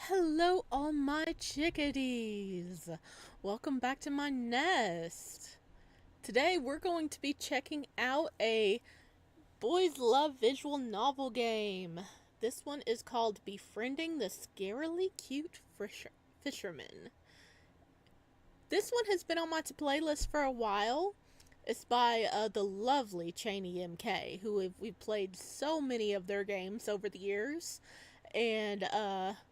Hello, all my chickadees! Welcome back to my nest. Today, we're going to be checking out a boys love visual novel game. This one is called Befriending the Scarily Cute Fisherman. This one has been on my playlist for a while. It's by the lovely Cheney MK, who we've played so many of their games over the years, and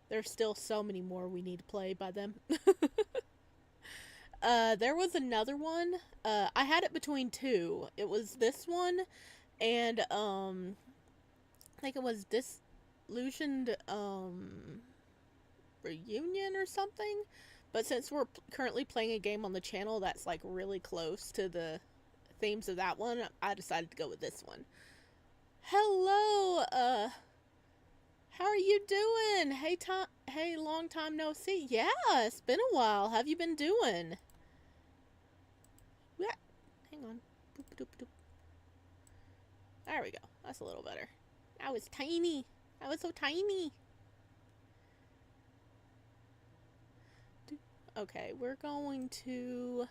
there's still so many more we need to play by them. There was another one. I had it between two. It was this one and I think it was Disillusioned Reunion or something. But since we're currently playing a game on the channel that's like really close to the themes of that one, I decided to go with this one. Hello, how are you doing? Hey, long time no see. Yeah, it's been a while. How have you been doing? Yeah, hang on. Boop, doop, doop. There we go. That's a little better. I was tiny. I was so tiny. Okay, we're going to...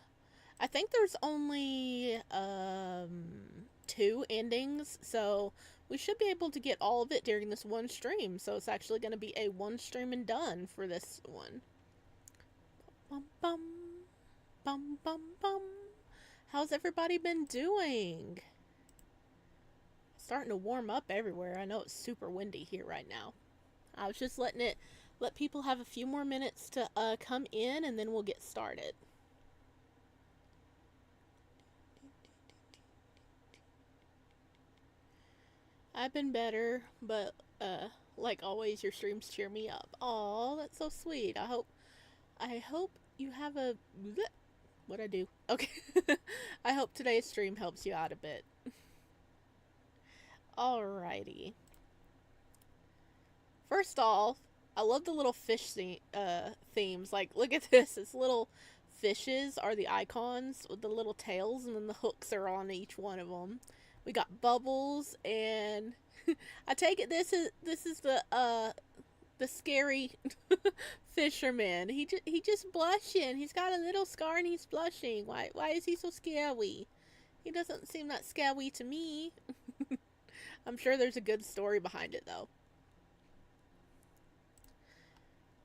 I think there's only two endings, so we should be able to get all of it during this one stream. So it's actually going to be a one stream and done for this one. Bum bum bum bum bum. How's everybody been doing? Starting to warm up everywhere. I know it's super windy here right now. I was just let people have a few more minutes to come in, and then we'll get started. I've been better, but like always, your streams cheer me up. Aw, that's so sweet. I hope you have a... What'd I do? Okay. I hope today's stream helps you out a bit. Alrighty. First off, I love the little fish themes. Like, look at this. It's little fishes are the icons with the little tails, and then the hooks are on each one of them. We got bubbles, and I take it this is the scary fisherman. He just blushing. He's got a little scar and he's blushing. Why is he so scary? He doesn't seem that scary to me. I'm sure there's a good story behind it though.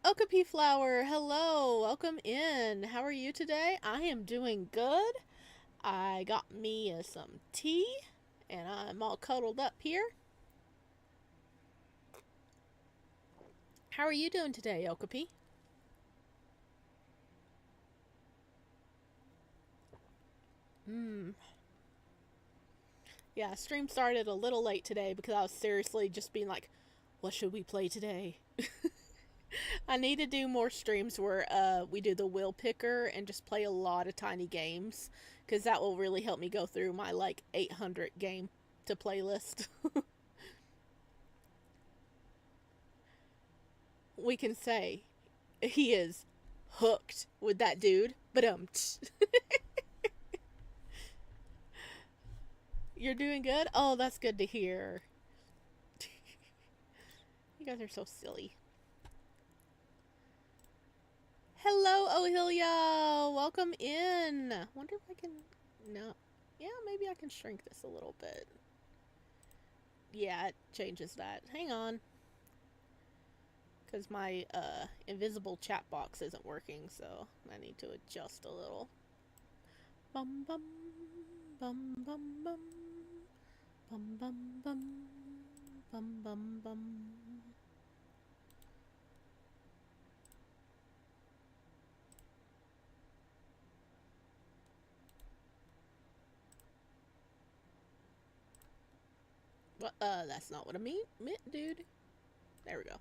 Okapi Flower, hello, welcome in. How are you today? I am doing good. I got me some tea, and I'm all cuddled up here. How are you doing today, Okapi? Yeah, stream started a little late today because I was seriously just being like, what should we play today? I need to do more streams where we do the wheel picker and just play a lot of tiny games, because that will really help me go through my like 800 game to playlist. We can say he is hooked with that dude, but you're doing good? Oh, that's good to hear. You guys are so silly. Hello, Ohilia! Welcome in! Wonder if I can... No. Yeah, maybe I can shrink this a little bit. Yeah, it changes that. Hang on. Because my invisible chat box isn't working, so I need to adjust a little. Bum bum bum bum bum bum bum bum bum bum bum. What? That's not what I meant, dude. There we go.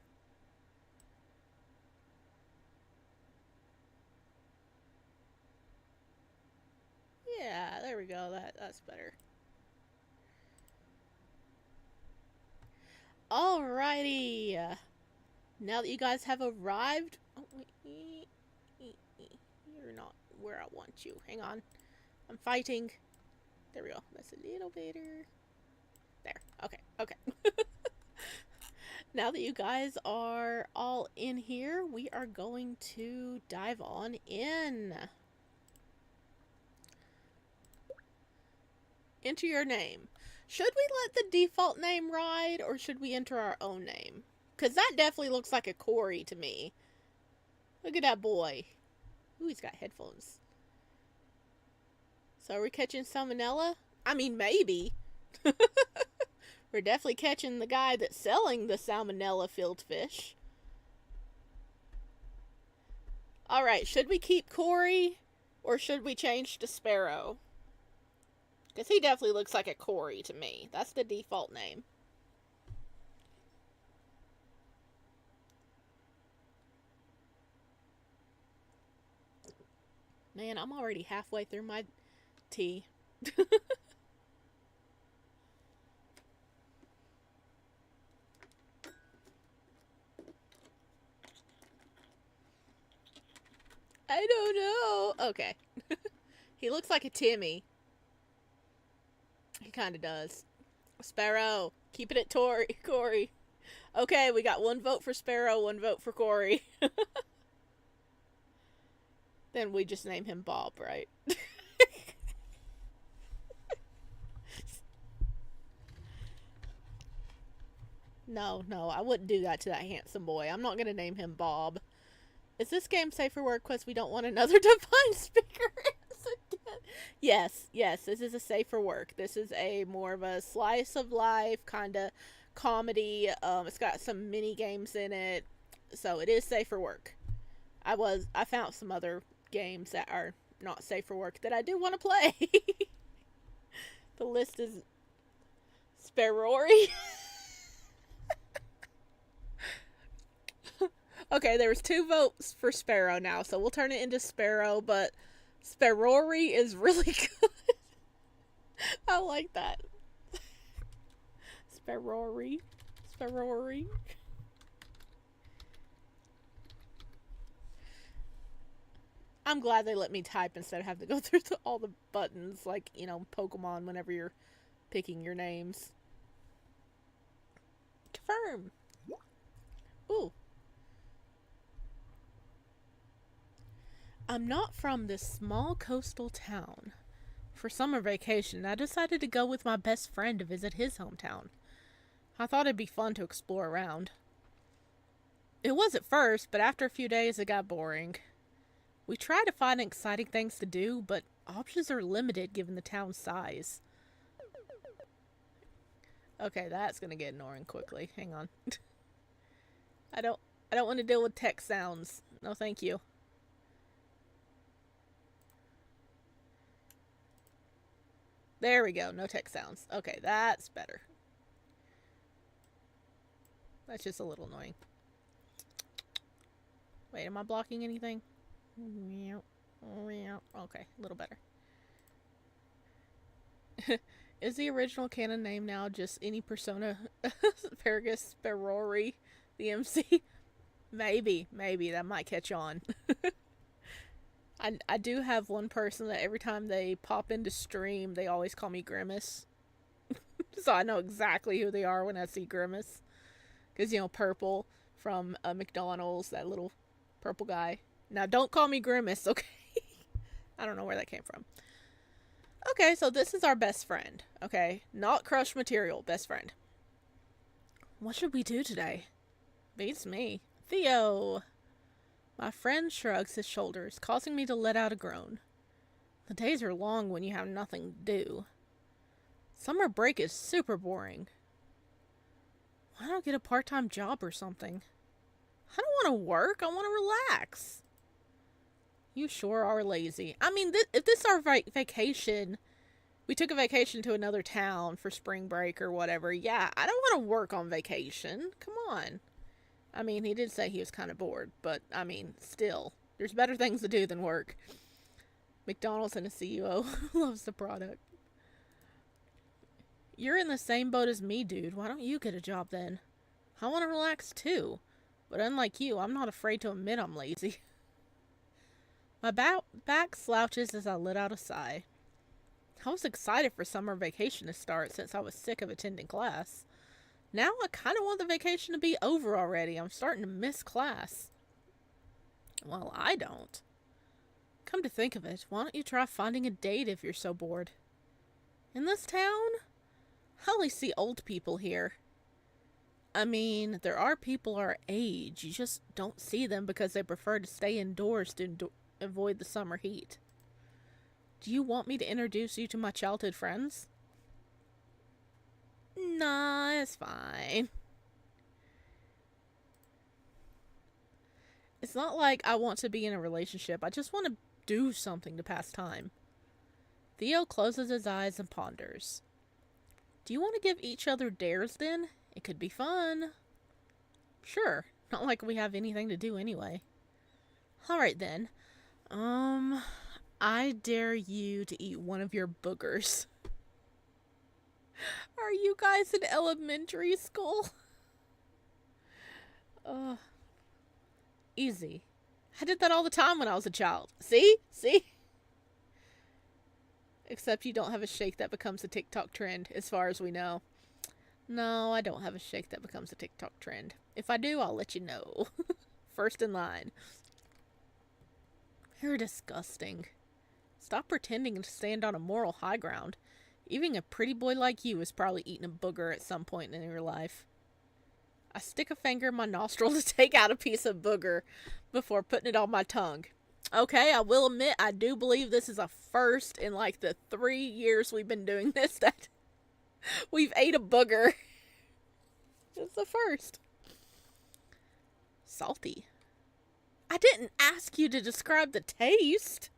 Yeah, there we go. That's better. Alrighty. Now that you guys have arrived... Oh, wait. You're not where I want you. Hang on. I'm fighting. There we go. That's a little better. There. Okay. Now that you guys are all in here, we are going to dive on in. Enter your name. Should we let the default name ride, or should we enter our own name? Because that definitely looks like a Cory to me. Look at that boy. Ooh, he's got headphones. So are we catching salmonella? I mean, maybe. We're definitely catching the guy that's selling the salmonella-filled fish. Alright, should we keep Cory, or should we change to Sparrow? Because he definitely looks like a Cory to me. That's the default name. Man, I'm already halfway through my tea. I don't know. Okay. He looks like a Timmy. He kind of does. Sparrow. Keep it at Cory. Okay, we got 1 vote for Sparrow, 1 vote for Cory. Then we just name him Bob, right? No, I wouldn't do that to that handsome boy. I'm not going to name him Bob. Is this game safe for work because we don't want another divine speaker? Yes, this is a safe for work. This is a more of a slice of life kind of comedy. It's got some mini games in it, so it is safe for work. I found some other games that are not safe for work that I do want to play. The list is Sparrory. Okay, there was 2 votes for Sparrow now, so we'll turn it into Sparrow, but Sparrory is really good. I like that. Sparrory. I'm glad they let me type instead of having to go through all the buttons, like, Pokemon whenever you're picking your names. Confirm. Ooh. I'm not from this small coastal town. For summer vacation, I decided to go with my best friend to visit his hometown. I thought it'd be fun to explore around. It was at first, but after a few days it got boring. We try to find exciting things to do, but options are limited given the town's size. Okay, that's gonna get annoying quickly. Hang on. I don't want to deal with text sounds. No, thank you. There we go. No text sounds. Okay, that's better. That's just a little annoying. Wait, am I blocking anything? Okay, a little better. Is the original canon name now just any persona Asparagus Sparrory, the MC? Maybe that might catch on. I do have one person that every time they pop into stream, they always call me Grimace. So I know exactly who they are when I see Grimace. Because, Purple from McDonald's, that little purple guy. Now, don't call me Grimace, okay? I don't know where that came from. Okay, so this is our best friend, okay? Not crush material, best friend. What should we do today? Beats me. Theo. My friend shrugs his shoulders, causing me to let out a groan. The days are long when you have nothing to do. Summer break is super boring. Why don't I get a part-time job or something? I don't want to work. I want to relax. You sure are lazy. I mean, if this is our vacation, we took a vacation to another town for spring break or whatever. Yeah, I don't want to work on vacation. Come on. I mean, he did say he was kind of bored, but, I mean, still. There's better things to do than work. McDonald's and a CEO loves the product. You're in the same boat as me, dude. Why don't you get a job then? I want to relax too. But unlike you, I'm not afraid to admit I'm lazy. My back slouches as I let out a sigh. I was excited for summer vacation to start since I was sick of attending class. Now I kind of want the vacation to be over already. I'm starting to miss class. Well, I don't. Come to think of it, why don't you try finding a date if you're so bored? In this town, I only see old people here. I mean, there are people our age. You just don't see them because they prefer to stay indoors to avoid the summer heat. Do you want me to introduce you to my childhood friends? Nah, it's fine. It's not like I want to be in a relationship. I just want to do something to pass time. Theo closes his eyes and ponders. Do you want to give each other dares then? It could be fun. Sure, not like we have anything to do anyway. Alright then. I dare you to eat one of your boogers. Are you guys in elementary school? Easy. I did that all the time when I was a child. See? See? Except you don't have a shake that becomes a TikTok trend, as far as we know. No, I don't have a shake that becomes a TikTok trend. If I do, I'll let you know. First in line. You're disgusting. Stop pretending to stand on a moral high ground. Even a pretty boy like you has probably eaten a booger at some point in your life. I stick a finger in my nostril to take out a piece of booger before putting it on my tongue. Okay, I will admit I do believe this is a first in like the 3 years we've been doing this that we've ate a booger. It's the first. Salty. I didn't ask you to describe the taste.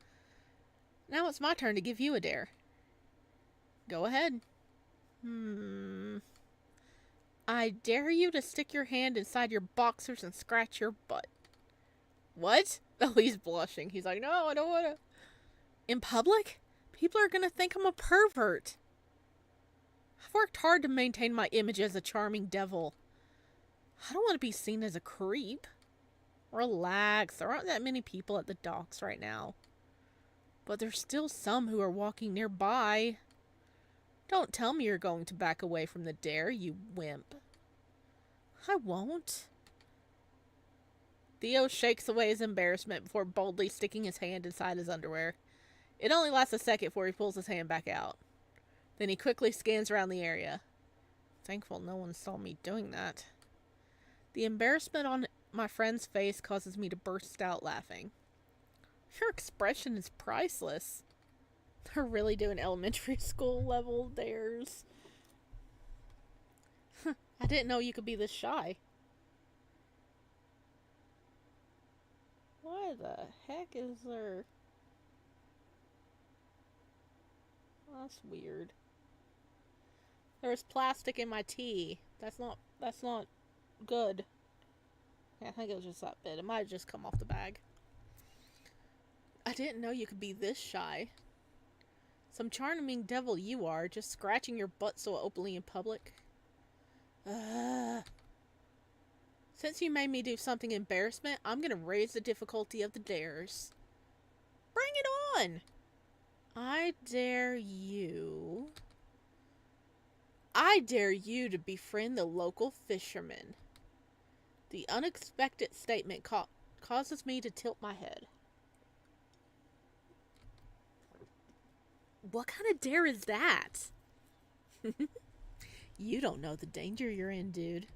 Now it's my turn to give you a dare. Go ahead. I dare you to stick your hand inside your boxers and scratch your butt. What? Oh, he's blushing. He's like, no, I don't want to. In public? People are going to think I'm a pervert. I've worked hard to maintain my image as a charming devil. I don't want to be seen as a creep. Relax. There aren't that many people at the docks right now. But there's still some who are walking nearby. Don't tell me you're going to back away from the dare, you wimp. I won't. Theo shakes away his embarrassment before boldly sticking his hand inside his underwear. It only lasts a second before he pulls his hand back out. Then he quickly scans around the area. Thankful no one saw me doing that. The embarrassment on my friend's face causes me to burst out laughing. Your expression is priceless. They're really doing elementary school level dares. I didn't know you could be this shy. Why the heck is there... That's weird. There's plastic in my tea. That's not good. I think it was just that bit. It might have just come off the bag. I didn't know you could be this shy. Some charming devil you are, just scratching your butt so openly in public. Since you made me do something embarrassment, I'm gonna raise the difficulty of the dares. Bring it on! I dare you to befriend the local fisherman. The unexpected statement causes me to tilt my head. What kind of dare is that? You don't know the danger you're in, dude.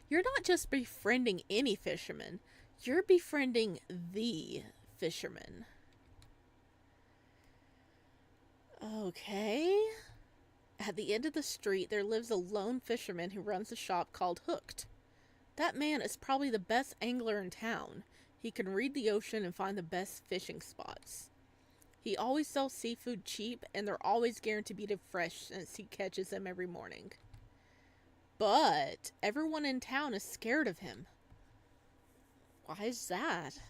You're not just befriending any fisherman. You're befriending the fisherman. Okay. At the end of the street, there lives a lone fisherman who runs a shop called Hooked. That man is probably the best angler in town. He can read the ocean and find the best fishing spots. He always sells seafood cheap, and they're always guaranteed to be fresh since he catches them every morning. But everyone in town is scared of him. Why is that?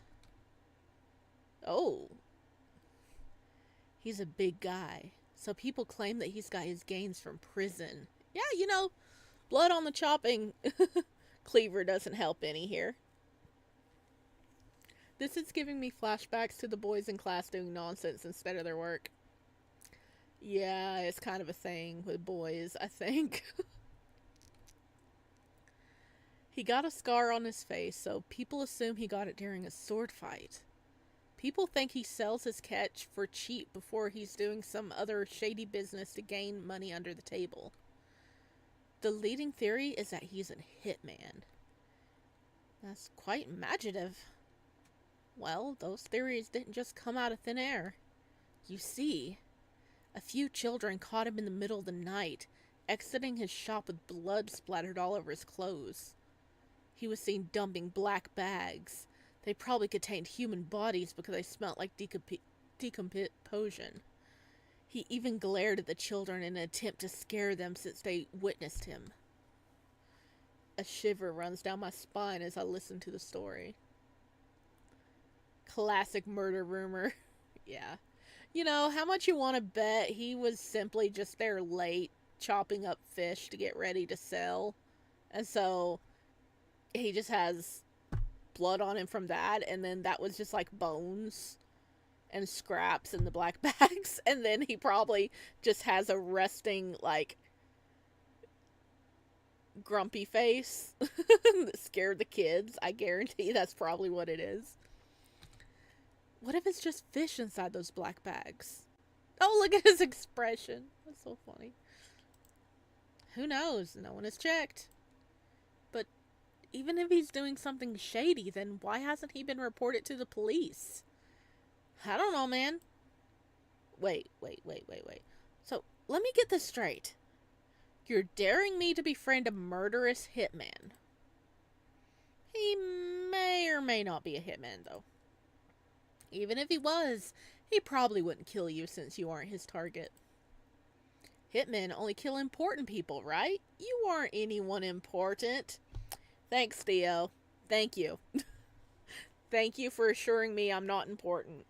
Oh. He's a big guy, so people claim that he's got his gains from prison. Yeah, you know, blood on the chopping cleaver doesn't help any here. This is giving me flashbacks to the boys in class doing nonsense instead of their work. Yeah, it's kind of a thing with boys, I think. He got a scar on his face, so people assume he got it during a sword fight. People think he sells his catch for cheap before he's doing some other shady business to gain money under the table. The leading theory is that he's a hitman. That's quite imaginative. Well, those theories didn't just come out of thin air. You see, a few children caught him in the middle of the night, exiting his shop with blood splattered all over his clothes. He was seen dumping black bags. They probably contained human bodies because they smelled like decomposition. He even glared at the children in an attempt to scare them since they witnessed him. A shiver runs down my spine as I listen to the story. Classic murder rumor. Yeah. You know, how much you want to bet he was simply just there late, chopping up fish to get ready to sell. And so he just has blood on him from that, and then that was just like bones and scraps in the black bags. And then he probably just has a resting, like, grumpy face that scared the kids. I guarantee that's probably what it is. What if it's just fish inside those black bags? Oh, look at his expression. That's so funny. Who knows? No one has checked. But even if he's doing something shady, then why hasn't he been reported to the police? I don't know, man. Wait. So, let me get this straight. You're daring me to befriend a murderous hitman. He may or may not be a hitman, though. Even if he was, he probably wouldn't kill you since you aren't his target. Hitmen only kill important people, right? You aren't anyone important. Thanks, Theo. Thank you. Thank you for assuring me I'm not important.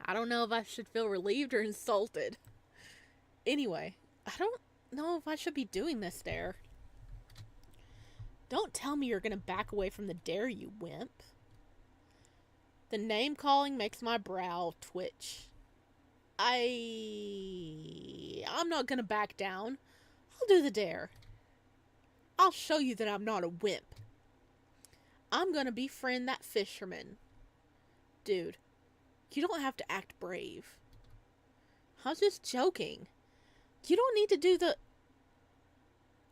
I don't know if I should feel relieved or insulted. Anyway, I don't know if I should be doing this dare. Don't tell me you're gonna back away from the dare, you wimp. The name calling makes my brow twitch. I'm not gonna back down. I'll do the dare. I'll show you that I'm not a wimp. I'm gonna befriend that fisherman. Dude, you don't have to act brave. I was just joking. You don't need to do the...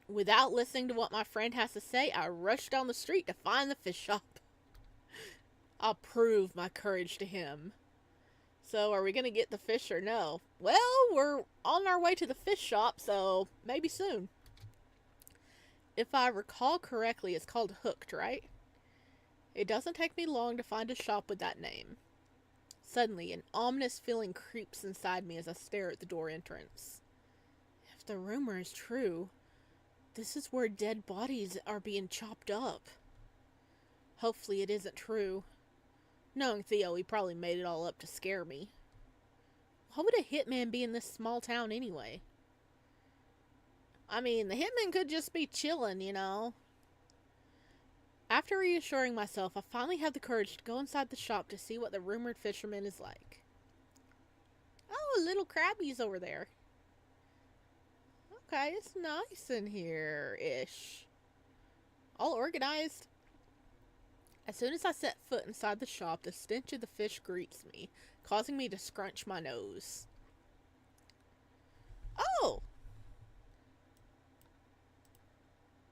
Without listening to what my friend has to say, I rushed down the street to find the fish shop. I'll prove my courage to him. So, are we gonna get the fish or no? Well, we're on our way to the fish shop, so maybe soon. If I recall correctly, it's called Hooked, right? It doesn't take me long to find a shop with that name. Suddenly, an ominous feeling creeps inside me as I stare at the door entrance. If the rumor is true, this is where dead bodies are being chopped up. Hopefully it isn't true. Knowing Theo, he probably made it all up to scare me. Why would a hitman be in this small town anyway? I mean, the hitman could just be chilling, you know. After reassuring myself, I finally have the courage to go inside the shop to see what the rumored fisherman is like. Oh, little crabbies over there. Okay, it's nice in here-ish. All organized. As soon as I set foot inside the shop, the stench of the fish greets me, causing me to scrunch my nose. Oh!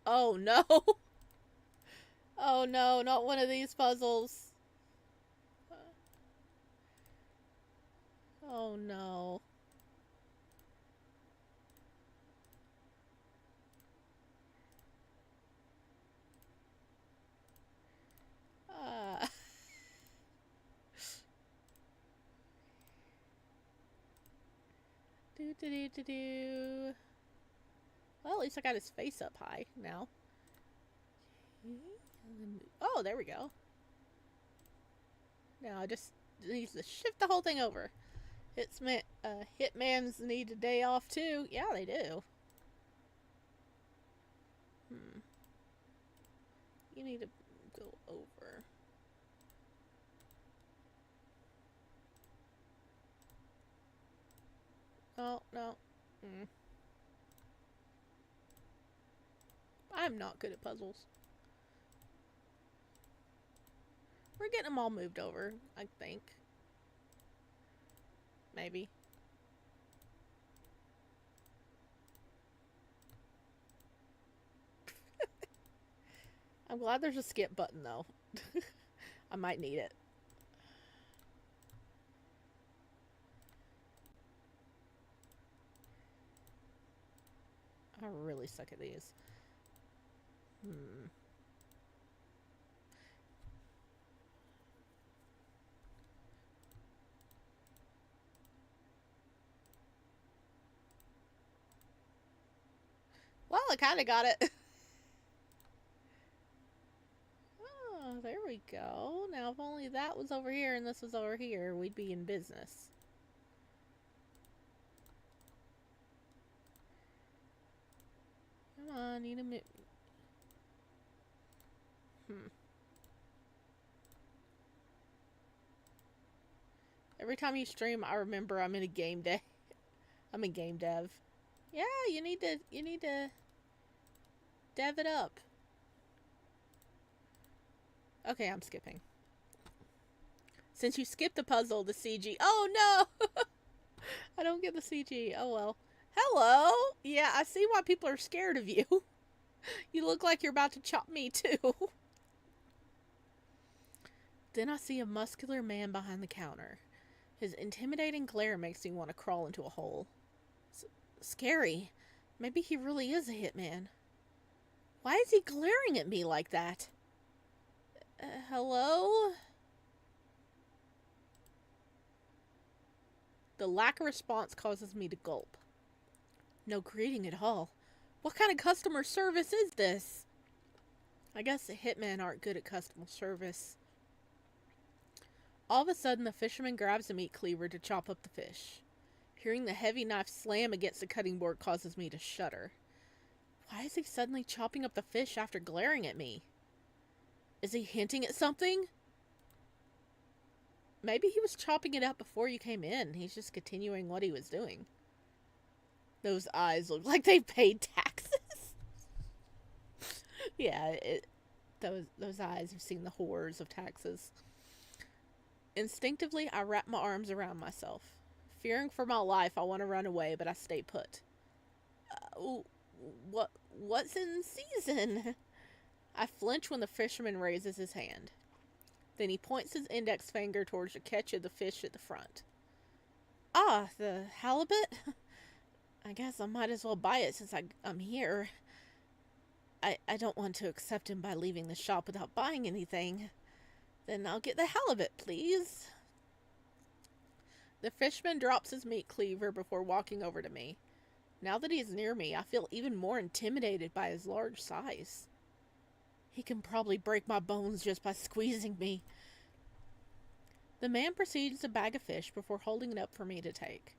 Oh no! Oh no, not one of these puzzles. Oh no. Do. Well, at least I got his face up high now. Oh, there we go. Now I just need to shift the whole thing over. Hitmans need a day off too. Yeah, they do. You need to go over. Oh, no. I'm not good at puzzles. We're getting them all moved over, I think. Maybe. I'm glad there's a skip button, though. I might need it. I really suck at these. Well, I kind of got it. Oh, there we go. Now, if only that was over here and this was over here, we'd be in business. Come on, need a minute. Every time you stream, I remember I'm in a game day. I'm in game dev. Yeah, you need to dev it up. Okay, I'm skipping. Since you skipped the puzzle, the CG. Oh no! I don't get the CG. Oh well. Hello! Yeah, I see why people are scared of you. You look like you're about to chop me too. Then I see a muscular man behind the counter. His intimidating glare makes me want to crawl into a hole. Scary. Maybe he really is a hitman. Why is he glaring at me like that? Hello? The lack of response causes me to gulp. No greeting at all. What kind of customer service is this? I guess the hitmen aren't good at customer service. All of a sudden, the fisherman grabs a meat cleaver to chop up the fish. Hearing the heavy knife slam against the cutting board causes me to shudder. Why is he suddenly chopping up the fish after glaring at me? Is he hinting at something? Maybe he was chopping it up before you came in. He's just continuing what he was doing. Those eyes look like they paid taxes. Yeah, those eyes have seen the horrors of taxes. Instinctively, I wrap my arms around myself. Fearing for my life, I want to run away, but I stay put. What's in season? I flinch when the fisherman raises his hand. Then he points his index finger towards the catch of the fish at the front. Ah, the halibut? I guess I might as well buy it since I'm here. I don't want to accept him by leaving the shop without buying anything. Then I'll get the halibut, please. The fisherman drops his meat cleaver before walking over to me. Now that he is near me, I feel even more intimidated by his large size. He can probably break my bones just by squeezing me. The man proceeds to bag a fish before holding it up for me to take.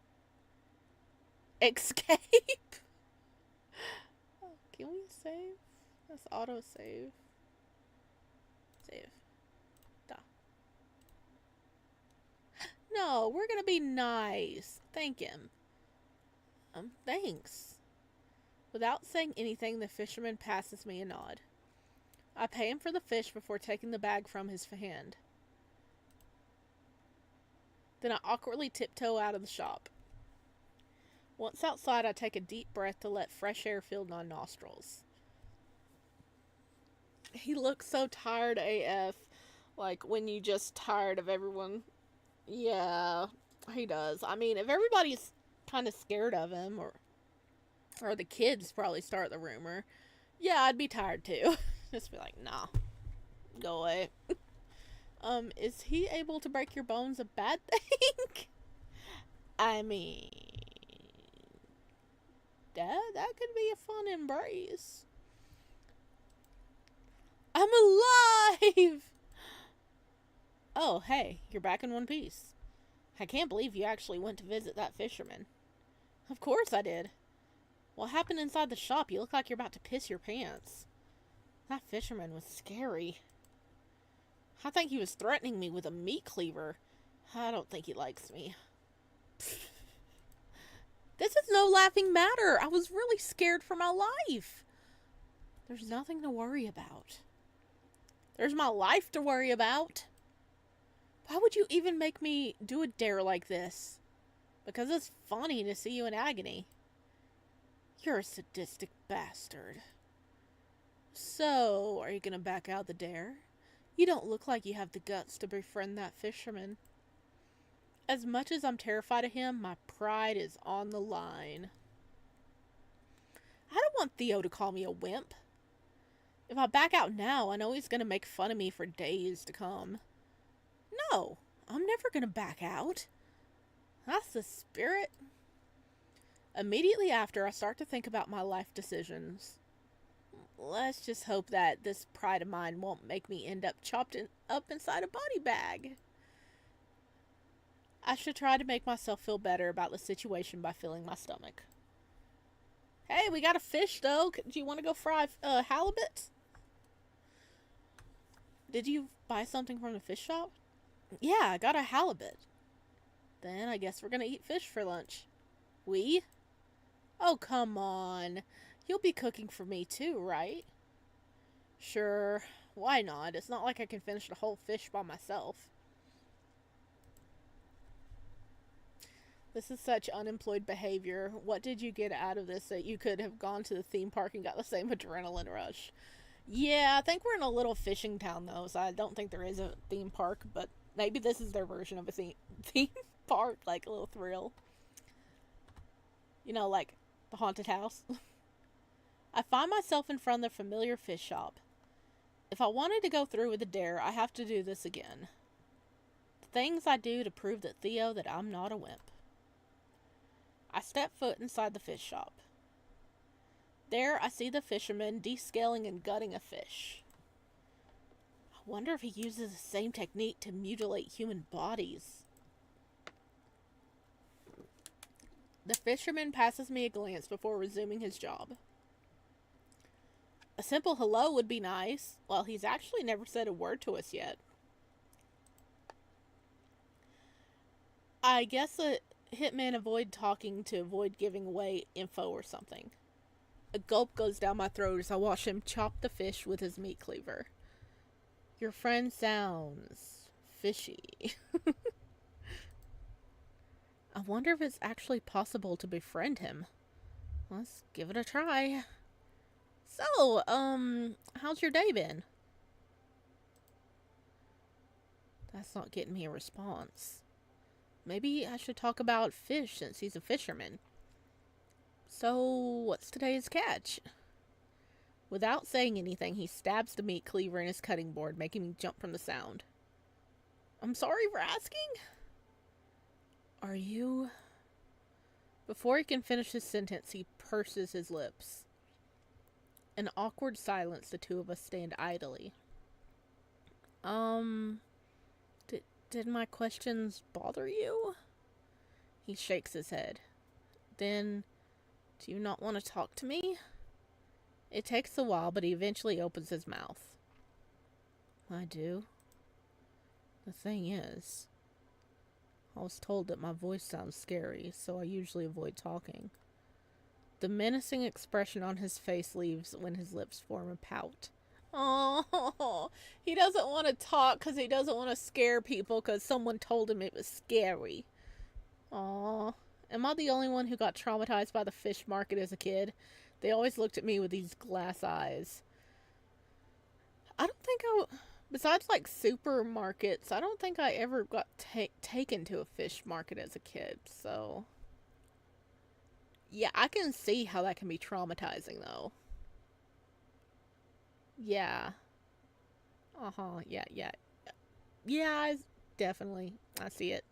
Escape? Oh, can we save? Let's auto save. Save. Duh. No, we're gonna be nice. Thank him. Thanks. Without saying anything, the fisherman passes me a nod. I pay him for the fish before taking the bag from his hand. Then I awkwardly tiptoe out of the shop. Once outside, I take a deep breath to let fresh air fill my nostrils. He looks so tired AF, like when you just tired of everyone. Yeah, he does. I mean, if everybody's kind of scared of him, or the kids probably start the rumor, yeah, I'd be tired too. Just be like, nah, go away. Is he able to break your bones a bad thing? I mean, that could be a fun embrace. I'm alive! Oh, hey, you're back in one piece. I can't believe you actually went to visit that fisherman. Of course I did. What happened inside the shop? You look like you're about to piss your pants. That fisherman was scary. I think he was threatening me with a meat cleaver. I don't think he likes me. This is no laughing matter. I was really scared for my life. There's nothing to worry about. There's my life to worry about. Why would you even make me do a dare like this? Because it's funny to see you in agony. You're a sadistic bastard. So, are you gonna back out the dare? You don't look like you have the guts to befriend that fisherman. As much as I'm terrified of him, my pride is on the line. I don't want Theo to call me a wimp. If I back out now, I know he's gonna make fun of me for days to come. No, I'm never gonna back out. That's the spirit. Immediately after, I start to think about my life decisions. Let's just hope that this pride of mine won't make me end up chopped up inside a body bag. I should try to make myself feel better about the situation by filling my stomach. Hey, we got a fish though. Do you want to go fry halibut? Did you buy something from the fish shop? Yeah, I got a halibut. Then I guess we're gonna eat fish for lunch. We? Oh, come on. You'll be cooking for me too, right? Sure, why not? It's not like I can finish the whole fish by myself. This is such unemployed behavior. What did you get out of this that you could have gone to the theme park and got the same adrenaline rush? Yeah, I think we're in a little fishing town though, so I don't think there is a theme park, but maybe this is their version of a theme park, like a little thrill. You know, like the haunted house. I find myself in front of the familiar fish shop. If I wanted to go through with the dare, I have to do this again. The things I do to prove to Theo that I'm not a wimp. I step foot inside the fish shop. There, I see the fisherman descaling and gutting a fish. I wonder if he uses the same technique to mutilate human bodies. The fisherman passes me a glance before resuming his job. A simple hello would be nice. Well, he's actually never said a word to us yet. I guess a hitman avoid talking to avoid giving away info or something. A gulp goes down my throat as I watch him chop the fish with his meat cleaver. Your friend sounds fishy. I wonder if it's actually possible to befriend him. Let's give it a try. So, how's your day been? That's not getting me a response. Maybe I should talk about fish since he's a fisherman. So, what's today's catch? Without saying anything, he stabs the meat cleaver in his cutting board, making me jump from the sound. I'm sorry for asking? Are you... Before he can finish his sentence, he purses his lips. In awkward silence, the two of us stand idly. Did my questions bother you? He shakes his head. Then, do you not want to talk to me? It takes a while, but he eventually opens his mouth. I do. The thing is, I was told that my voice sounds scary, so I usually avoid talking. The menacing expression on his face leaves when his lips form a pout. Oh, he doesn't want to talk because he doesn't want to scare people because someone told him it was scary. Aw, am I the only one who got traumatized by the fish market as a kid? They always looked at me with these glass eyes. I don't think besides like supermarkets, I don't think I ever got taken to a fish market as a kid, so... Yeah, I can see how that can be traumatizing, though. Yeah. Yeah, definitely. I see it.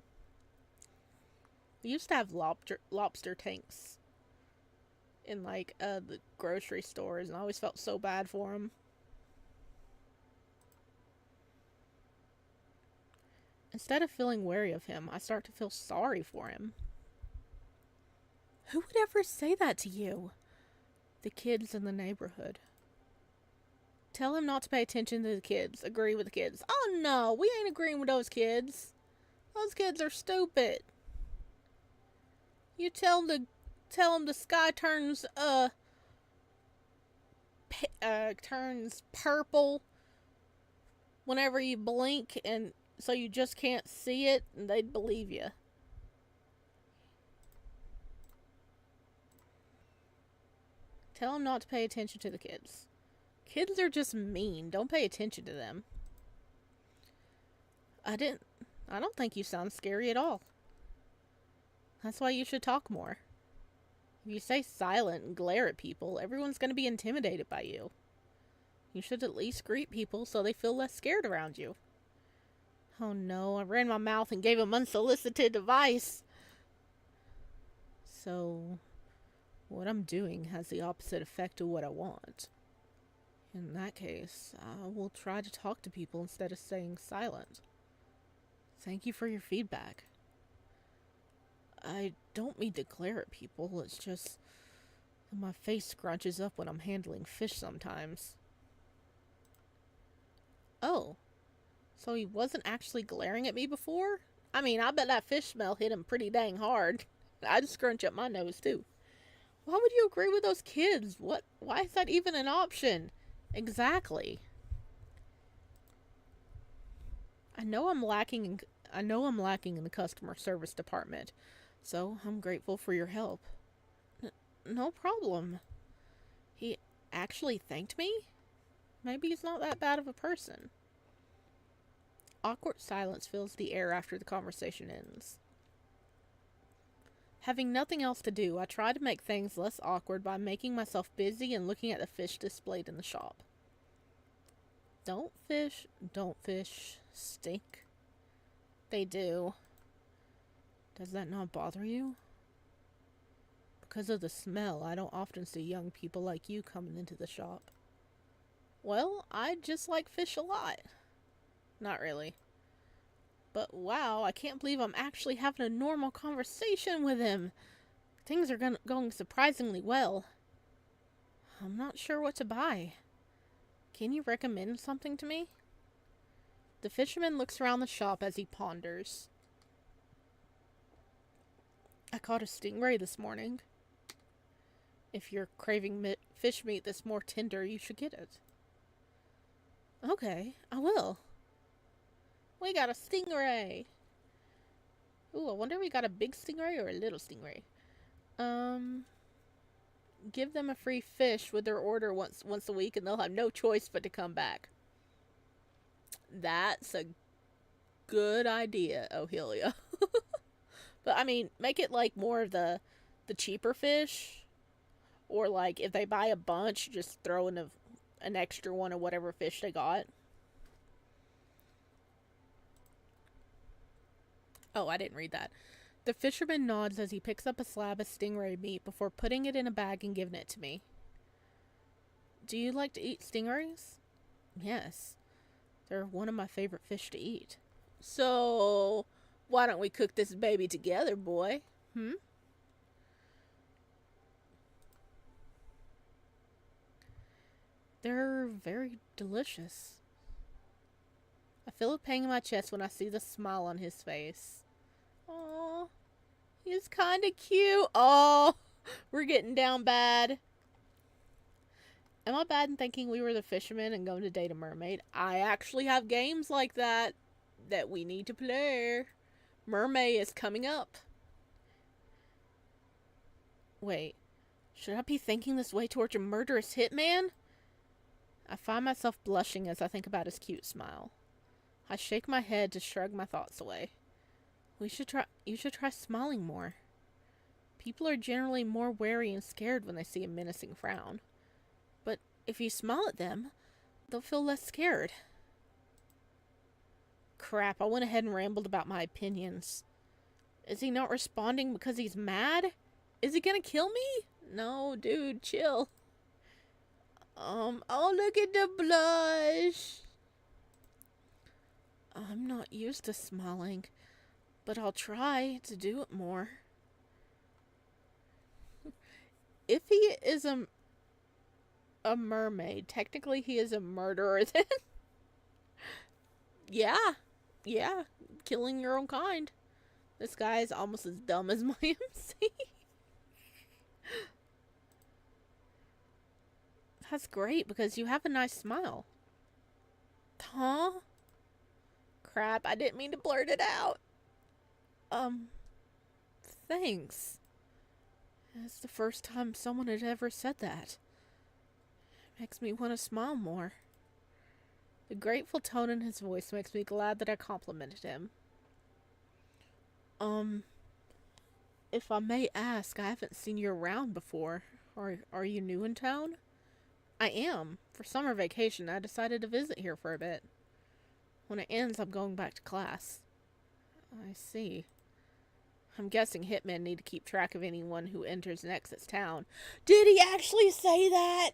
We used to have lobster tanks in, like, the grocery stores, and I always felt so bad for them. Instead of feeling wary of him, I start to feel sorry for him. Who would ever say that to you? The kids in the neighborhood. Tell him not to pay attention to the kids. Agree with the kids. Oh no, we ain't agreeing with those kids. Those kids are stupid. You tell him the sky turns turns purple whenever you blink, and so you just can't see it, and they'd believe you. Tell them not to pay attention to the kids. Kids are just mean. Don't pay attention to them. I don't think you sound scary at all. That's why you should talk more. If you stay silent and glare at people, everyone's going to be intimidated by you. You should at least greet people so they feel less scared around you. Oh no, I ran my mouth and gave him unsolicited advice. So, what I'm doing has the opposite effect of what I want. In that case, I will try to talk to people instead of staying silent. Thank you for your feedback. I don't mean to glare at people, it's just that my face scrunches up when I'm handling fish sometimes. Oh, so he wasn't actually glaring at me before? I mean, I bet that fish smell hit him pretty dang hard. I'd scrunch up my nose too. Why would you agree with those kids? Why is that even an option? Exactly. I know I'm lacking in the customer service department, so I'm grateful for your help. No problem. He actually thanked me? Maybe he's not that bad of a person. Awkward silence fills the air after the conversation ends. Having nothing else to do, I try to make things less awkward by making myself busy and looking at the fish displayed in the shop. Don't fish stink? They do. Does that not bother you? Because of the smell, I don't often see young people like you coming into the shop. Well, I just like fish a lot. Not really. But wow, I can't believe I'm actually having a normal conversation with him. Things are going surprisingly well. I'm not sure what to buy. Can you recommend something to me? The fisherman looks around the shop as he ponders. I caught a stingray this morning. If you're craving fish meat that's more tender, you should get it. Okay, I will. We got a stingray. Ooh, I wonder if we got a big stingray or a little stingray. Give them a free fish with their order once a week, and they'll have no choice but to come back. That's a good idea, Ohelia. But I mean, make it like more of the cheaper fish, or like if they buy a bunch, just throw in an extra one of whatever fish they got. Oh, I didn't read that. The fisherman nods as he picks up a slab of stingray meat before putting it in a bag and giving it to me. Do you like to eat stingrays? Yes. They're one of my favorite fish to eat. So, why don't we cook this baby together, boy? They're very delicious. I feel a pang in my chest when I see the smile on his face. Aww, he's kind of cute. Oh, we're getting down bad. Am I bad in thinking we were the fisherman and going to date a mermaid? I actually have games like that we need to play. Mermaid is coming up. Wait, should I be thinking this way towards a murderous hitman? I find myself blushing as I think about his cute smile. I shake my head to shrug my thoughts away. You should try smiling more. People are generally more wary and scared when they see a menacing frown. But if you smile at them, they'll feel less scared. Crap, I went ahead and rambled about my opinions. Is he not responding because he's mad? Is he gonna kill me? No, dude, chill. Oh, look at the blush. I'm not used to smiling, but I'll try to do it more. If he is a mermaid, technically he is a murderer then. Yeah, killing your own kind. This guy is almost as dumb as my MC. That's great because you have a nice smile. Huh? Crap, I didn't mean to blurt it out. Thanks. That's the first time someone had ever said that. Makes me want to smile more. The grateful tone in his voice makes me glad that I complimented him. If I may ask, I haven't seen you around before. Are you new in town? I am. For summer vacation, I decided to visit here for a bit. When it ends, I'm going back to class. I see. I'm guessing hitmen need to keep track of anyone who enters and exits town. Did he actually say that?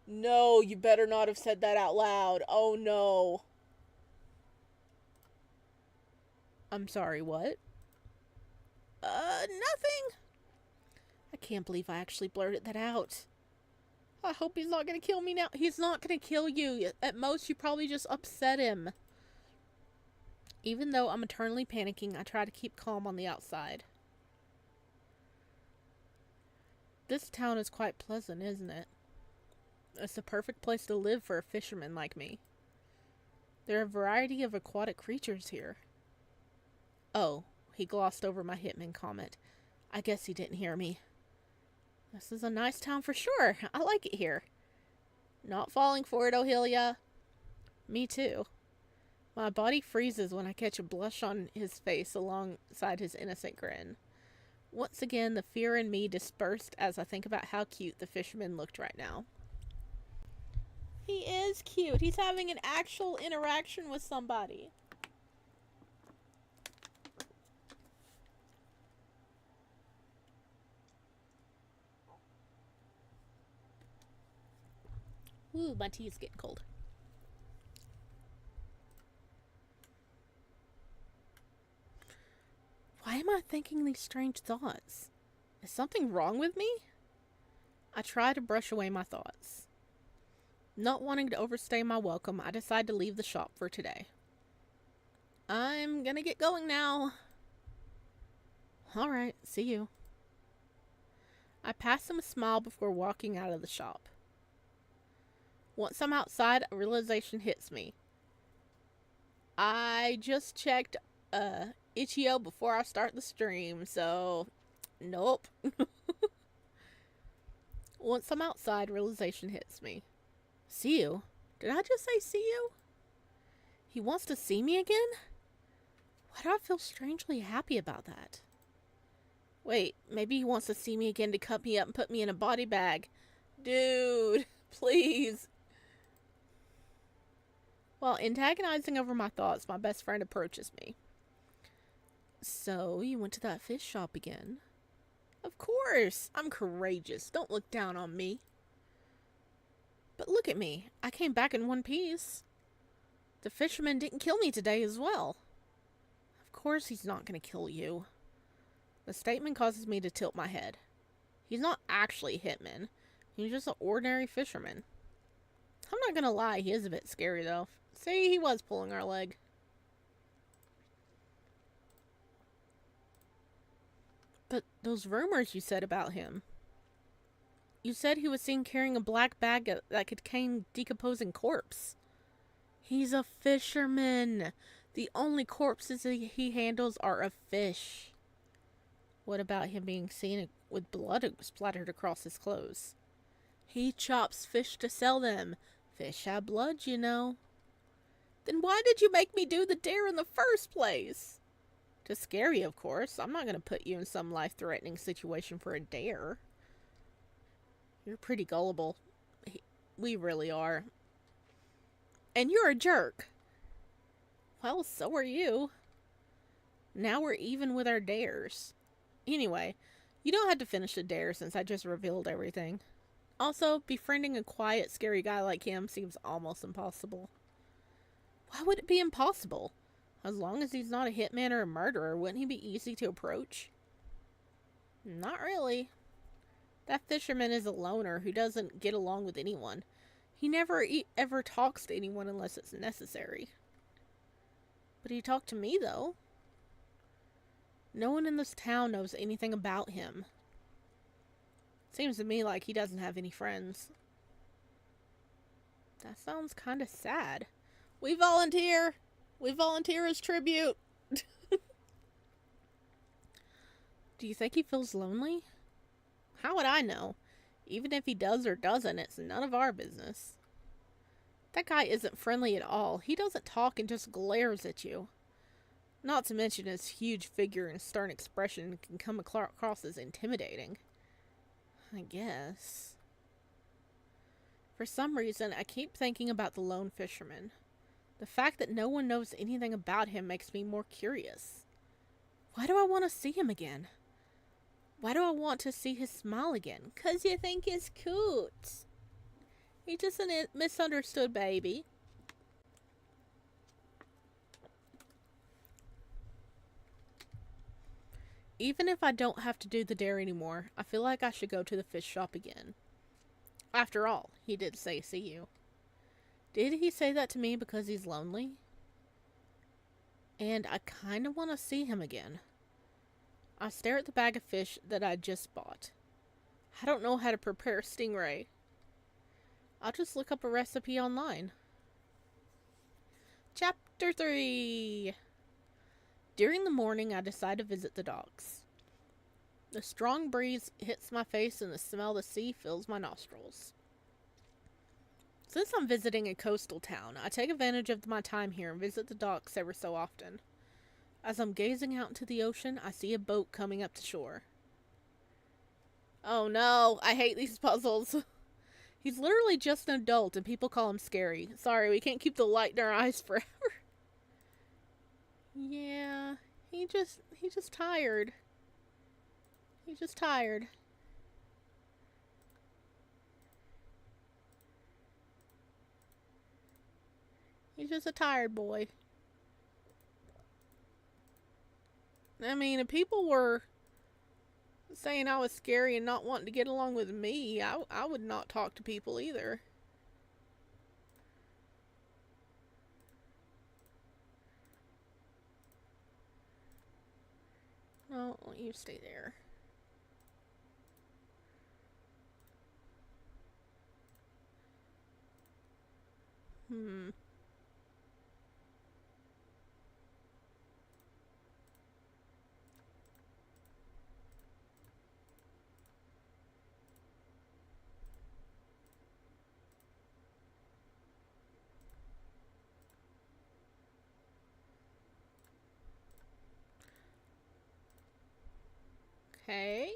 No, you better not have said that out loud. Oh no. I'm sorry, what? Nothing. I can't believe I actually blurted that out. I hope he's not gonna kill me now. He's not gonna kill you. At most, you probably just upset him. Even though I'm eternally panicking, I try to keep calm on the outside. This town is quite pleasant, isn't it? It's the perfect place to live for a fisherman like me. There are a variety of aquatic creatures here. Oh, he glossed over my hitman comment. I guess he didn't hear me. This is a nice town for sure. I like it here. Not falling for it, Ohelia. Me too. My body freezes when I catch a blush on his face alongside his innocent grin. Once again, the fear in me dispersed as I think about how cute the fisherman looked right now. He is cute. He's having an actual interaction with somebody. Ooh, my tea is getting cold. Why am I thinking these strange thoughts? Is something wrong with me? I try to brush away my thoughts. Not wanting to overstay my welcome, I decide to leave the shop for today. I'm gonna get going now. Alright, see you. I pass him a smile before walking out of the shop. Once I'm outside, a realization hits me. I just checked Itch.io before I start the stream, so nope. Once I'm outside, realization hits me. See you? Did I just say see you? He wants to see me again? Why do I feel strangely happy about that? Wait, maybe he wants to see me again to cut me up and put me in a body bag. Dude, please. While antagonizing over my thoughts, my best friend approaches me. So, you went to that fish shop again? Of course! I'm courageous. Don't look down on me. But look at me. I came back in one piece. The fisherman didn't kill me today as well. Of course he's not going to kill you. The statement causes me to tilt my head. He's not actually a hitman. He's just an ordinary fisherman. I'm not going to lie, he is a bit scary though. See, he was pulling our leg. But those rumors you said about him. You said he was seen carrying a black bag that could contain decomposing corpse. He's a fisherman. The only corpses he handles are of fish. What about him being seen with blood splattered across his clothes? He chops fish to sell them. Fish have blood, you know. Then why did you make me do the dare in the first place? To scare you, of course. I'm not going to put you in some life-threatening situation for a dare. You're pretty gullible. We really are. And you're a jerk. Well, so are you. Now we're even with our dares. Anyway, you don't have to finish the dare since I just revealed everything. Also, befriending a quiet, scary guy like him seems almost impossible. Why would it be impossible? As long as he's not a hitman or a murderer, wouldn't he be easy to approach? Not really. That fisherman is a loner who doesn't get along with anyone. He never ever talks to anyone unless it's necessary. But he talked to me, though. No one in this town knows anything about him. Seems to me like he doesn't have any friends. That sounds kind of sad. We volunteer! We volunteer as tribute! Do you think he feels lonely? How would I know? Even if he does or doesn't, it's none of our business. That guy isn't friendly at all. He doesn't talk and just glares at you. Not to mention his huge figure and stern expression can come across as intimidating. I guess. For some reason, I keep thinking about the lone fisherman. The fact that no one knows anything about him makes me more curious. Why do I want to see him again? Why do I want to see his smile again? 'Cause you think he's cute. He's just a misunderstood baby. Even if I don't have to do the dare anymore, I feel like I should go to the fish shop again. After all, he did say see you. Did he say that to me because he's lonely? And I kind of want to see him again. I stare at the bag of fish that I just bought. I don't know how to prepare stingray. I'll just look up a recipe online. Chapter 3. During the morning, I decide to visit the docks. The strong breeze hits my face and the smell of the sea fills my nostrils. Since I'm visiting a coastal town, I take advantage of my time here and visit the docks every so often. As I'm gazing out into the ocean, I see a boat coming up to shore. Oh no, I hate these puzzles. He's literally just an adult and people call him scary. Sorry, we can't keep the light in our eyes forever. Yeah, he's just tired. He's just tired. He's just a tired boy. I mean, if people were saying I was scary and not wanting to get along with me, I would not talk to people either. Oh, you stay there. Hmm. Okay.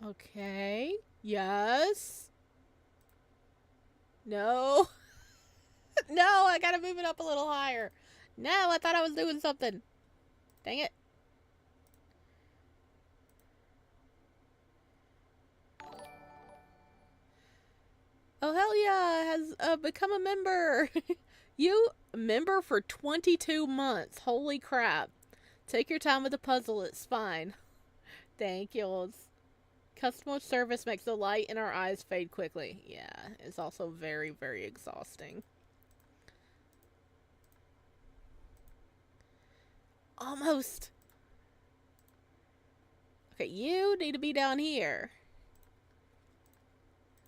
Okay. Yes. No. No, I gotta move it up a little higher. No, I thought I was doing something. Dang it. Oh, hell yeah, has become a member. You member for 22 months. Holy crap. Take your time with the puzzle, it's fine. Thank you. Customer service makes the light in our eyes fade quickly. Yeah, it's also very, very exhausting. Almost. Okay, you need to be down here.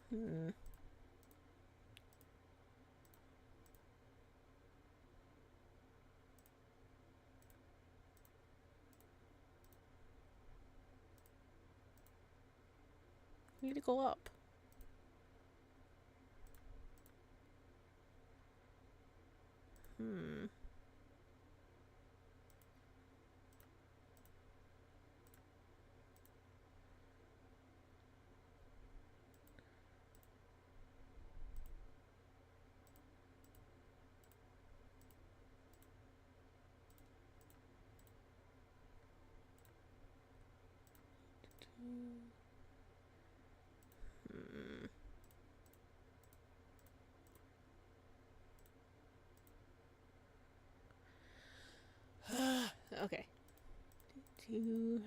Hmm. You need to go up. Hmm. Hmm. Okay. Two.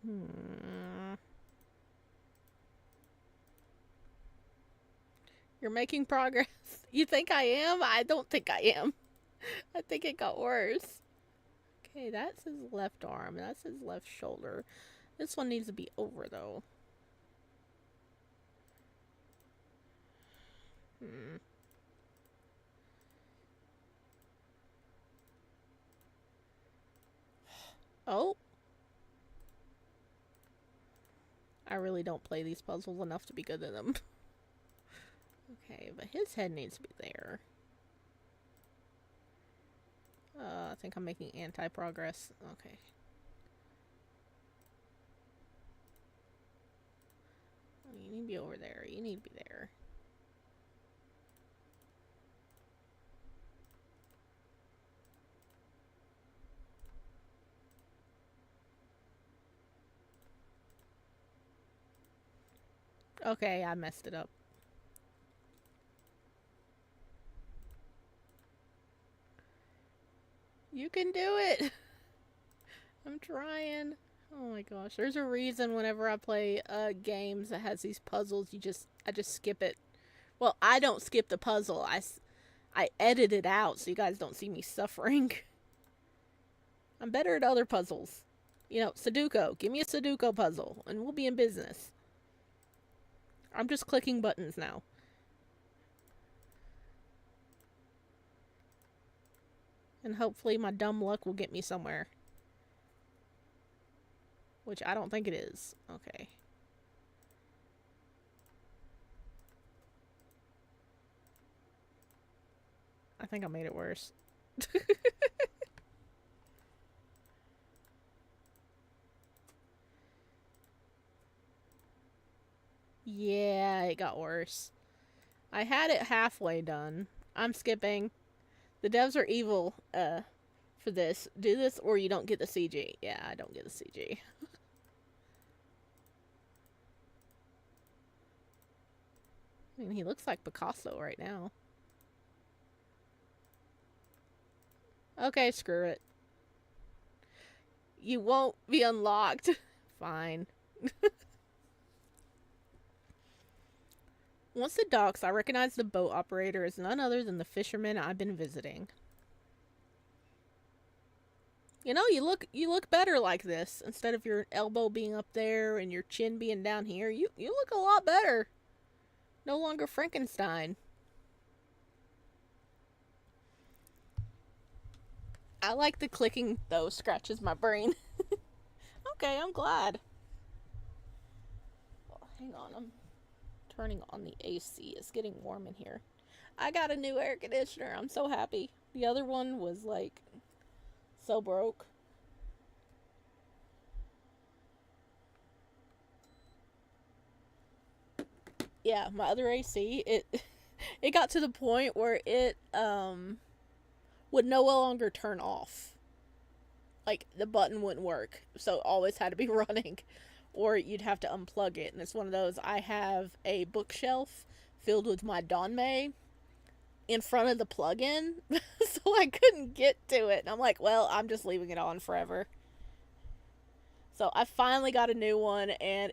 Hmm. You're making progress. You think I am? I don't think I am. I think it got worse. Okay, that's his left arm. That's his left shoulder. This one needs to be over, though. Hmm. Oh. I really don't play these puzzles enough to be good at them. Okay, but his head needs to be there. I think I'm making anti-progress. Okay. You need to be over there. You need to be there. Okay, I messed it up. You can do it! I'm trying. Oh my gosh. There's a reason whenever I play games that has these puzzles, I just skip it. Well, I don't skip the puzzle. I edit it out so you guys don't see me suffering. I'm better at other puzzles. You know, Sudoku. Give me a Sudoku puzzle and we'll be in business. I'm just clicking buttons now. And hopefully my dumb luck will get me somewhere. Which I don't think it is. Okay. I think I made it worse. Yeah, it got worse. I had it halfway done. I'm skipping. The devs are evil for this. Do this or you don't get the CG. Yeah, I don't get the CG. I mean, he looks like Picasso right now. Okay, screw it. You won't be unlocked. Fine. Once at docks, I recognize the boat operator as none other than the fisherman I've been visiting. You know, you look better like this. Instead of your elbow being up there and your chin being down here, you look a lot better. No longer Frankenstein. I like the clicking though, scratches my brain. Okay, I'm glad. Oh, hang on, I'm turning on the AC. It's getting warm in here. I got a new air conditioner. I'm so happy. The other one was like so broke. Yeah, my other AC, it got to the point where it would no longer turn off. Like the button wouldn't work, so it always had to be running, or you'd have to unplug it. And it's one of those. I have a bookshelf filled with my Donmei in front of the plug-in, so I couldn't get to it. And I'm like, well, I'm just leaving it on forever. So I finally got a new one, and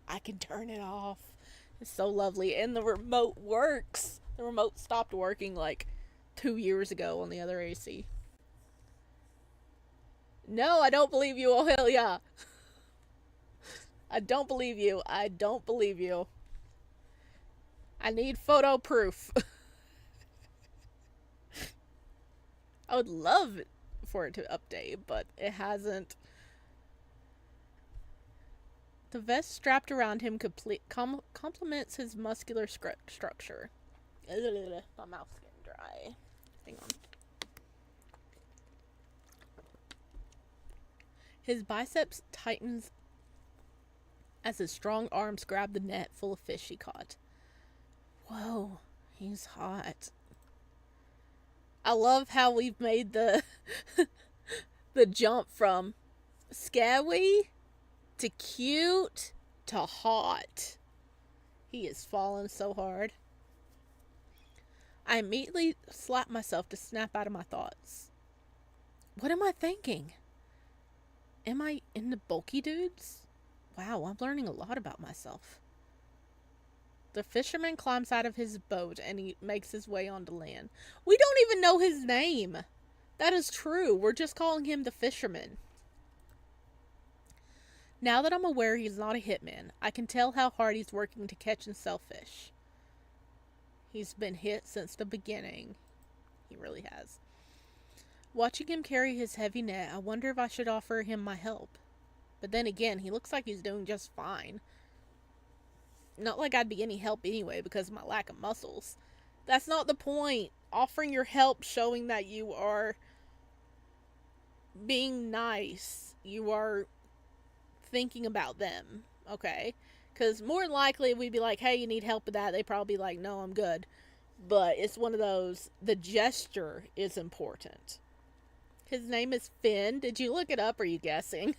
I can turn it off. It's so lovely, and the remote works. The remote stopped working like 2 years ago on the other AC. No, I don't believe you. Oh, hell yeah. I don't believe you. I don't believe you. I need photo proof. I would love for it to update, but it hasn't. The vest strapped around him complements his muscular structure. My mouth's getting dry. Hang on. His biceps tightens as his strong arms grab the net full of fish he caught. Whoa, he's hot. I love how we've made the the jump from scary to cute to hot. He is falling so hard. I immediately slapped myself to snap out of my thoughts. What am I thinking? Am I into bulky dudes? Wow, I'm learning a lot about myself. The fisherman climbs out of his boat and he makes his way onto land. We don't even know his name. That is true. We're just calling him the fisherman. Now that I'm aware he's not a hitman, I can tell how hard he's working to catch and sell fish. He's been hit since the beginning. He really has. Watching him carry his heavy net, I wonder if I should offer him my help. But then again, he looks like he's doing just fine. Not like I'd be any help anyway because of my lack of muscles. That's not the point. Offering your help, showing that you are being nice. You are thinking about them, okay? Because more than likely we'd be like, hey, you need help with that. They'd probably be like, no, I'm good. But it's one of those, the gesture is important. His name is Finn. Did you look it up or are you guessing?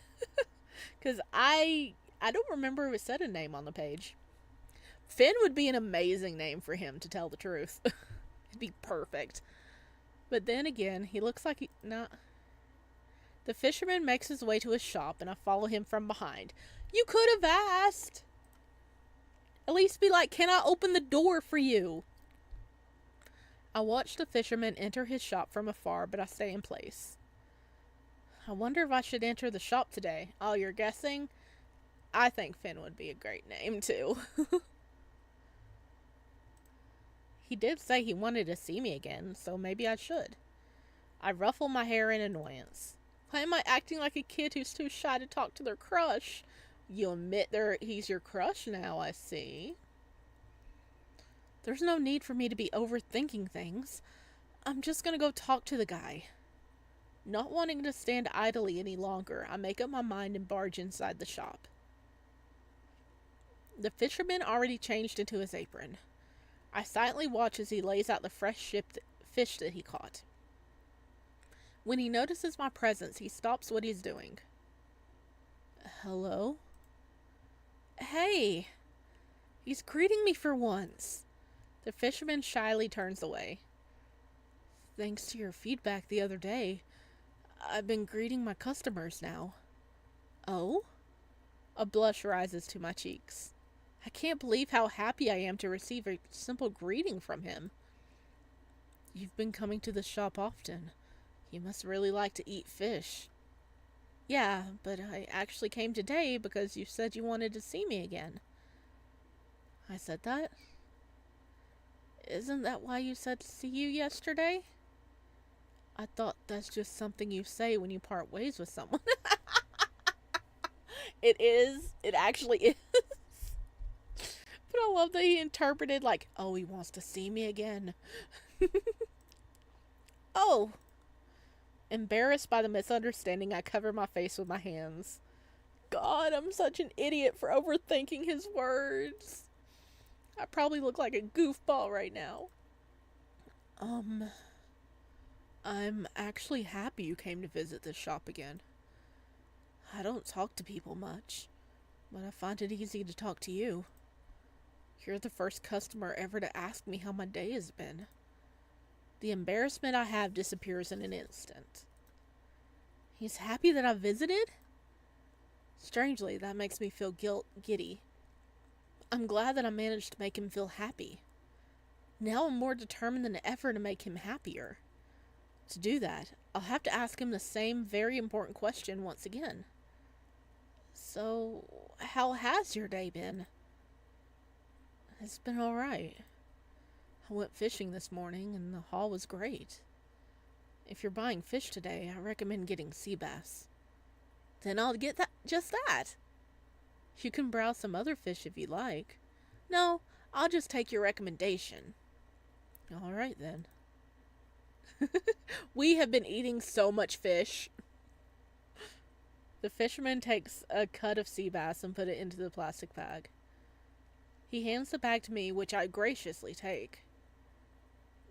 Because I don't remember if it said a name on the page. Finn would be an amazing name for him, to tell the truth. It'd be perfect. But then again, he looks like The fisherman makes his way to his shop and I follow him from behind. You could have asked. At least be like, can I open the door for you? I watch the fisherman enter his shop from afar, but I stay in place. I wonder if I should enter the shop today. Oh, you're guessing? I think Finn would be a great name, too. He did say he wanted to see me again, so maybe I should. I ruffle my hair in annoyance. Why am I acting like a kid who's too shy to talk to their crush? You admit he's your crush now, I see. There's no need for me to be overthinking things. I'm just gonna go talk to the guy. Not wanting to stand idly any longer, I make up my mind and barge inside the shop. The fisherman already changed into his apron. I silently watch as he lays out the fresh shipped fish that he caught. When he notices my presence, he stops what he's doing. Hello? Hey! He's greeting me for once. The fisherman shyly turns away. Thanks to your feedback the other day, I've been greeting my customers now. Oh? A blush rises to my cheeks. I can't believe how happy I am to receive a simple greeting from him. You've been coming to the shop often. You must really like to eat fish. Yeah, but I actually came today because you said you wanted to see me again. I said that? Isn't that why you said to see you yesterday? I thought that's just something you say when you part ways with someone. It is. It actually is. But I love that he interpreted like, oh, he wants to see me again. Oh. Embarrassed by the misunderstanding, I cover my face with my hands. God, I'm such an idiot for overthinking his words. I probably look like a goofball right now. I'm actually happy you came to visit this shop again. I don't talk to people much, but I find it easy to talk to you. You're the first customer ever to ask me how my day has been. The embarrassment I have disappears in an instant. He's happy that I visited? Strangely, that makes me feel giddy. I'm glad that I managed to make him feel happy. Now I'm more determined than ever to make him happier. To do that, I'll have to ask him the same very important question once again. So, how has your day been? It's been alright. I went fishing this morning and the haul was great. If you're buying fish today, I recommend getting sea bass. Then I'll get just that. You can browse some other fish if you like. No, I'll just take your recommendation. Alright then. We have been eating so much fish. The fisherman takes a cut of sea bass and put it into the plastic bag. He hands the bag to me, which I graciously take.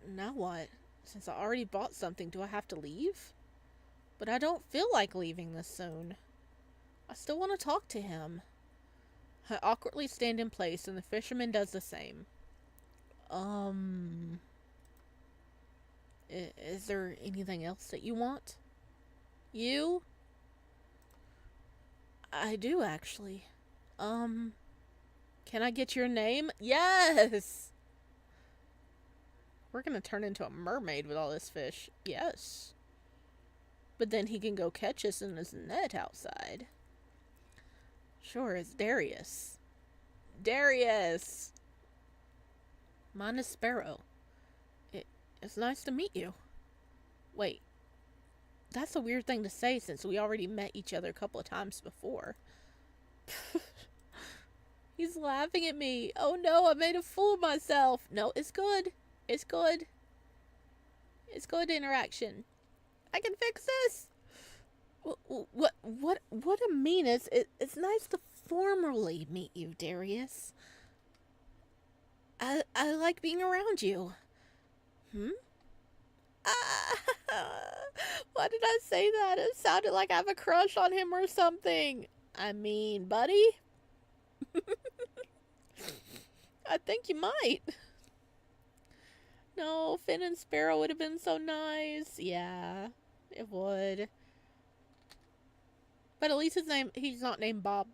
Now what? Since I already bought something, do I have to leave? But I don't feel like leaving this soon. I still want to talk to him. I awkwardly stand in place, and the fisherman does the same. Is there anything else that you want? You? I do actually. Um, can I get your name? Yes! We're gonna turn into a mermaid with all this fish. Yes. But then he can go catch us in his net outside. Sure, it's Darius. Darius! Mine is Sparrow. It's nice to meet you. Wait, that's a weird thing to say since we already met each other a couple of times before. He's laughing at me. Oh no, I made a fool of myself. No, it's good. It's good. It's good interaction. I can fix this. What I mean is, it's nice to formally meet you, Darius. I like being around you. Hmm? Why did I say that? It sounded like I have a crush on him or something. I mean, buddy, I think you might. No, Finn and Sparrow would have been so nice. Yeah, it would. But at least he's not named Bob.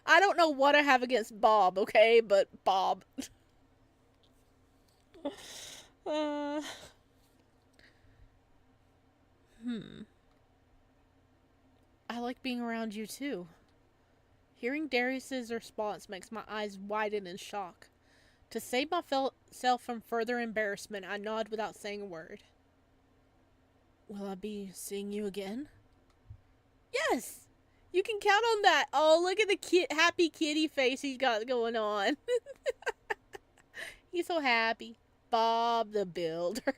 I don't know what I have against Bob, okay? But Bob. uh, I like being around you too. Hearing Darius's response makes my eyes widen in shock. To save myself from further embarrassment, I nod without saying a word. Will I be seeing you again? Yes! You can count on that. Oh, look at the happy kitty face he's got going on. He's so happy. Bob the Builder.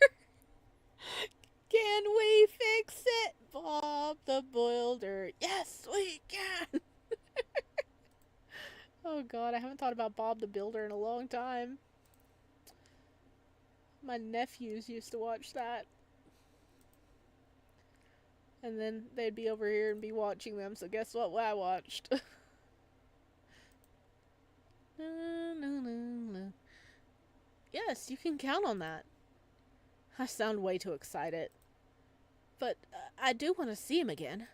Can we fix it? Bob the Builder. Yes, we can. Oh god, I haven't thought about Bob the Builder in a long time. My nephews used to watch that. And then they'd be over here and be watching them, so guess what I watched? Yes, you can count on that. I sound way too excited. But I do want to see him again.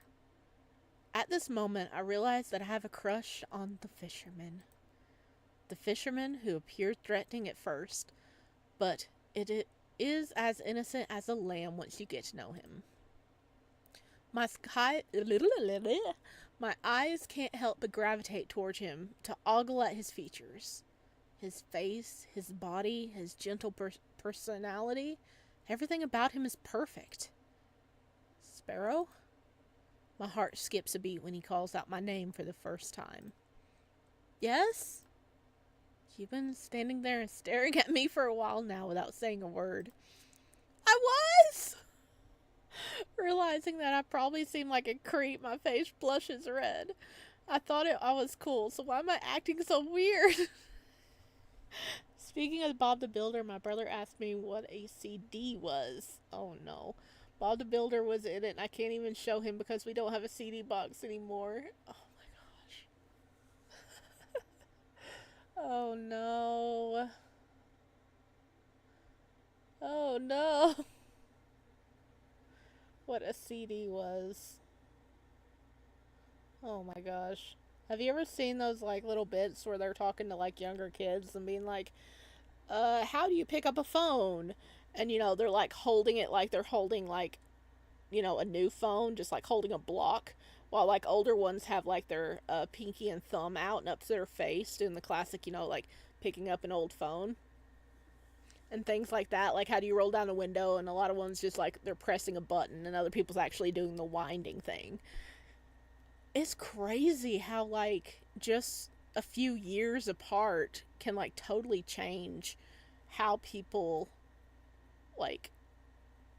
At this moment, I realize that I have a crush on the Fisherman. The Fisherman who appeared threatening at first, but it is as innocent as a lamb once you get to know him. My eyes can't help but gravitate towards him, to ogle at his features. His face, his body, his gentle personality, everything about him is perfect. Sparrow? My heart skips a beat when he calls out my name for the first time. Yes? You've been standing there and staring at me for a while now without saying a word. I was! Realizing that I probably seem like a creep, my face blushes red. I thought I was cool, so why am I acting so weird? Speaking of Bob the Builder, my brother asked me what a CD was. Oh no. Bob the Builder was in it, and I can't even show him because we don't have a CD box anymore. Oh my gosh. Oh no. Oh no. What a CD was. Oh my gosh. Have you ever seen those like little bits where they're talking to like younger kids and being like, how do you pick up a phone? And you know, they're like holding it like they're holding like, you know, a new phone, just like holding a block. While like older ones have like their pinky and thumb out and up to their face, doing the classic, you know, like picking up an old phone. And things like that, like how do you roll down a window, and a lot of ones just like they're pressing a button and other people's actually doing the winding thing. It's crazy how like just a few years apart can like totally change how people like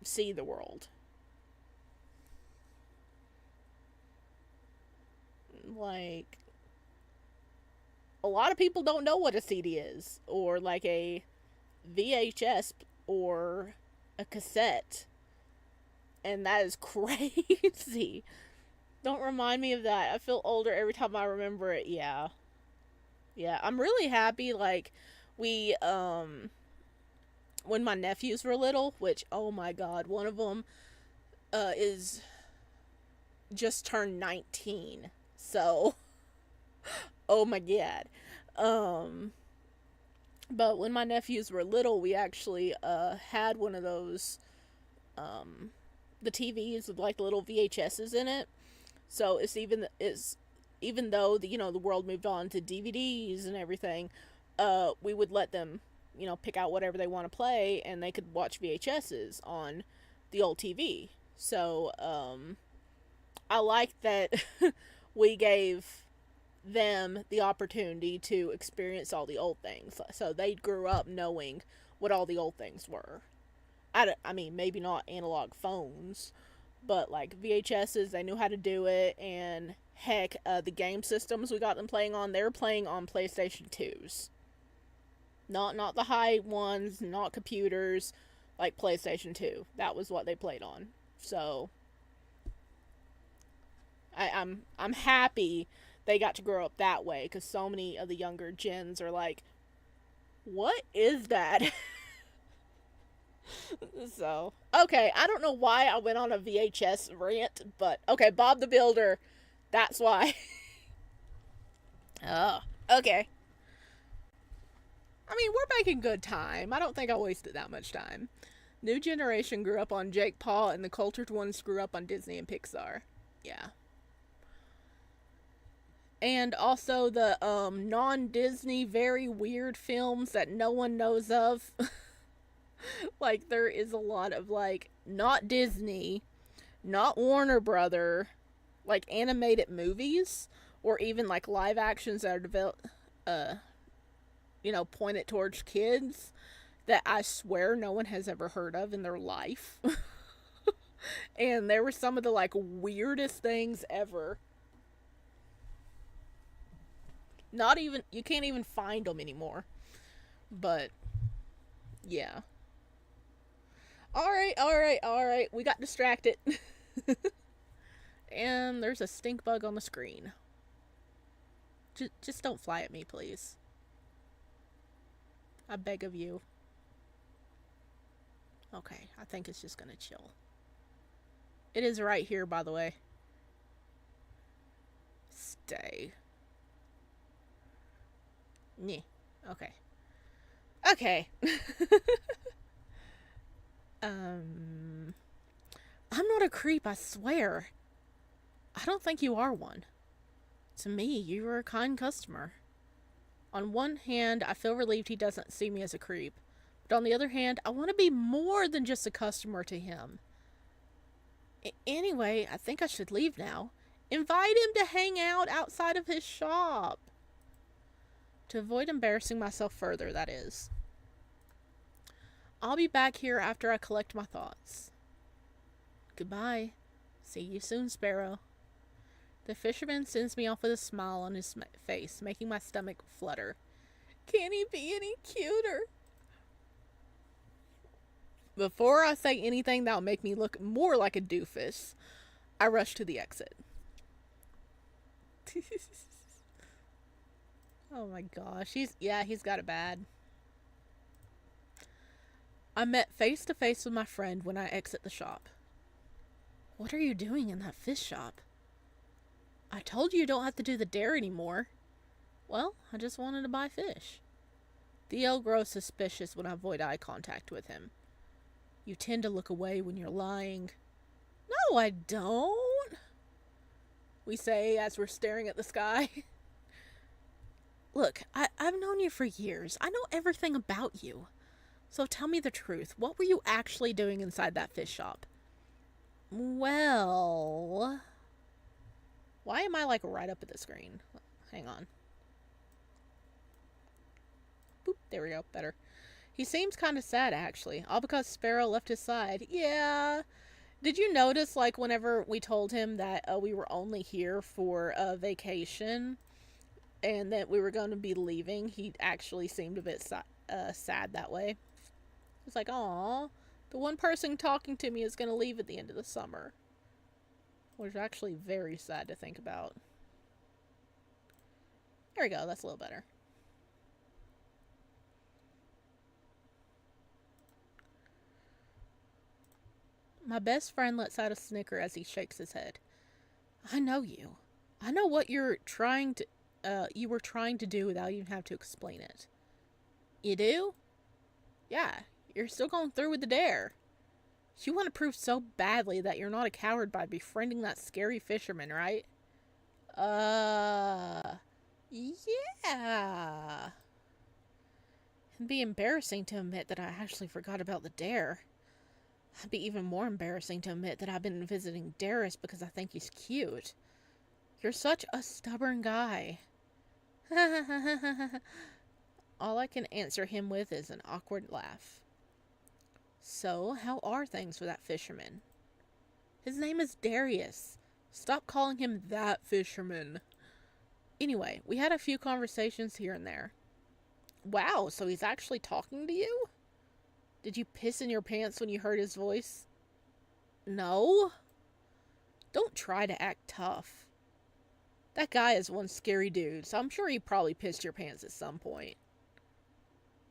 see the world. Like a lot of people don't know what a CD is, or like a VHS, or a cassette, and that is crazy. Don't remind me of that. I feel older every time I remember it. Yeah. Yeah, I'm really happy like we when my nephews were little, which oh my god, one of them is just turned 19. So, oh my god. Um, but when my nephews were little, we actually had one of those the TVs with like little VHSs in it. So even though the world moved on to DVDs and everything, we would let them pick out whatever they want to play, and they could watch VHSs on the old TV. So I like that we gave them the opportunity to experience all the old things. So they grew up knowing what all the old things were. I mean, maybe not analog phones, but like VHSs, they knew how to do it. And heck, the game systems we got them playing on, they were playing on PlayStation 2s. Not the high ones, not computers, like PlayStation 2. That was what they played on. So I'm happy they got to grow up that way, because so many of the younger gens are like, what is that? So, okay, I don't know why I went on a VHS rant, but okay, Bob the Builder, that's why. Oh, okay. I mean, we're making good time. I don't think I wasted that much time. New generation grew up on Jake Paul, and the cultured ones grew up on Disney and Pixar. Yeah. And also the non-Disney very weird films that no one knows of. Like, there is a lot of like not Disney, not Warner Brother, like animated movies, or even like live actions that are developed pointed towards kids, that I swear no one has ever heard of in their life. And there were some of the like weirdest things ever. Not even, you can't even find them anymore. But yeah. All right. We got distracted. And there's a stink bug on the screen. Just don't fly at me, please. I beg of you. Okay, I think it's just gonna chill. It is right here, by the way. Stay. Nyeh. Okay. Okay. I'm not a creep, I swear. I don't think you are one. To me, you are a kind customer. On one hand, I feel relieved he doesn't see me as a creep. But on the other hand, I want to be more than just a customer to him. Anyway, I think I should leave now. Invite him to hang out outside of his shop. To avoid embarrassing myself further, that is. I'll be back here after I collect my thoughts. Goodbye. See you soon, Sparrow. The fisherman sends me off with a smile on his face, making my stomach flutter. Can he be any cuter? Before I say anything that'll make me look more like a doofus, I rush to the exit. Oh my gosh, he's got it bad. I met face to face with my friend when I exit the shop. What are you doing in that fish shop? I told you don't have to do the dare anymore. Well, I just wanted to buy fish. Theo grows suspicious when I avoid eye contact with him. You tend to look away when you're lying. No, I don't, we say as we're staring at the sky. Look, I've known you for years. I know everything about you. So tell me the truth. What were you actually doing inside that fish shop? Well... Why am I like right up at the screen? Hang on. Boop, there we go, better. He seems kind of sad, actually. All because Sparrow left his side. Yeah. Did you notice, like, whenever we told him that we were only here for a vacation and that we were going to be leaving, he actually seemed a bit sad that way. It's like, aw, the one person talking to me is going to leave at the end of the summer. Which is actually very sad to think about. There we go, that's a little better. My best friend lets out a snicker as he shakes his head. I know you. I know what you were trying to do without even having to explain it. You do? Yeah, you're still going through with the dare. You want to prove so badly that you're not a coward by befriending that scary fisherman, right? Uh, yeah. It'd be embarrassing to admit that I actually forgot about the dare. It'd be even more embarrassing to admit that I've been visiting Darius because I think he's cute. You're such a stubborn guy. All I can answer him with is an awkward laugh. So, how are things with that fisherman? His name is Darius. Stop calling him that fisherman. Anyway, we had a few conversations here and there. Wow, so he's actually talking to you? Did you piss in your pants when you heard his voice? No? Don't try to act tough. That guy is one scary dude, so I'm sure he probably pissed your pants at some point.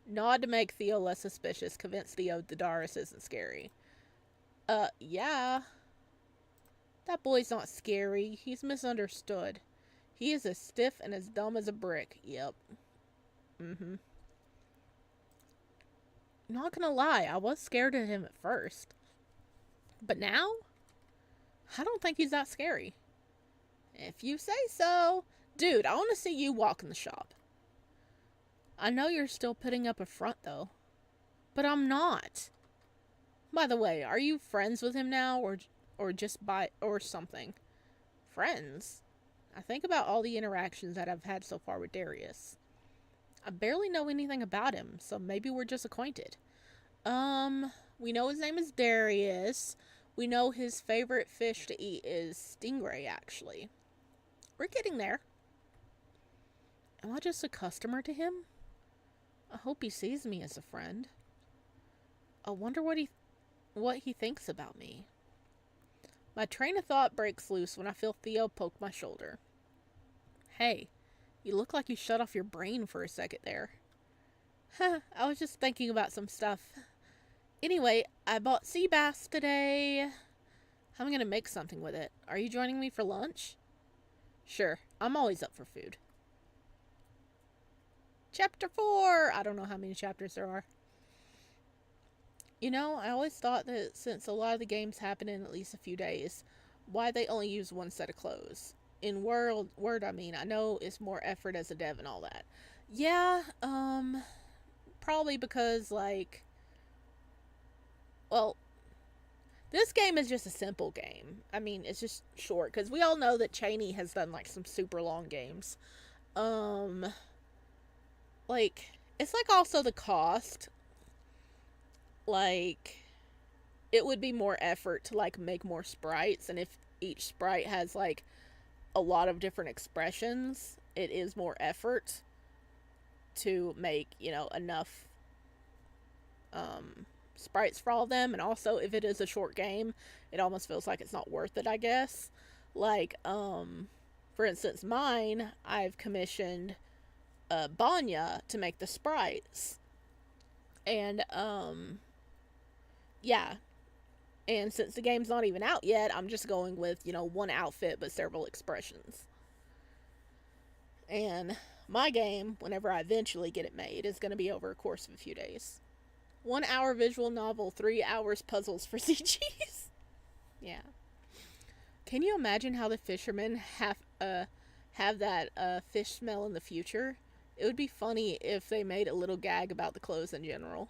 Nod to make Theo less suspicious, convince Theo the Darius isn't scary. Yeah. That boy's not scary. He's misunderstood. He is as stiff and as dumb as a brick. Yep. Not gonna lie, I was scared of him at first. But now, I don't think he's that scary. If you say so. Dude, I want to see you walk in the shop. I know you're still putting up a front, though. But I'm not. By the way, are you friends with him now, or just or something? Friends? I think about all the interactions that I've had so far with Darius. I barely know anything about him, so maybe we're just acquainted. We know his name is Darius. We know his favorite fish to eat is stingray, actually. We're getting there. Am I just a customer to him? I hope he sees me as a friend. I wonder what he thinks about me. My train of thought breaks loose when I feel Theo poke my shoulder. Hey, you look like you shut off your brain for a second there. I was just thinking about some stuff. Anyway, I bought sea bass today. I'm gonna make something with it. Are you joining me for lunch? Sure, I'm always up for food. Chapter 4! I don't know how many chapters there are. You know, I always thought that since a lot of the games happen in at least a few days, why they only use one set of clothes. In Word, I mean, I know it's more effort as a dev and all that. Yeah, probably because, like, well, this game is just a simple game. I mean, it's just short, because we all know that Cheney has done, like, some super long games. Like, it's, like, also the cost. Like, it would be more effort to, like, make more sprites, and if each sprite has, like, a lot of different expressions, it is more effort to make, you know, enough sprites for all of them. And also, if it is a short game, it almost feels like it's not worth it, I guess. Like, for instance, mine, I've commissioned Banya to make the sprites. And, yeah. And since the game's not even out yet, I'm just going with, you know, one outfit but several expressions. And my game, whenever I eventually get it made, is going to be over a course of a few days. 1 hour visual novel, 3 hours puzzles for CGs. Yeah. Can you imagine how the fishermen have that fish smell in the future? It would be funny if they made a little gag about the clothes in general.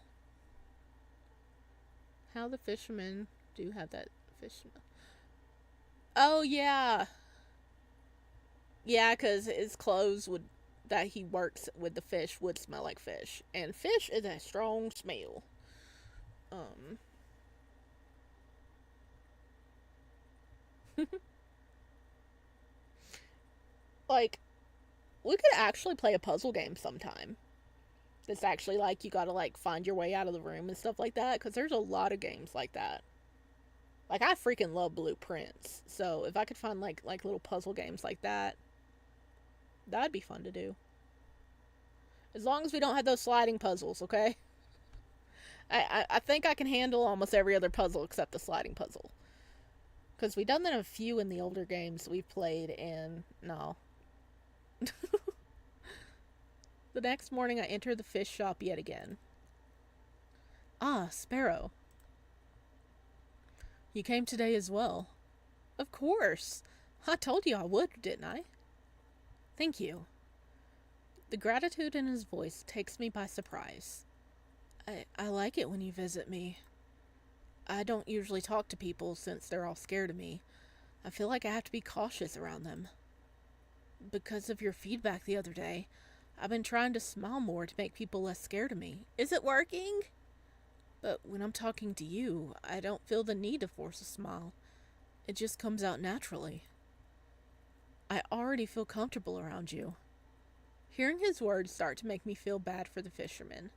How the fishermen do have that fish smell. Oh, yeah. Yeah, because his clothes that he works with the fish would smell like fish. And fish is a strong smell. Like, we could actually play a puzzle game sometime. It's actually like you gotta like find your way out of the room and stuff like that, because there's a lot of games like that. Like, I freaking love blueprints, so if I could find like little puzzle games like that, that'd be fun to do. As long as we don't have those sliding puzzles, okay? I think I can handle almost every other puzzle except the sliding puzzle. Because we've done that a few in the older games we've played, and no. The next morning, I enter the fish shop yet again. Ah, Sparrow. You came today as well. Of course. I told you I would, didn't I? Thank you. The gratitude in his voice takes me by surprise. I like it when you visit me. I don't usually talk to people since they're all scared of me. I feel like I have to be cautious around them. Because of your feedback the other day, I've been trying to smile more to make people less scared of me. Is it working? But when I'm talking to you, I don't feel the need to force a smile. It just comes out naturally. I already feel comfortable around you. Hearing his words start to make me feel bad for the fisherman.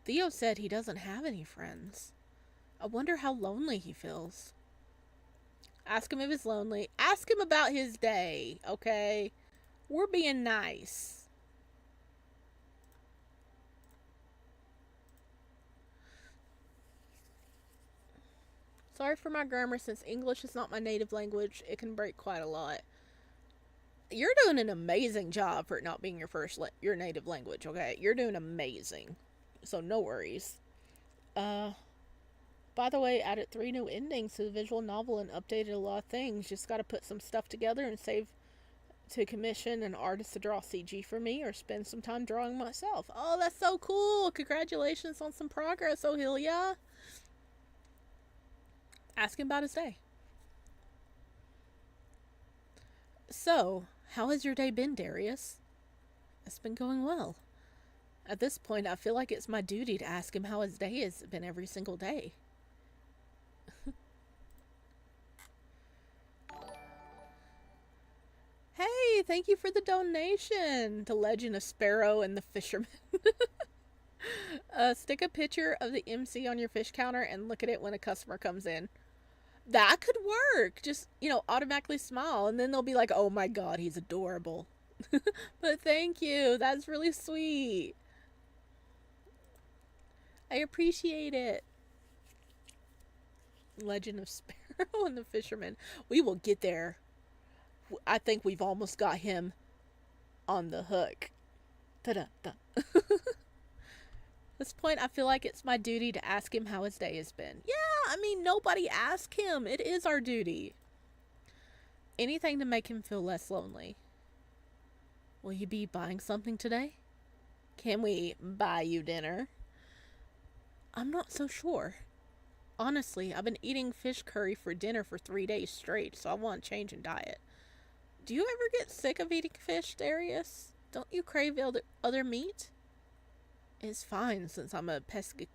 Theo said he doesn't have any friends. I wonder how lonely he feels. Ask him if he's lonely. Ask him about his day, okay? We're being nice. Sorry for my grammar, since English is not my native language. It can break quite a lot. You're doing an amazing job for it not being your native language, okay? You're doing amazing. So no worries. By the way, added 3 new endings to the visual novel and updated a lot of things. Just gotta put some stuff together and save to commission an artist to draw CG for me or spend some time drawing myself. Oh, that's so cool. Congratulations on some progress, Ohelia. Ask him about his day. So, how has your day been, Darius? It's been going well. At this point, I feel like it's my duty to ask him how his day has been every single day. Hey, thank you for the donation to Legend of Sparrow and the Fisherman. Stick a picture of the MC on your fish counter and look at it when a customer comes in. That could work. Just, automatically smile, and then they'll be like, oh my god, he's adorable. But thank you. That's really sweet. I appreciate it. Legend of Sparrow and the Fisherman. We will get there. I think we've almost got him on the hook. Ta-da-da. At this point, I feel like it's my duty to ask him how his day has been. Yeah, I mean, nobody asked him. It is our duty. Anything to make him feel less lonely. Will you be buying something today? Can we buy you dinner? I'm not so sure. Honestly, I've been eating fish curry for dinner for 3 days straight, so I want a change in diet. Do you ever get sick of eating fish, Darius? Don't you crave other meat? It's fine since I'm a pescatarian.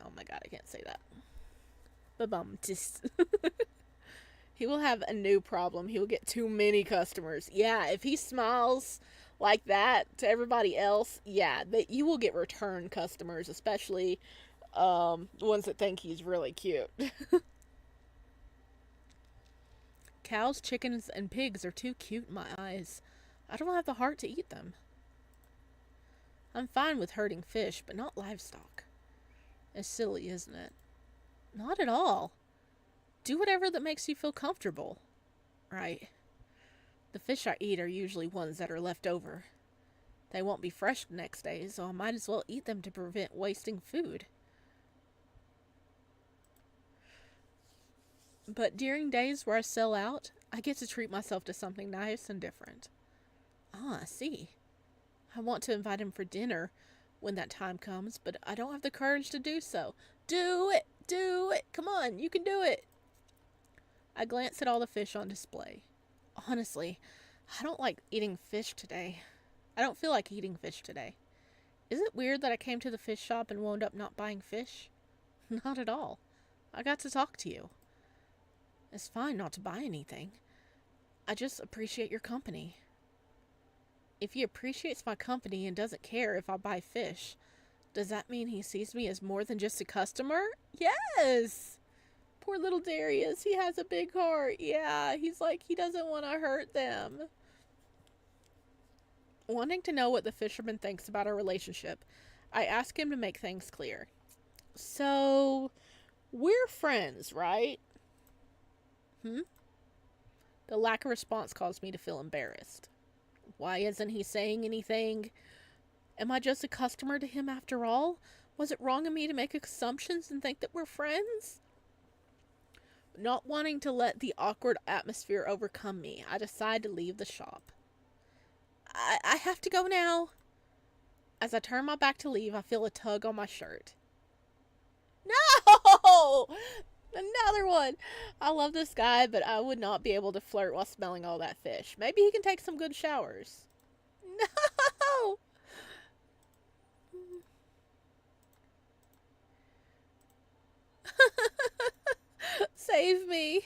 Oh my god, I can't say that. Babumtis. He will have a new problem. He will get too many customers. Yeah, if he smiles like that to everybody else, yeah, you will get return customers, especially ones that think he's really cute. Cows, chickens, and pigs are too cute in my eyes. I don't have the heart to eat them. I'm fine with herding fish, but not livestock. It's silly, isn't it? Not at all. Do whatever that makes you feel comfortable. Right. The fish I eat are usually ones that are left over. They won't be fresh the next day, so I might as well eat them to prevent wasting food. But during days where I sell out, I get to treat myself to something nice and different. Ah, I see. I want to invite him for dinner when that time comes, but I don't have the courage to do so. Do it! Do it! Come on, you can do it! I glance at all the fish on display. Honestly, I don't like eating fish today. I don't feel like eating fish today. Is it weird that I came to the fish shop and wound up not buying fish? Not at all. I got to talk to you. It's fine not to buy anything. I just appreciate your company. If he appreciates my company and doesn't care if I buy fish, does that mean he sees me as more than just a customer? Yes! Poor little Darius, he has a big heart. Yeah, he's like, he doesn't want to hurt them. Wanting to know what the fisherman thinks about our relationship, I ask him to make things clear. So, We're friends, right? Hmm? The lack of response caused me to feel embarrassed. Why isn't he saying anything? Am I just a customer to him after all? Was it wrong of me to make assumptions and think that we're friends? Not wanting to let the awkward atmosphere overcome me, I decide to leave the shop. I have to go now. As I turn my back to leave, I feel a tug on my shirt. No! Another one. I love this guy, but I would not be able to flirt while smelling all that fish. Maybe he can take some good showers. No! Save me.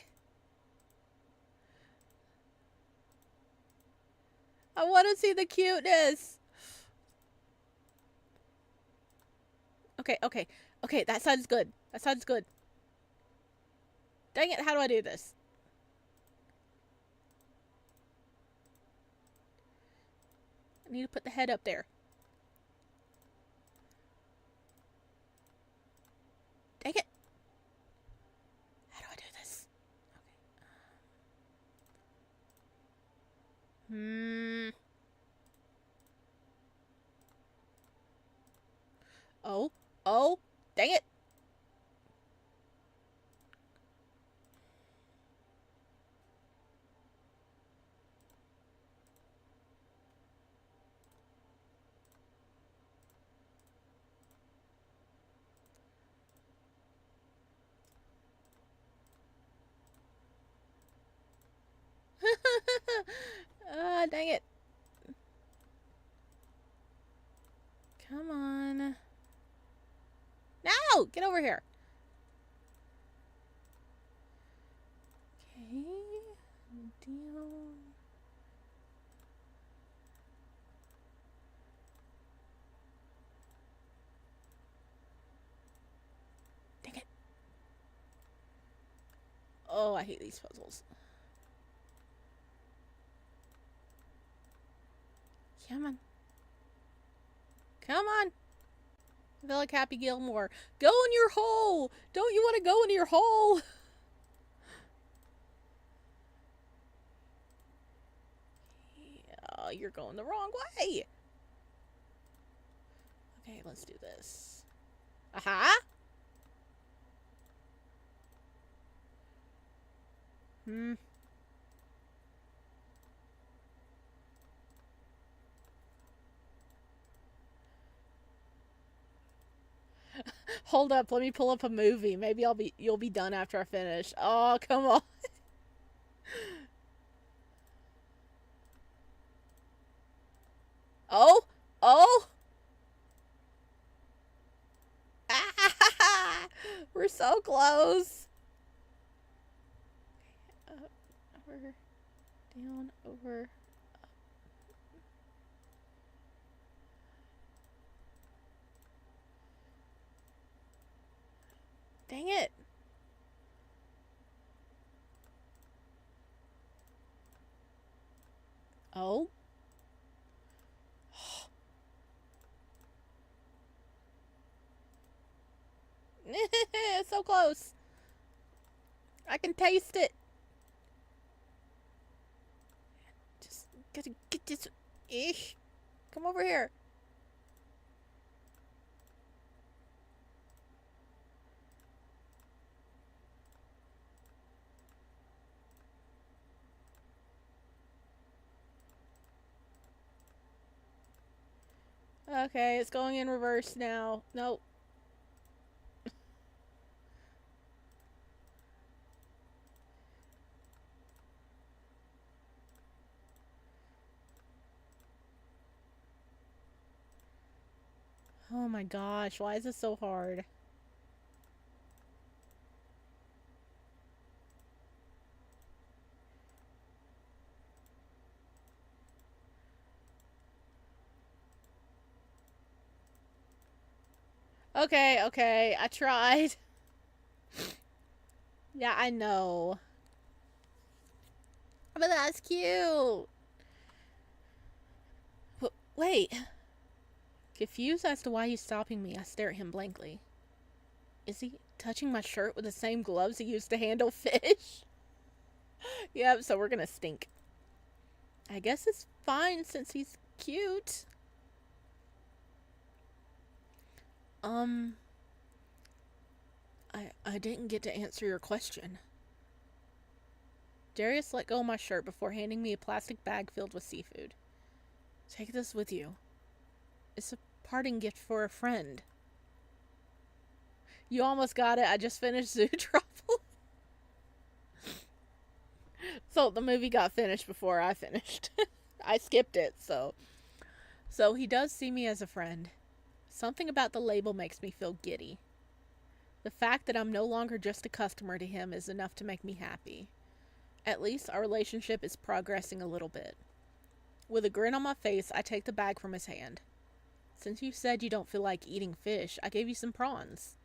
I want to see the cuteness. Okay, okay. Okay, that side's good. That side's good. Dang it, how do I do this? I need to put the head up there. Dang it. How do I do this? Okay. Oh. Oh. Dang it. Dang it. Come on. No! Get over here. Okay. Down. Dang it. Oh, I hate these puzzles. Come on. Come on. I feel like Happy Gilmore. Go in your hole! Don't you want to go into your hole? Yeah, you're going the wrong way. Okay, let's do this. Aha! Hmm. Hold up, let me pull up a movie. Maybe you'll be done after I finish. Oh, come on. Oh, oh. Ah, we're so close. Up, over, down, over. Dang it. Oh. So close. I can taste it. Just gotta get this. Ish. Come over here. Okay, it's going in reverse now. Nope. Oh my gosh, why is this so hard? Okay, okay, I tried. Yeah, I know. But that's cute. Wait. Confused as to why he's stopping me, I stare at him blankly. Is he touching my shirt with the same gloves he used to handle fish. Yep, so we're gonna stink. I guess it's fine since he's cute. Um, I didn't get to answer your question. Darius let go of my shirt before handing me a plastic bag filled with seafood. Take this with you. It's a parting gift for a friend. You almost got it. I just finished Zoo Trouble. So the movie got finished before I finished. I skipped it, so. So he does see me as a friend. Something about the label makes me feel giddy. The fact that I'm no longer just a customer to him is enough to make me happy. At least our relationship is progressing a little bit. With a grin on my face, I take the bag from his hand. Since you said you don't feel like eating fish, I gave you some prawns.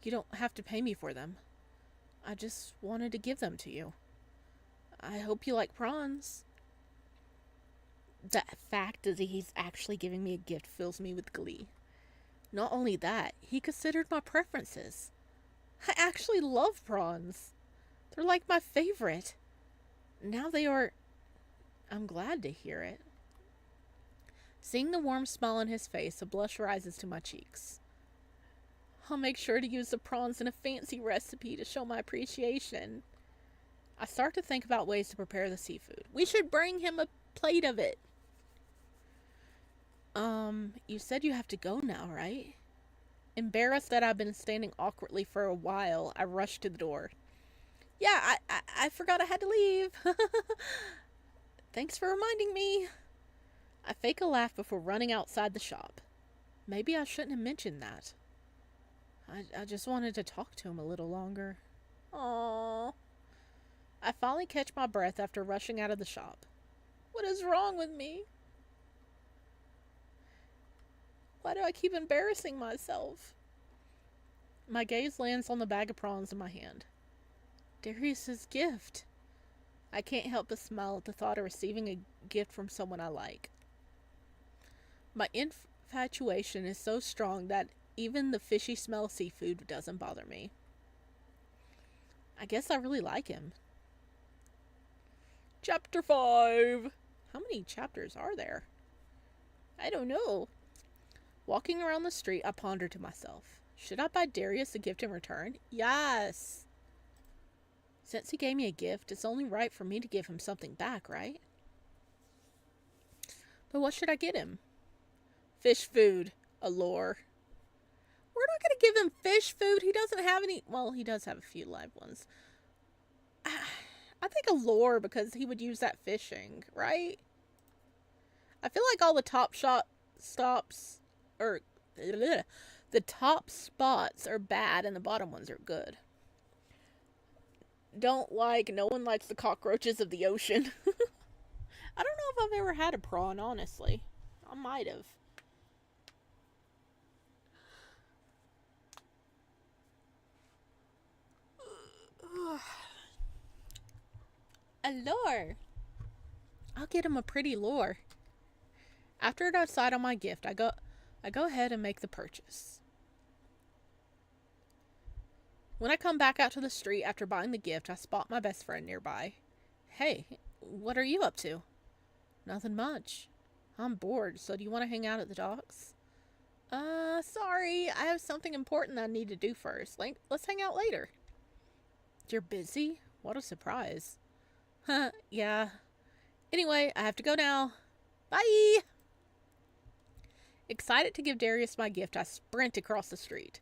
You don't have to pay me for them. I just wanted to give them to you. I hope you like prawns. The fact that he's actually giving me a gift fills me with glee. Not only that, he considered my preferences. I actually love prawns. They're like my favorite. Now they are... I'm glad to hear it. Seeing the warm smile on his face, a blush rises to my cheeks. I'll make sure to use the prawns in a fancy recipe to show my appreciation. I start to think about ways to prepare the seafood. We should bring him a plate of it. You said you have to go now, right? Embarrassed that I've been standing awkwardly for a while, I rush to the door. Yeah, I forgot I had to leave. Thanks for reminding me. I fake a laugh before running outside the shop. Maybe I shouldn't have mentioned that. I just wanted to talk to him a little longer. Aww. I finally catch my breath after rushing out of the shop. What is wrong with me? Why do I keep embarrassing myself? My gaze lands on the bag of prawns in my hand. Darius's gift. I can't help but smile at the thought of receiving a gift from someone I like. My infatuation is so strong that even the fishy smell of seafood doesn't bother me. I guess I really like him. Chapter 5. How many chapters are there? I don't know. Walking around the street, I ponder to myself. Should I buy Darius a gift in return? Yes! Since he gave me a gift, it's only right for me to give him something back, right? But what should I get him? Fish food. A lure. We're not going to give him fish food. He doesn't have any... Well, he does have a few live ones. I think a lure because he would use that fishing, right? I feel like all the top stops... Or... The top spots are bad and the bottom ones are good. No one likes the cockroaches of the ocean. I don't know if I've ever had a prawn, honestly. I might have. A lure. I'll get him a pretty lure. After I decide on my gift, I go ahead and make the purchase. When I come back out to the street after buying the gift, I spot my best friend nearby. Hey, what are you up to? Nothing much. I'm bored, so do you want to hang out at the docks? Sorry, I have something important I need to do first. Let's hang out later. You're busy? What a surprise. Yeah. Anyway, I have to go now. Bye! Excited to give Darius my gift, I sprint across the street.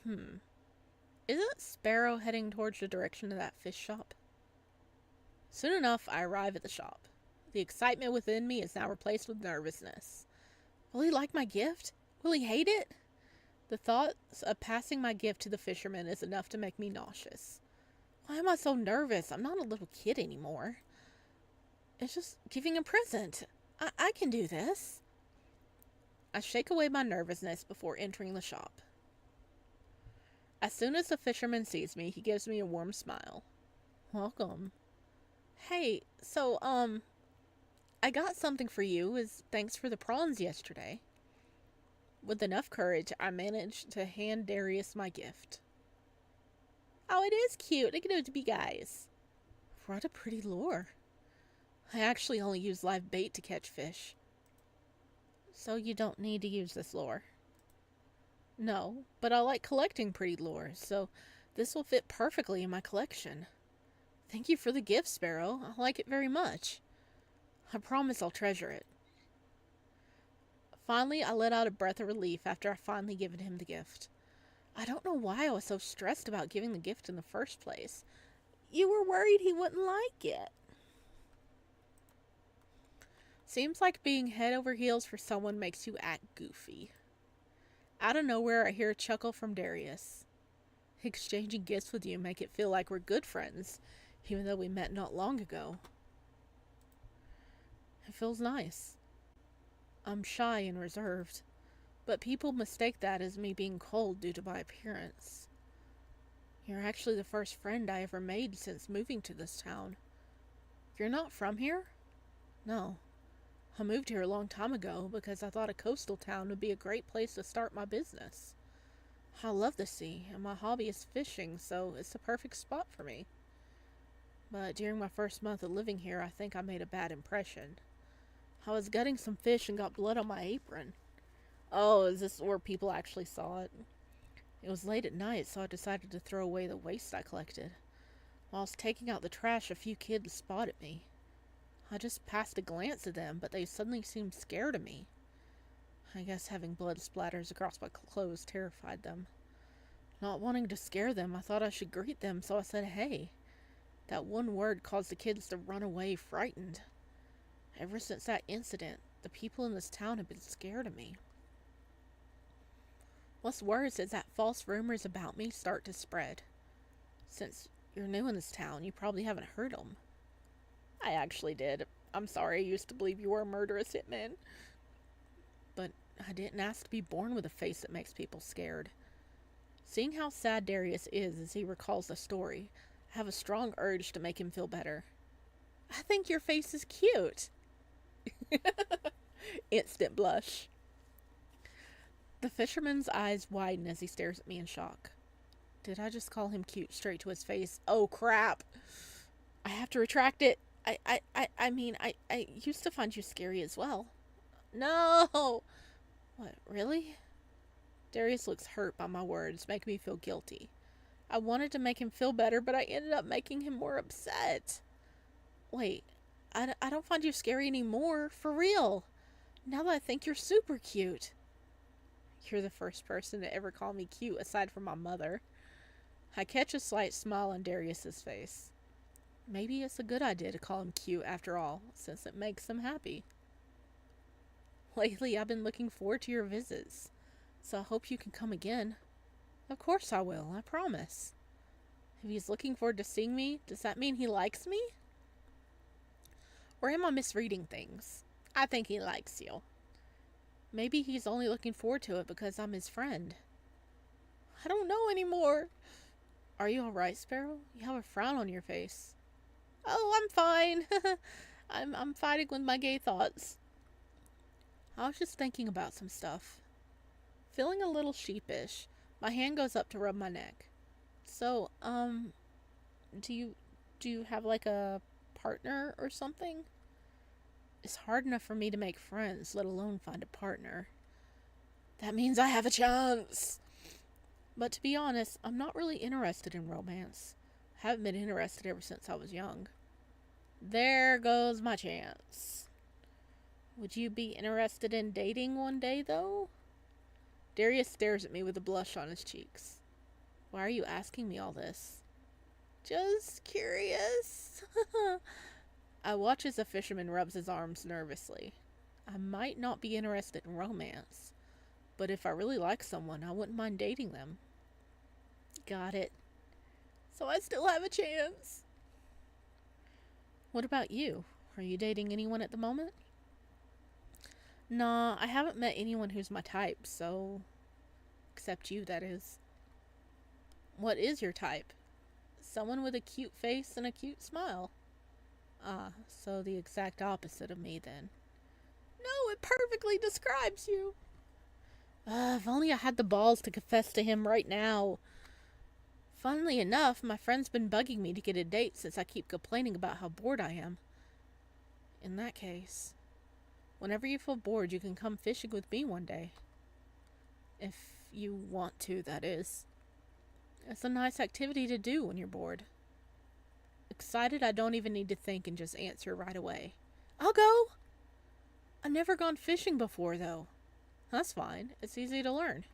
Isn't Sparrow heading towards the direction of that fish shop? Soon enough, I arrive at the shop. The excitement within me is now replaced with nervousness. Will he like my gift? Will he hate it? The thought of passing my gift to the fisherman is enough to make me nauseous. Why am I so nervous? I'm not a little kid anymore. It's just giving a present. I can do this. I shake away my nervousness before entering the shop. As soon as the fisherman sees me, he gives me a warm smile. Welcome. Hey, so, I got something for you as thanks for the prawns yesterday. With enough courage, I managed to hand Darius my gift. Oh, it is cute. Look at those big eyes. What a pretty lure. I actually only use live bait to catch fish. So you don't need to use this lure. No, but I like collecting pretty lures, so this will fit perfectly in my collection. Thank you for the gift, Sparrow. I like it very much. I promise I'll treasure it. Finally, I let out a breath of relief after I finally given him the gift. I don't know why I was so stressed about giving the gift in the first place. You were worried he wouldn't like it. Seems like being head over heels for someone makes you act goofy. Out of nowhere, I hear a chuckle from Darius. Exchanging gifts with you make it feel like we're good friends, even though we met not long ago. It feels nice. I'm shy and reserved, but people mistake that as me being cold due to my appearance. You're actually the first friend I ever made since moving to this town. You're not from here? No. I moved here a long time ago because I thought a coastal town would be a great place to start my business. I love the sea, and my hobby is fishing, so it's the perfect spot for me. But during my first month of living here, I think I made a bad impression. I was gutting some fish and got blood on my apron. Oh, is this where people actually saw it? It was late at night, so I decided to throw away the waste I collected. While I was taking out the trash, a few kids spotted me. I just passed a glance at them, but they suddenly seemed scared of me. I guess having blood splatters across my clothes terrified them. Not wanting to scare them, I thought I should greet them, so I said, "Hey." That one word caused the kids to run away frightened. Ever since that incident, the people in this town have been scared of me. What's worse is that false rumors about me start to spread. Since you're new in this town, you probably haven't heard them. I actually did. I'm sorry, I used to believe you were a murderous hitman. But I didn't ask to be born with a face that makes people scared. Seeing how sad Darius is as he recalls the story, I have a strong urge to make him feel better. I think your face is cute. Instant blush. The fisherman's eyes widen as he stares at me in shock. Did I just call him cute straight to his face? Oh crap! I have to retract it. I used to find you scary as well. No! What, really? Darius looks hurt by my words, making me feel guilty. I wanted to make him feel better, but I ended up making him more upset. Wait, I don't find you scary anymore, for real. Now that I think you're super cute. You're the first person to ever call me cute aside from my mother. I catch a slight smile on Darius's face. Maybe it's a good idea to call him cute after all, since it makes him happy. Lately, I've been looking forward to your visits, so I hope you can come again. Of course I will, I promise. If he's looking forward to seeing me, does that mean he likes me? Or am I misreading things? I think he likes you. Maybe he's only looking forward to it because I'm his friend. I don't know anymore. Are you alright, Sparrow? You have a frown on your face. Oh, I'm fine. I'm fighting with my gay thoughts. I was just thinking about some stuff. Feeling a little sheepish, my hand goes up to rub my neck. So, do you have like a partner or something? It's hard enough for me to make friends, let alone find a partner. That means I have a chance. But to be honest, I'm not really interested in romance. I haven't been interested ever since I was young. There goes my chance. Would you be interested in dating one day, though? Darius stares at me with a blush on his cheeks. Why are you asking me all this? Just curious. I watch as the fisherman rubs his arms nervously. I might not be interested in romance, but if I really like someone, I wouldn't mind dating them. Got it. So I still have a chance. What about you? Are you dating anyone at the moment? Nah, I haven't met anyone who's my type, so... Except you, that is. What is your type? Someone with a cute face and a cute smile. Ah, so the exact opposite of me, then. No, it perfectly describes you. If only I had the balls to confess to him right now. Funnily enough, my friend's been bugging me to get a date since I keep complaining about how bored I am. In that case, whenever you feel bored, you can come fishing with me one day. If you want to, that is. It's a nice activity to do when you're bored. Excited, I don't even need to think and just answer right away. I'll go! I've never gone fishing before, though. That's fine. It's easy to learn.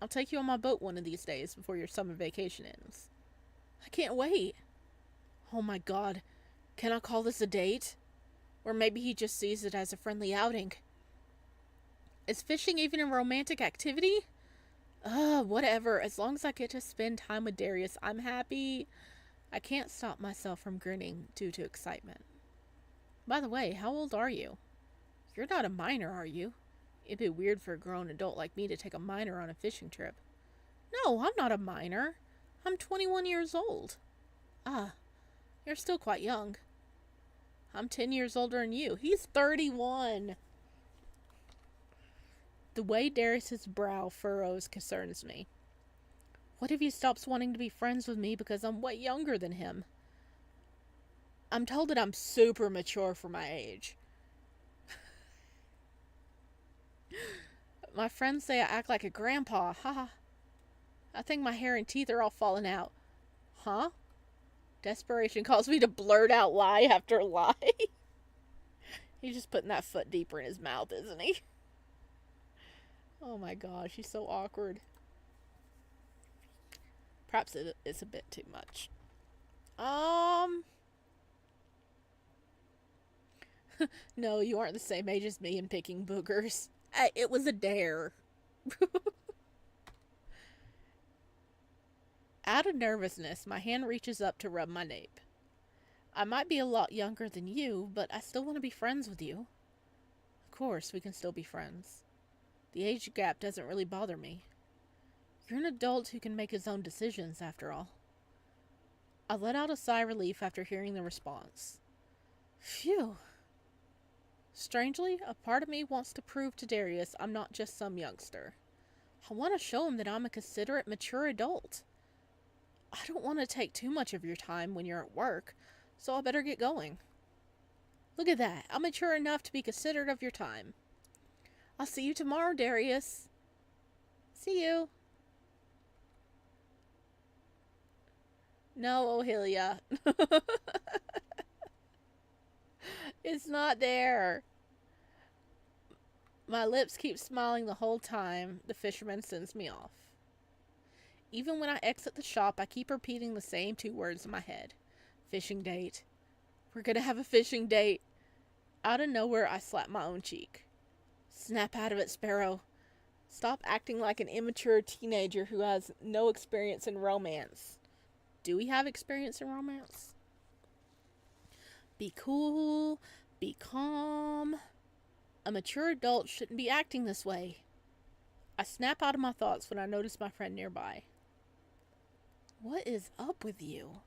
I'll take you on my boat one of these days before your summer vacation ends. I can't wait. Oh my god. Can I call this a date? Or maybe he just sees it as a friendly outing. Is fishing even a romantic activity? Whatever. As long as I get to spend time with Darius, I'm happy. I can't stop myself from grinning due to excitement. By the way, how old are you? You're not a minor, are you? It'd be weird for a grown adult like me to take a minor on a fishing trip. No, I'm not a minor. I'm 21 years old. Ah, you're still quite young. I'm 10 years older than you. He's 31. The way Darius's brow furrows concerns me. What if he stops wanting to be friends with me because I'm way younger than him? I'm told that I'm super mature for my age. My friends say I act like a grandpa. Haha. I think my hair and teeth are all falling out. Huh? Desperation calls me to blurt out lie after lie. He's just putting that foot deeper in his mouth, isn't he? Oh my gosh, he's so awkward. Perhaps it is a bit too much. No, you aren't the same age as me in picking boogers. It was a dare. Out of nervousness, my hand reaches up to rub my nape. I might be a lot younger than you, but I still want to be friends with you. Of course, we can still be friends. The age gap doesn't really bother me. You're an adult who can make his own decisions, after all. I let out a sigh of relief after hearing the response. Phew. Strangely, a part of me wants to prove to Darius I'm not just some youngster. I want to show him that I'm a considerate, mature adult. I don't want to take too much of your time when you're at work, so I better get going. Look at that. I'm mature enough to be considerate of your time. I'll see you tomorrow, Darius. See you. No, Ohilia. It's not there. My lips keep smiling the whole time the fisherman sends me off. Even when I exit the shop, I keep repeating the same two words in my head. Fishing date. We're gonna have a fishing date. Out of nowhere, I slap my own cheek. Snap out of it, Sparrow. Stop acting like an immature teenager who has no experience in romance. Do we have experience in romance? Be cool. Be calm. A mature adult shouldn't be acting this way. I snap out of my thoughts when I notice my friend nearby. What is up with you?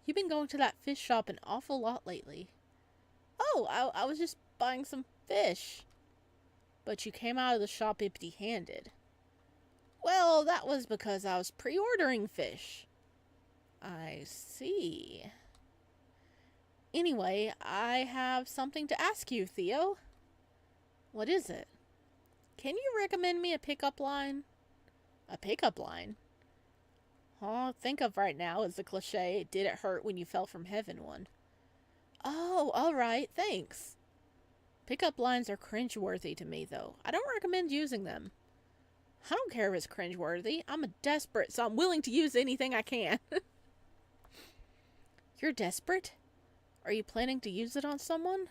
You've been going to that fish shop an awful lot lately. Oh, I was just buying some fish. But you came out of the shop empty-handed. Well, that was because I was pre-ordering fish. I see. Anyway, I have something to ask you, Theo. What is it? Can you recommend me a pickup line? A pickup line? All I think of right now is the cliche, did it hurt when you fell from heaven one. Oh, alright, thanks. Pickup lines are cringeworthy to me, though. I don't recommend using them. I don't care if it's cringeworthy. I'm a desperate, so I'm willing to use anything I can. You're desperate? Are you planning to use it on someone?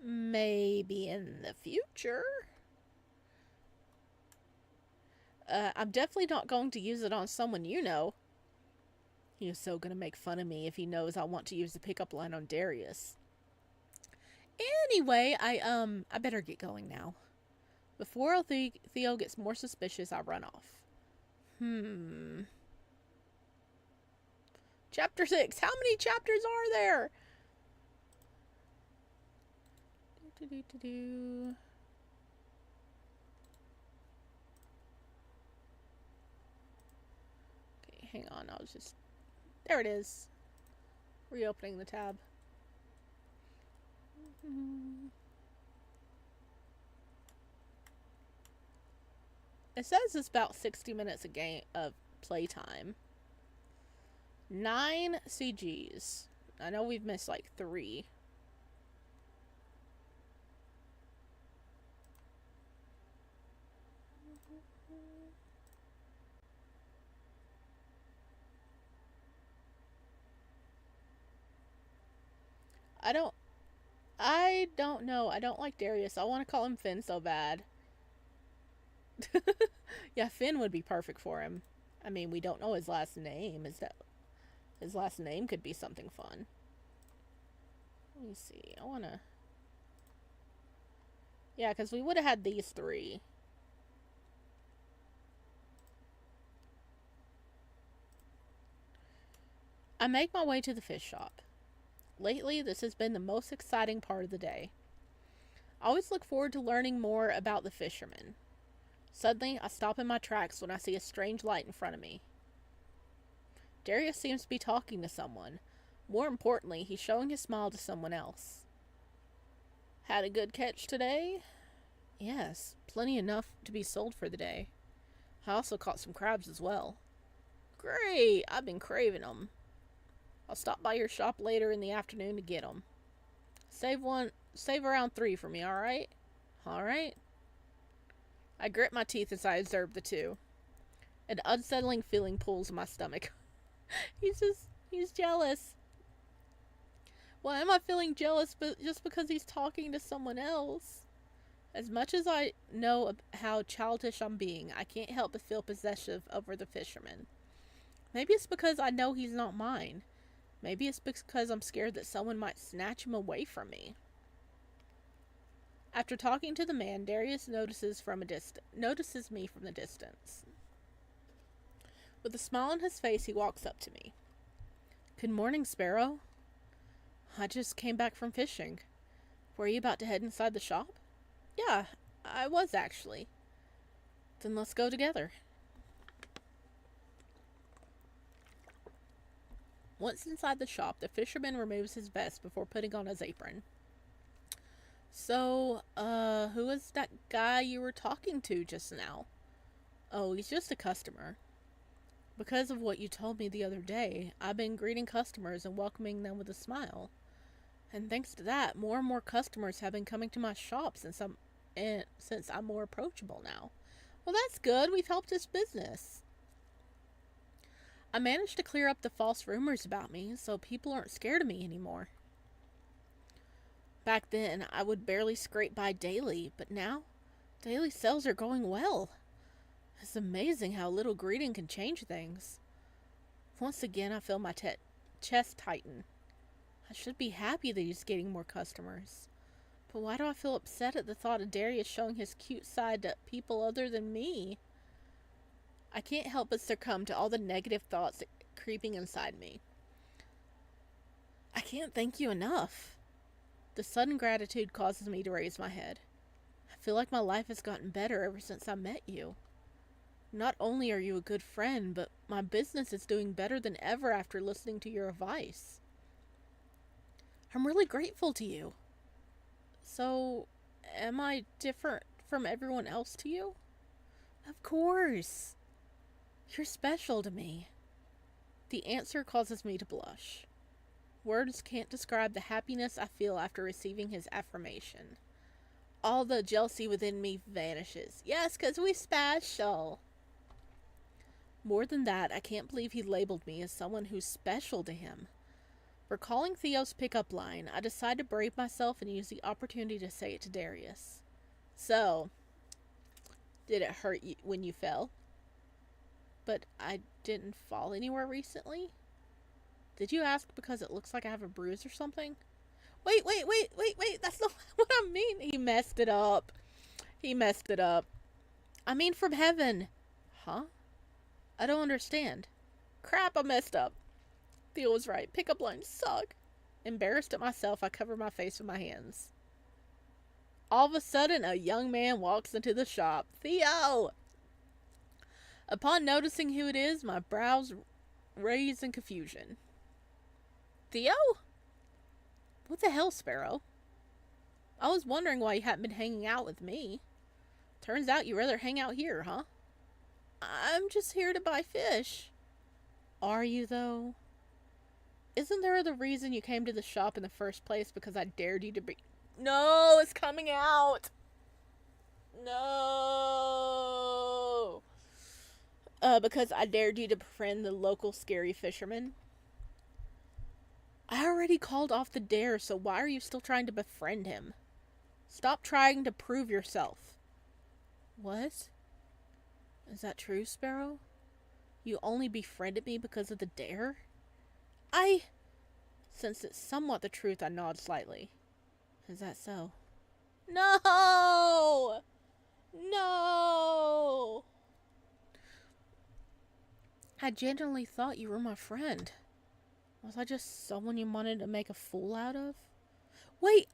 Maybe in the future. I'm definitely not going to use it on someone you know. He is so gonna make fun of me if he knows I want to use the pickup line on Darius. Anyway, I better get going now. Before Theo gets more suspicious, I run off. Chapter 6. How many chapters are there? hang on. There it is. Reopening the tab. It says it's about 60 minutes a game of playtime. 9 CGs. I know we've missed like 3. I don't know. I don't like Darius. I want to call him Finn so bad. Yeah, Finn would be perfect for him. I mean, we don't know his last name. His last name could be something fun. Let me see. I want to... Yeah, because we would have had these 3. I make my way to the fish shop. Lately, this has been the most exciting part of the day. I always look forward to learning more about the Fisherman. Suddenly, I stop in my tracks when I see a strange light in front of me. Darius seems to be talking to someone. More importantly, he's showing his smile to someone else. Had a good catch today? Yes, plenty enough to be sold for the day. I also caught some crabs as well. Great, I've been craving them. I'll stop by your shop later in the afternoon to get them. Save around 3 for me, alright? Alright. I grit my teeth as I observe the two. An unsettling feeling pulls my stomach. He's jealous. Why am I feeling jealous just because he's talking to someone else? As much as I know how childish I'm being, I can't help but feel possessive over the Fisherman. Maybe it's because I know he's not mine. Maybe it's because I'm scared that someone might snatch him away from me. After talking to the man, Darius notices me from the distance. With a smile on his face, he walks up to me. Good morning, Sparrow. I just came back from fishing. Were you about to head inside the shop? Yeah, I was actually. Then let's go together. Once inside the shop, the fisherman removes his vest before putting on his apron. So, who is that guy you were talking to just now? Oh, he's just a customer. Because of what you told me the other day, I've been greeting customers and welcoming them with a smile. And thanks to that, more and more customers have been coming to my shop since I'm more approachable now. Well, that's good. We've helped his business. I managed to clear up the false rumors about me, so people aren't scared of me anymore. Back then, I would barely scrape by daily, but now, daily sales are going well. It's amazing how a little greeting can change things. Once again, I feel my chest tighten. I should be happy that he's getting more customers. But why do I feel upset at the thought of Darius showing his cute side to people other than me? I can't help but succumb to all the negative thoughts creeping inside me. I can't thank you enough. The sudden gratitude causes me to raise my head. I feel like my life has gotten better ever since I met you. Not only are you a good friend, but my business is doing better than ever after listening to your advice. I'm really grateful to you. So, am I different from everyone else to you? Of course. You're special to me. The answer causes me to blush. Words can't describe the happiness I feel after receiving his affirmation. All the jealousy within me vanishes. Yes, 'cause we special. More than that, I can't believe he labeled me as someone who's special to him. Recalling Theo's pickup line, I decide to brave myself and use the opportunity to say it to Darius. So, did it hurt you when you fell? But I didn't fall anywhere recently? Did you ask because it looks like I have a bruise or something? Wait, that's not what I mean. He messed it up. I mean from heaven. Huh? I don't understand. Crap, I messed up. Theo was right. Pickup lines suck. Embarrassed at myself, I cover my face with my hands. All of a sudden, a young man walks into the shop. Theo! Upon noticing who it is, my brows raised in confusion. Theo? What the hell, Sparrow? I was wondering why you hadn't been hanging out with me. Turns out you rather hang out here, huh? I'm just here to buy fish. Are you, though? Isn't there the reason you came to the shop in the first place because I dared you to be... No, it's coming out! No! Because I dared you to befriend the local scary fisherman? I already called off the dare, so why are you still trying to befriend him? Stop trying to prove yourself. What? Is that true, Sparrow? You only befriended me because of the dare? Since it's somewhat the truth, I nod slightly. Is that so? No! No! I genuinely thought you were my friend. Was I just someone you wanted to make a fool out of? Wait,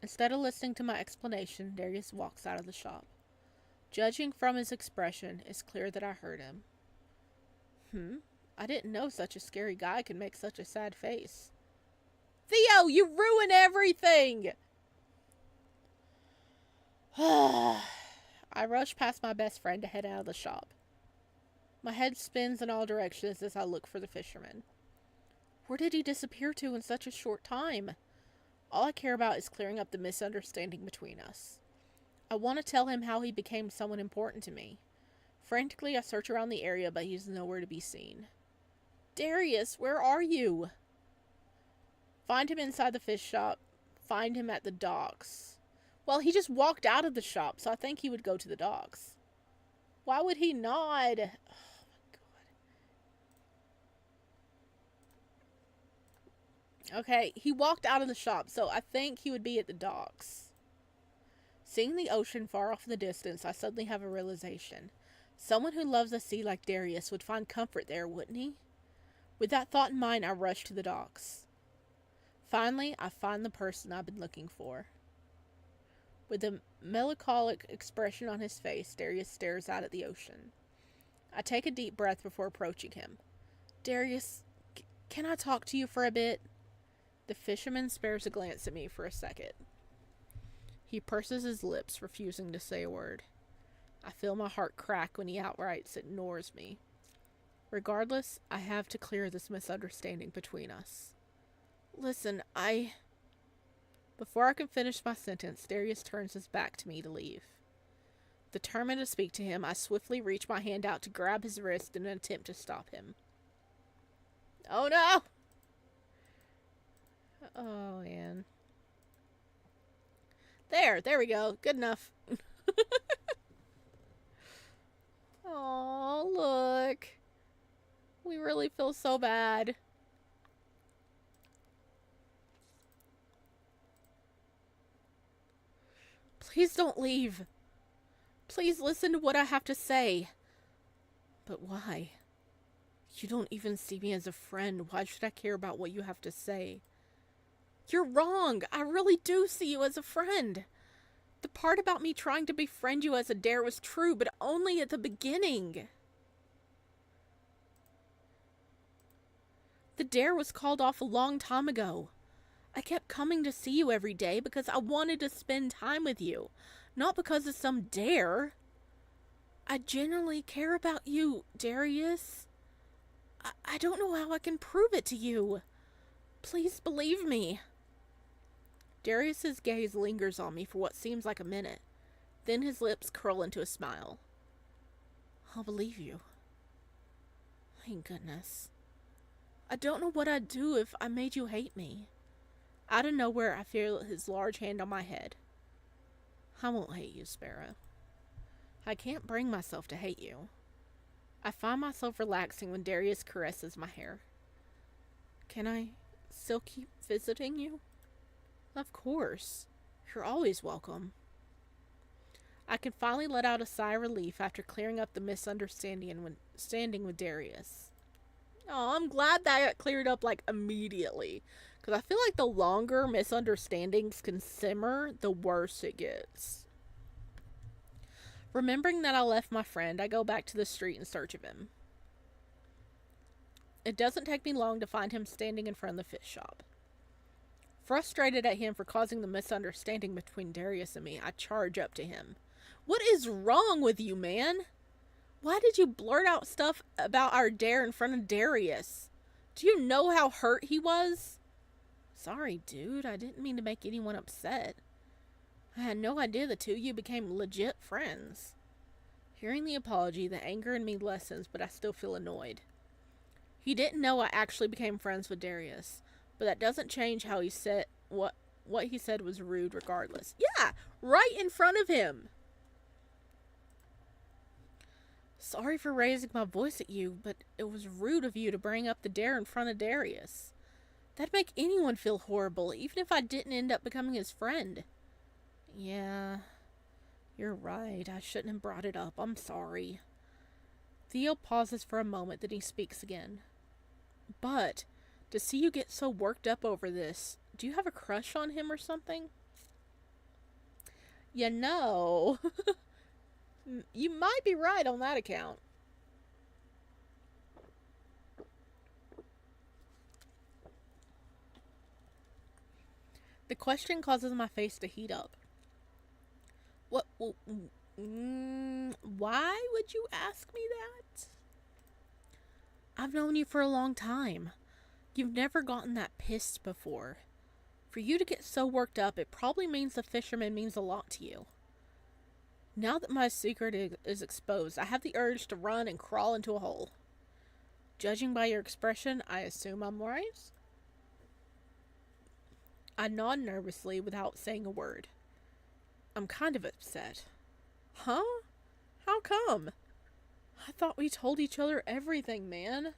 Instead of listening to my explanation, Darius walks out of the shop. Judging from his expression, it's clear that I heard him. I didn't know such a scary guy could make such a sad face. Theo, you ruin everything! I rush past my best friend to head out of the shop. My head spins in all directions as I look for the fisherman. Where did he disappear to in such a short time? All I care about is clearing up the misunderstanding between us. I want to tell him how he became someone important to me. Frantically, I search around the area, but he's nowhere to be seen. Darius, where are you? Find him inside the fish shop. Find him at the docks. Well, he just walked out of the shop, so I think he would go to the docks. Why would he not? Oh, my God. Okay, he walked out of the shop, so I think he would be at the docks. Seeing the ocean far off in the distance, I suddenly have a realization. Someone who loves the sea like Darius would find comfort there, wouldn't he? With that thought in mind, I rush to the docks. Finally, I find the person I've been looking for. With a melancholic expression on his face, Darius stares out at the ocean. I take a deep breath before approaching him. Darius, can I talk to you for a bit? The fisherman spares a glance at me for a second. He purses his lips, refusing to say a word. I feel my heart crack when he outright ignores me. Regardless, I have to clear this misunderstanding between us. Listen, Before I can finish my sentence, Darius turns his back to me to leave. Determined to speak to him, I swiftly reach my hand out to grab his wrist in an attempt to stop him. Oh no! Oh man. There we go. Good enough. Oh, look. We really feel so bad. Please don't leave. Please listen to what I have to say. But why? You don't even see me as a friend. Why should I care about what you have to say? You're wrong. I really do see you as a friend. The part about me trying to befriend you as a dare was true, but only at the beginning. The dare was called off a long time ago. I kept coming to see you every day because I wanted to spend time with you, not because of some dare. I genuinely care about you, Darius. I don't know how I can prove it to you. Please believe me. Darius's gaze lingers on me for what seems like a minute. Then his lips curl into a smile. I'll believe you. Thank goodness. I don't know what I'd do if I made you hate me. Out of nowhere, I feel his large hand on my head. I won't hate you, Sparrow. I can't bring myself to hate you. I find myself relaxing when Darius caresses my hair. Can I still keep visiting you? Of course. You're always welcome. I can finally let out a sigh of relief after clearing up the misunderstanding when standing with Darius. Oh, I'm glad that got cleared up immediately. Because I feel like the longer misunderstandings can simmer, the worse it gets. Remembering that I left my friend, I go back to the street in search of him. It doesn't take me long to find him standing in front of the fish shop. Frustrated at him for causing the misunderstanding between Darius and me, I charge up to him. What is wrong with you, man? Why did you blurt out stuff about our dare in front of Darius? Do you know how hurt he was? Sorry, dude. I didn't mean to make anyone upset. I had no idea the two of you became legit friends. Hearing the apology, the anger in me lessens, but I still feel annoyed. He didn't know I actually became friends with Darius, but that doesn't change how he said what he said was rude regardless. Yeah, right in front of him. Sorry for raising my voice at you, but it was rude of you to bring up the dare in front of Darius. That'd make anyone feel horrible, even if I didn't end up becoming his friend. Yeah, you're right. I shouldn't have brought it up. I'm sorry. Theo pauses for a moment, then he speaks again. But, to see you get so worked up over this, do you have a crush on him or something? You know, you might be right on that account. The question causes my face to heat up. What? Why would you ask me that? I've known you for a long time. You've never gotten that pissed before. For you to get so worked up, it probably means the fisherman means a lot to you. Now that my secret is exposed, I have the urge to run and crawl into a hole. Judging by your expression, I assume I'm right? I nod nervously without saying a word. I'm kind of upset. Huh? How come? I thought we told each other everything, man.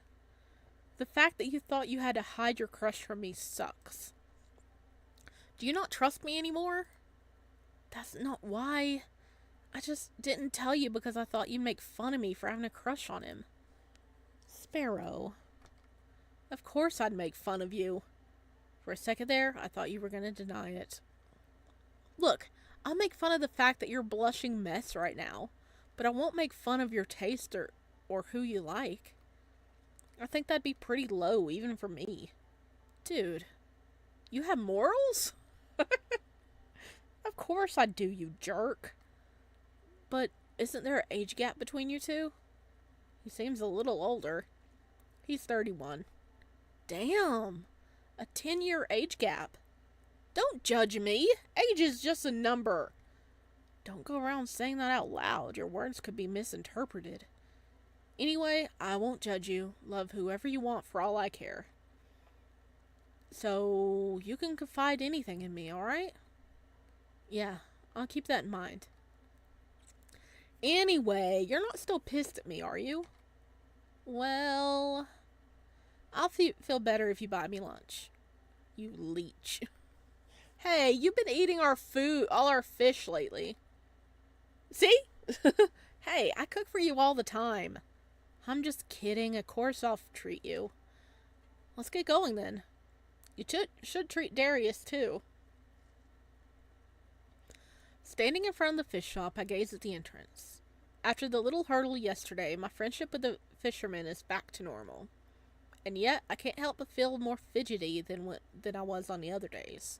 The fact that you thought you had to hide your crush from me sucks. Do you not trust me anymore? That's not why. I just didn't tell you because I thought you'd make fun of me for having a crush on him. Sparrow. Of course I'd make fun of you. For a second there, I thought you were going to deny it. Look, I'll make fun of the fact that you're a blushing mess right now, but I won't make fun of your taste or who you like. I think that'd be pretty low, even for me. Dude, you have morals? Of course I do, you jerk. But isn't there an age gap between you two? He seems a little older. He's 31. Damn! A 10-year age gap. Don't judge me. Age is just a number. Don't go around saying that out loud. Your words could be misinterpreted. Anyway, I won't judge you. Love whoever you want for all I care. So, you can confide anything in me, alright? Yeah, I'll keep that in mind. Anyway, you're not still pissed at me, are you? Well, I'll feel better if you buy me lunch. You leech. Hey, you've been eating our food, all our fish lately. See? Hey, I cook for you all the time. I'm just kidding. Of course I'll treat you. Let's get going then. You should treat Darius too. Standing in front of the fish shop, I gaze at the entrance. After the little hurdle yesterday, my friendship with the fisherman is back to normal. And yet, I can't help but feel more fidgety than I was on the other days.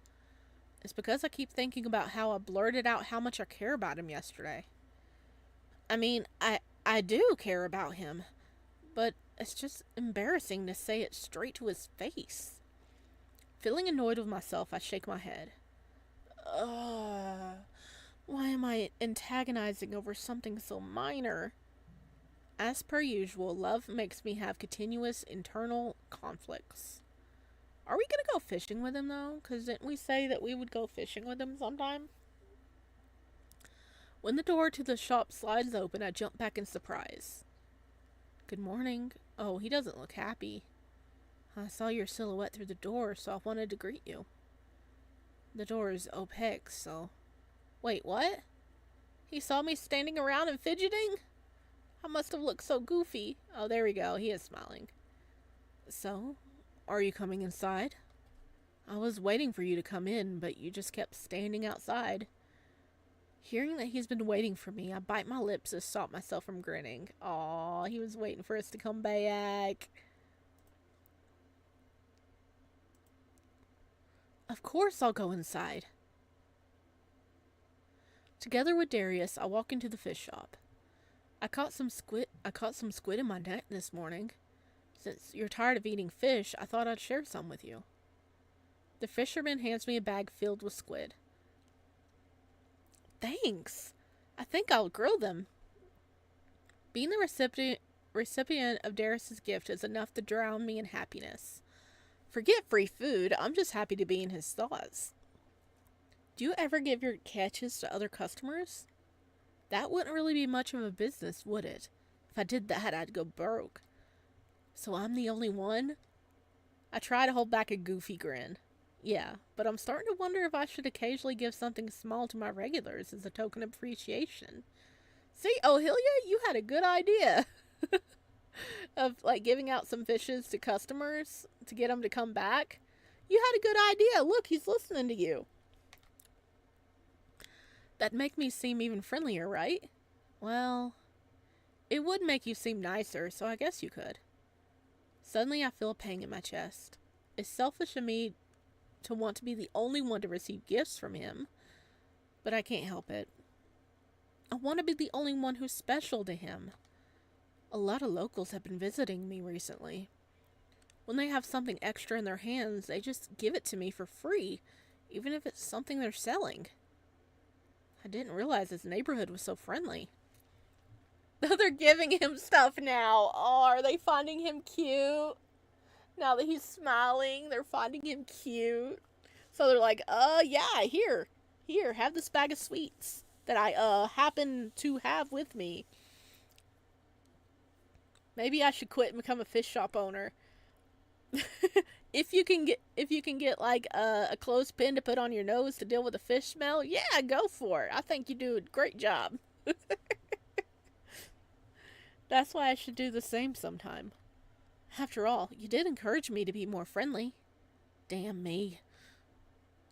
It's because I keep thinking about how I blurted out how much I care about him yesterday. I mean, I do care about him, but it's just embarrassing to say it straight to his face. Feeling annoyed with myself, I shake my head. Why am I antagonizing over something so minor? As per usual, love makes me have continuous internal conflicts. Are we gonna go fishing with him though? Because didn't we say that we would go fishing with him sometime? When the door to the shop slides open, I jump back in surprise. Good morning. Oh, he doesn't look happy. I saw your silhouette through the door, so I wanted to greet you. The door is opaque, so... Wait, what? He saw me standing around and fidgeting? I must have looked so goofy. Oh, there we go. He is smiling. So, are you coming inside? I was waiting for you to come in, but you just kept standing outside. Hearing that he's been waiting for me, I bite my lips to stop myself from grinning. Aw, he was waiting for us to come back. Of course I'll go inside. Together with Darius, I walk into the fish shop. I caught some squid in my net this morning. Since you're tired of eating fish, I thought I'd share some with you. The fisherman hands me a bag filled with squid. Thanks. I think I'll grill them. Being the recipient of Darius's gift is enough to drown me in happiness. Forget free food, I'm just happy to be in his thoughts. Do you ever give your catches to other customers? That wouldn't really be much of a business, would it? If I did that, I'd go broke. So I'm the only one? I try to hold back a goofy grin. Yeah, but I'm starting to wonder if I should occasionally give something small to my regulars as a token of appreciation. See, Ohilia, you had a good idea of like giving out some fishes to customers to get them to come back. You had a good idea. Look, he's listening to you. That'd make me seem even friendlier, right? Well, it would make you seem nicer, so I guess you could. Suddenly I feel a pang in my chest. It's selfish of me to want to be the only one to receive gifts from him, but I can't help it. I want to be the only one who's special to him. A lot of locals have been visiting me recently. When they have something extra in their hands, they just give it to me for free, even if it's something they're selling. I didn't realize this neighborhood was so friendly. They're giving him stuff now. Oh, are they finding him cute? Now that he's smiling, they're finding him cute. So they're like, yeah, here, have this bag of sweets that I, happen to have with me. Maybe I should quit and become a fish shop owner. If you can get like a clothespin to put on your nose to deal with the fish smell, yeah, go for it. I think you do a great job. That's why I should do the same sometime. After all, you did encourage me to be more friendly. Damn me.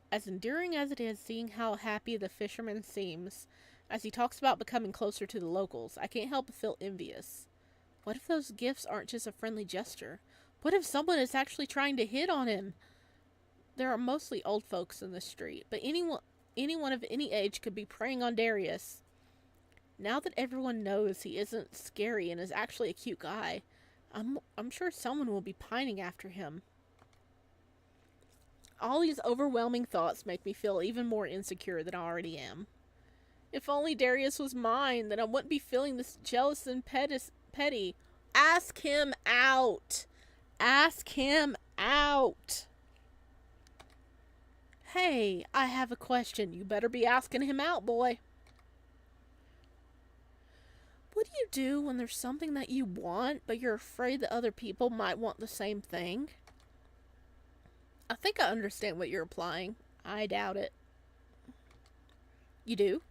As endearing as it is seeing how happy the fisherman seems as he talks about becoming closer to the locals, I can't help but feel envious. What if those gifts aren't just a friendly gesture? What if someone is actually trying to hit on him? There are mostly old folks in the street, but anyone of any age could be preying on Darius. Now that everyone knows he isn't scary and is actually a cute guy, I'm sure someone will be pining after him. All these overwhelming thoughts make me feel even more insecure than I already am. If only Darius was mine, then I wouldn't be feeling this jealous and petty. Ask him out. Ask him out. Hey, I have a question. You better be asking him out, boy. What do you do when there's something that you want, but you're afraid that other people might want the same thing? I think I understand what you're implying. I doubt it. You do?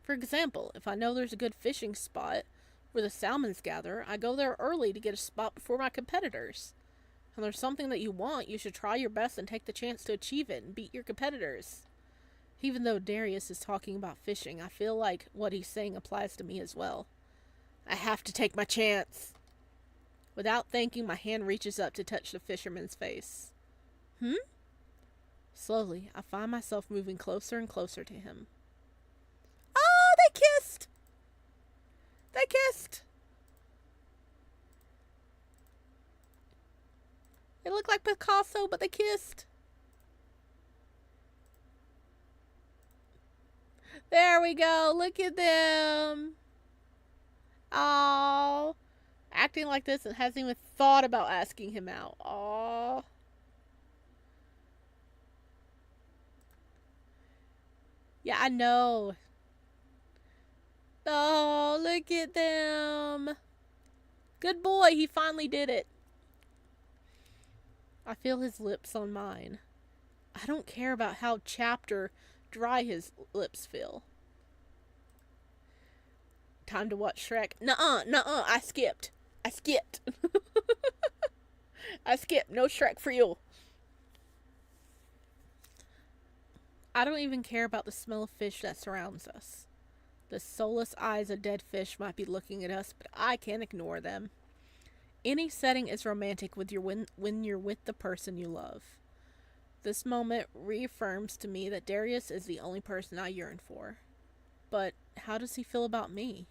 For example, if I know there's a good fishing spot where the salmons gather, I go there early to get a spot before my competitors. And there's something that you want, you should try your best and take the chance to achieve it and beat your competitors. Even though Darius is talking about fishing, I feel like what he's saying applies to me as well. I have to take my chance. Without thinking, my hand reaches up to touch the fisherman's face. Slowly, I find myself moving closer and closer to him. Oh, they kissed! They kissed! They look like Picasso, but they kissed. There we go. Look at them. Oh, acting like this and hasn't even thought about asking him out. Oh. Yeah, I know. Oh, look at them. Good boy, he finally did it. I feel his lips on mine. I don't care about how chapped or dry his lips feel. Time to watch Shrek. Nuh-uh, I skipped. I skipped. No Shrek for you. I don't even care about the smell of fish that surrounds us. The soulless eyes of dead fish might be looking at us, but I can't ignore them. Any setting is romantic when you're with the person you love. This moment reaffirms to me that Darius is the only person I yearn for. But how does he feel about me?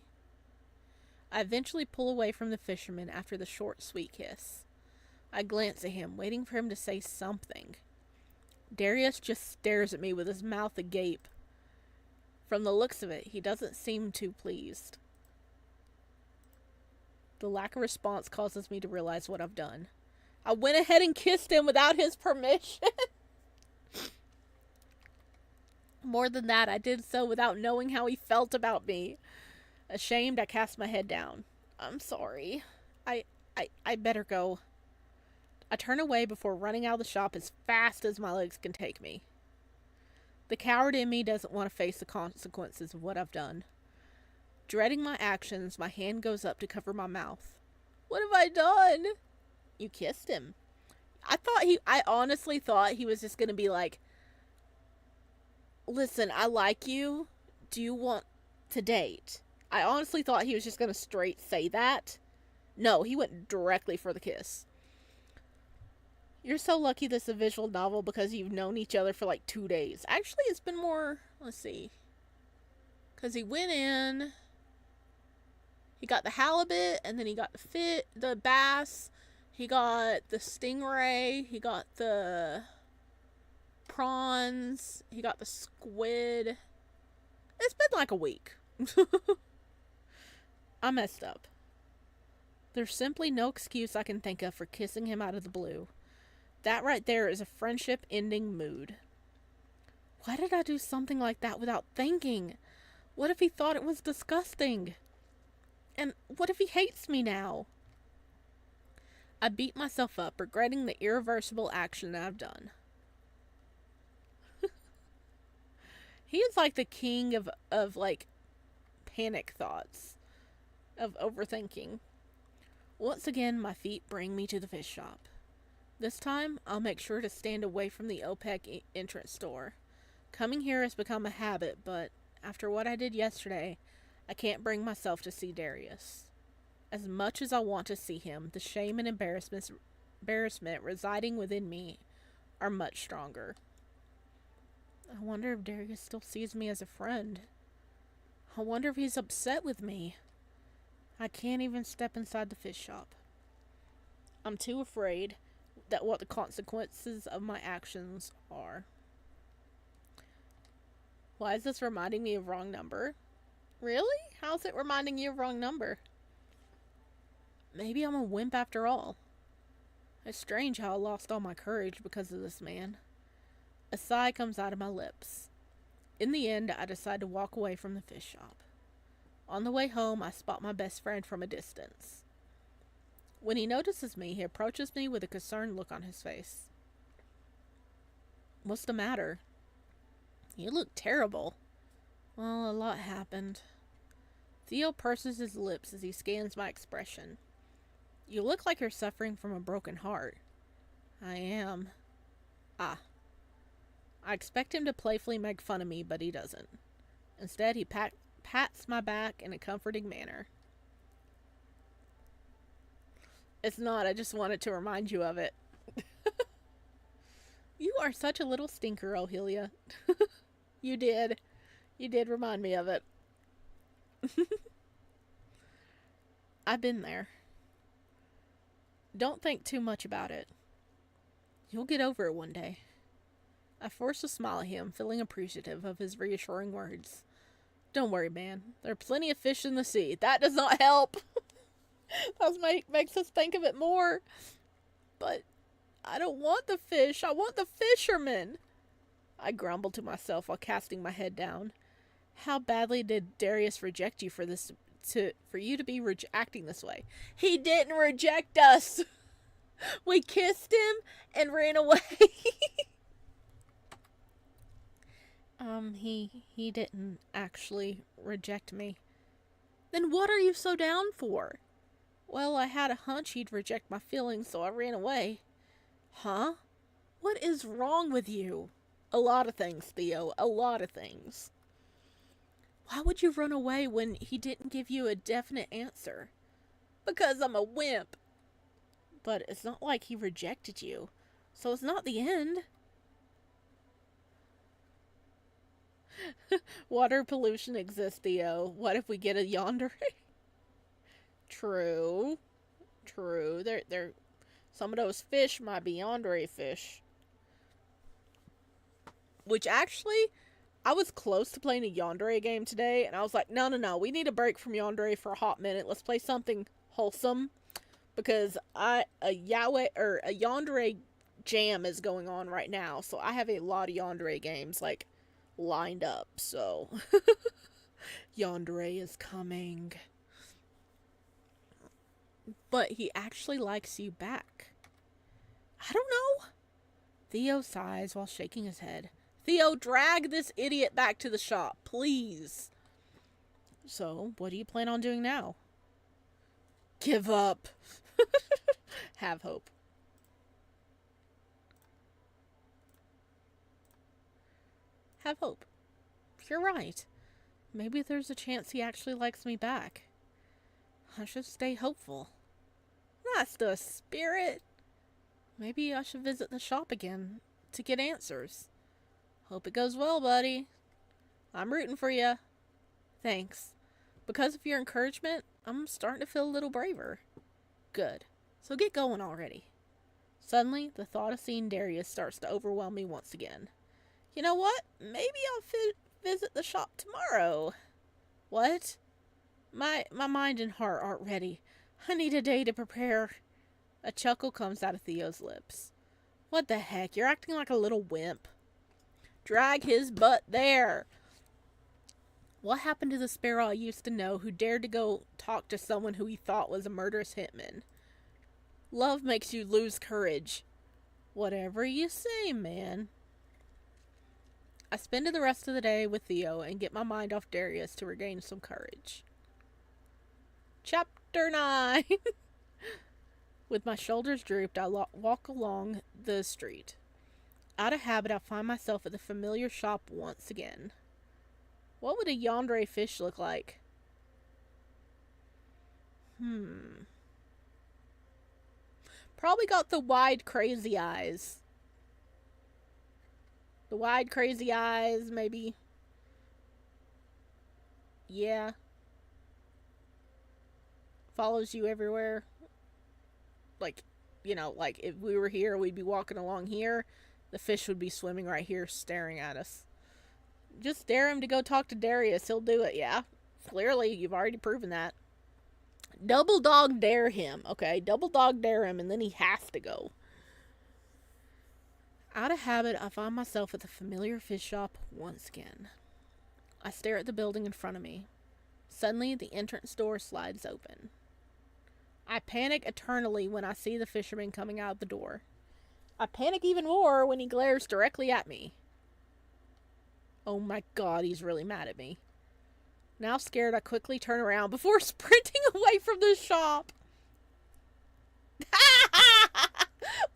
I eventually pull away from the fisherman after the short, sweet kiss. I glance at him, waiting for him to say something. Darius just stares at me with his mouth agape. From the looks of it, he doesn't seem too pleased. The lack of response causes me to realize what I've done. I went ahead and kissed him without his permission. More than that, I did so without knowing how he felt about me. Ashamed, I cast my head down. I'm sorry. I better go. I turn away before running out of the shop as fast as my legs can take me. The coward in me doesn't want to face the consequences of what I've done. Dreading my actions, my hand goes up to cover my mouth. What have I done? You kissed him. I honestly thought he was just going to be like, listen, I like you. Do you want to date? I honestly thought he was just going to straight say that. No, he went directly for the kiss. You're so lucky this is a visual novel because you've known each other for like 2 days. Actually, it's been more, let's see. Because he went in, he got the halibut, and then he got the bass, he got the stingray, he got the prawns, he got the squid. It's been like a week. I messed up. There's simply no excuse I can think of for kissing him out of the blue. That right there is a friendship-ending mood. Why did I do something like that without thinking? What if he thought it was disgusting? And what if he hates me now? I beat myself up, regretting the irreversible action that I've done. He is like the king of like panic thoughts, of overthinking. Once again, my feet bring me to the fish shop. This time, I'll make sure to stand away from the OPEC entrance door. Coming here has become a habit, but after what I did yesterday, I can't bring myself to see Darius. As much as I want to see him, the shame and embarrassment residing within me are much stronger. I wonder if Darius still sees me as a friend. I wonder if he's upset with me. I can't even step inside the fish shop. I'm too afraid that what the consequences of my actions are. Why is this reminding me of wrong number? Really? How's it reminding you of wrong number? Maybe I'm a wimp after all. It's strange how I lost all my courage because of this man. A sigh comes out of my lips. In the end, I decide to walk away from the fish shop. On the way home, I spot my best friend from a distance. When he notices me, he approaches me with a concerned look on his face. What's the matter? You look terrible. Well, a lot happened. Theo purses his lips as he scans my expression. You look like you're suffering from a broken heart. I am. Ah. I expect him to playfully make fun of me, but he doesn't. Instead, he pats my back in a comforting manner. It's not, I just wanted to remind you of it. You are such a little stinker, Ohelia. You did. You did remind me of it. I've been there. Don't think too much about it. You'll get over it one day. I forced a smile at him, feeling appreciative of his reassuring words. Don't worry, man. There are plenty of fish in the sea. That does not help. That makes us think of it more. But I don't want the fish. I want the fisherman. I grumbled to myself while casting my head down. How badly did Darius reject you for you to be acting this way? He didn't reject us. We kissed him and ran away. He didn't actually reject me. Then what are you so down for? Well, I had a hunch he'd reject my feelings, so I ran away. Huh? What is wrong with you? A lot of things, Theo. A lot of things. Why would you run away when he didn't give you a definite answer? Because I'm a wimp. But it's not like he rejected you, so it's not the end. Water pollution exists, Theo. What if we get a yandere? True. True. Some of those fish might be yandere fish. Which actually, I was close to playing a yandere game today, and I was like, no. We need a break from yandere for a hot minute. Let's play something wholesome. Because a yandere jam is going on right now, so I have a lot of yandere games like lined up. So yandere is coming, but he actually likes you back. I don't know. Theo sighs while shaking his head. Theo, drag this idiot back to the shop, please. So, what do you plan on doing now? Give up. Have hope. Have hope. You're right. Maybe there's a chance he actually likes me back. I should stay hopeful. That's the spirit. Maybe I should visit the shop again to get answers. Hope it goes well, buddy. I'm rooting for you. Thanks. Because of your encouragement, I'm starting to feel a little braver. Good. So get going already. Suddenly, the thought of seeing Darius starts to overwhelm me once again. You know what? Maybe I'll visit the shop tomorrow. What? My mind and heart aren't ready. I need a day to prepare. A chuckle comes out of Theo's lips. What the heck? You're acting like a little wimp. Drag his butt there. What happened to the sparrow I used to know who dared to go talk to someone who he thought was a murderous hitman? Love makes you lose courage. Whatever you say, man. I spend the rest of the day with Theo and get my mind off Darius to regain some courage. Chapter 9. With my shoulders drooped, I walk along the street. Out of habit, I find myself at the familiar shop once again. What would a yandere fish look like? Probably got the wide, crazy eyes. The wide, crazy eyes, maybe. Yeah. Follows you everywhere. Like, like if we were here, we'd be walking along here. The fish would be swimming right here, staring at us. Just dare him to go talk to Darius. He'll do it, yeah. Clearly, you've already proven that. Double dog dare him, okay? Double dog dare him, and then he has to go. Out of habit, I find myself at the familiar fish shop once again. I stare at the building in front of me. Suddenly, the entrance door slides open. I panic eternally when I see the fisherman coming out the door. I panic even more when he glares directly at me. Oh my god, he's really mad at me. Now scared, I quickly turn around before sprinting away from the shop.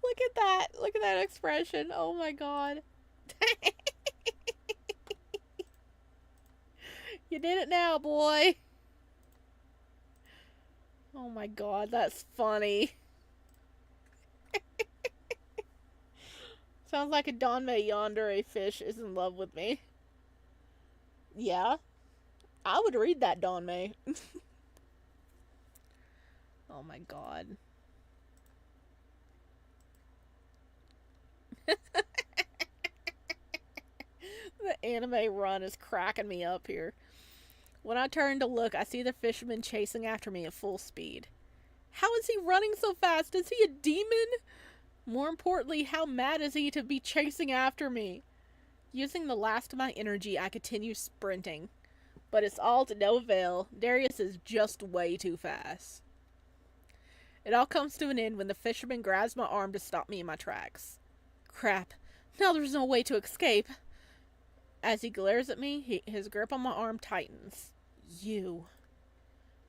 Look at that. Look at that expression. Oh my god. You did it now, boy. Oh my god, that's funny. Sounds like a Donmei yandere fish is in love with me. Yeah, I would read that Donmei. Oh my god. The anime run is cracking me up here. When I turn to look, I see the fisherman chasing after me at full speed. How is he running so fast? Is he a demon? More importantly, how mad is he to be chasing after me? Using the last of my energy, I continue sprinting. But it's all to no avail. Darius is just way too fast. It all comes to an end when the fisherman grabs my arm to stop me in my tracks. Crap. Now there's no way to escape. As he glares at me, his grip on my arm tightens. You.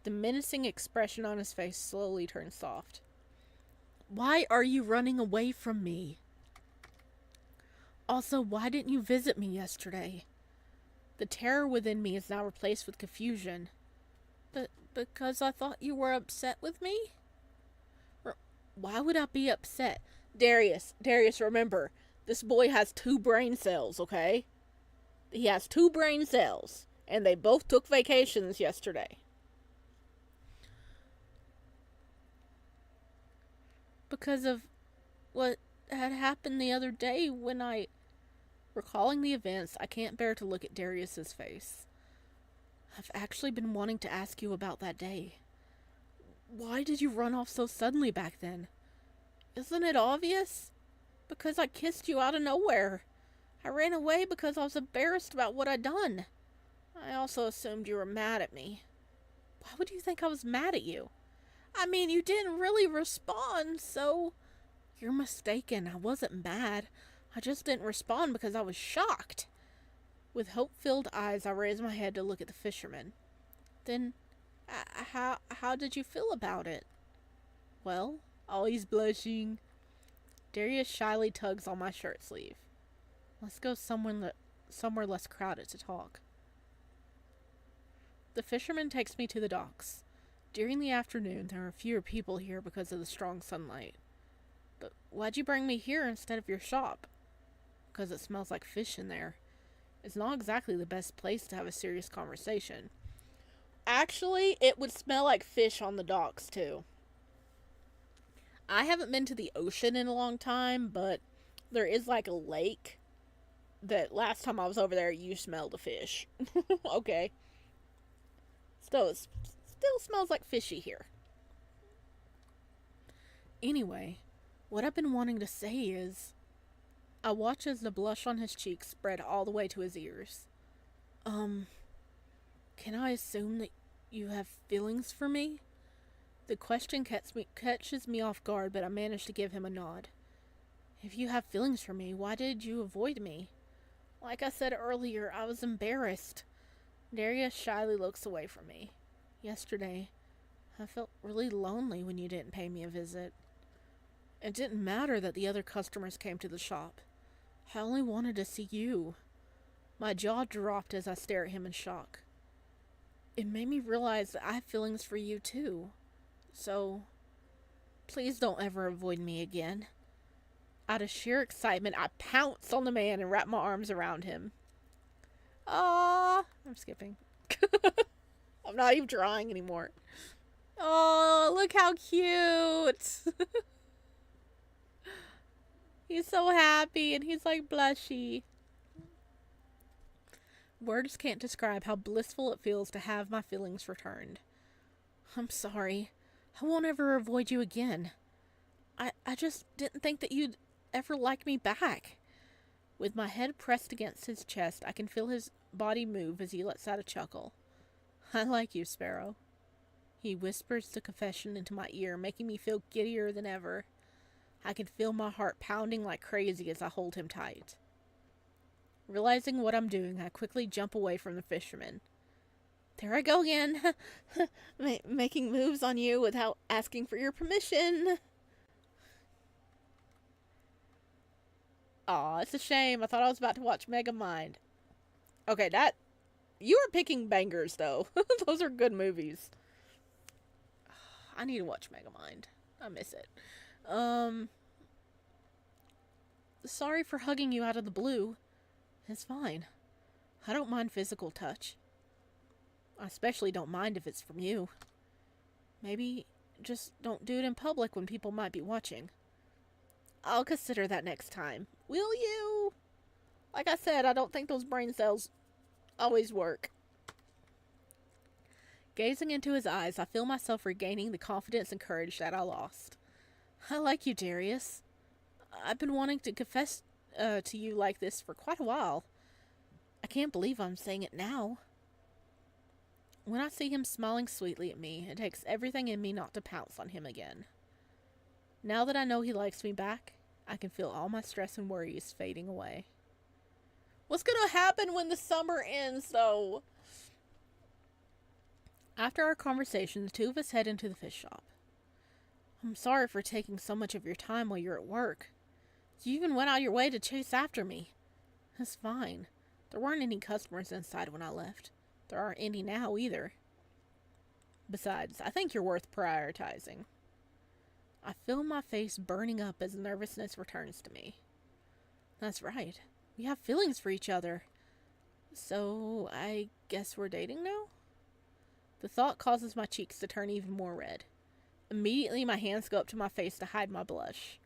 The menacing expression on his face slowly turns soft. Why are you running away from me? Also, why didn't you visit me yesterday? The terror within me is now replaced with confusion. But because I thought you were upset with me? Why would I be upset? Darius, remember, this boy has 2 brain cells, okay? He has two brain cells, and they both took vacations yesterday. Because of what had happened the other day when recalling the events, I can't bear to look at Darius's face. I've actually been wanting to ask you about that day. Why did you run off so suddenly back then? Isn't it obvious? Because I kissed you out of nowhere. I ran away because I was embarrassed about what I'd done. I also assumed you were mad at me. Why would you think I was mad at you? I mean, you didn't really respond, so... You're mistaken. I wasn't mad. I just didn't respond because I was shocked. With hope-filled eyes, I raised my head to look at the fisherman. Then, how did you feel about it? Well, always blushing. Darius shyly tugs on my shirt sleeve. Let's go somewhere less crowded to talk. The fisherman takes me to the docks. During the afternoon, there are fewer people here because of the strong sunlight. But why'd you bring me here instead of your shop? Because it smells like fish in there. It's not exactly the best place to have a serious conversation. Actually, it would smell like fish on the docks, too. I haven't been to the ocean in a long time, but there is like a lake that last time I was over there, you smelled a fish. Okay. Still, it still smells like fishy here. Anyway, what I've been wanting to say is, I watch as the blush on his cheeks spread all the way to his ears. Can I assume that you have feelings for me? The question catches me off guard, but I manage to give him a nod. If you have feelings for me, why did you avoid me? Like I said earlier, I was embarrassed. Darius shyly looks away from me. Yesterday, I felt really lonely when you didn't pay me a visit. It didn't matter that the other customers came to the shop. I only wanted to see you. My jaw dropped as I stared at him in shock. It made me realize that I have feelings for you too. So, please don't ever avoid me again. Out of sheer excitement, I pounced on the man and wrapped my arms around him. Ah, I'm skipping. I'm not even drawing anymore. Oh, look how cute. He's so happy and he's like blushy. Words can't describe how blissful it feels to have my feelings returned. I'm sorry. I won't ever avoid you again. I just didn't think that you'd ever like me back. With my head pressed against his chest, I can feel his body move as he lets out a chuckle. I like you, Sparrow. He whispers the confession into my ear, making me feel giddier than ever. I can feel my heart pounding like crazy as I hold him tight. Realizing what I'm doing, I quickly jump away from the fisherman. There I go again, making moves on you without asking for your permission. Aw, it's a shame. I thought I was about to watch Megamind. Okay, you were picking bangers, though. Those are good movies. I need to watch Megamind. I miss it. Sorry for hugging you out of the blue. It's fine. I don't mind physical touch. I especially don't mind if it's from you. Maybe just don't do it in public when people might be watching. I'll consider that next time. Will you? Like I said, I don't think those brain cells always work. Gazing into his eyes, I feel myself regaining the confidence and courage that I lost. I like you, Darius. I've been wanting to confess to you like this for quite a while. I can't believe I'm saying it now. When I see him smiling sweetly at me, it takes everything in me not to pounce on him again. Now that I know he likes me back, I can feel all my stress and worries fading away. What's gonna happen when the summer ends, though? After our conversation, the two of us head into the fish shop. I'm sorry for taking so much of your time while you're at work. You even went out of your way to chase after me. That's fine. There weren't any customers inside when I left. There aren't any now either. Besides, I think you're worth prioritizing. I feel my face burning up as nervousness returns to me. That's right. We have feelings for each other. So, I guess we're dating now? The thought causes my cheeks to turn even more red. Immediately, my hands go up to my face to hide my blush.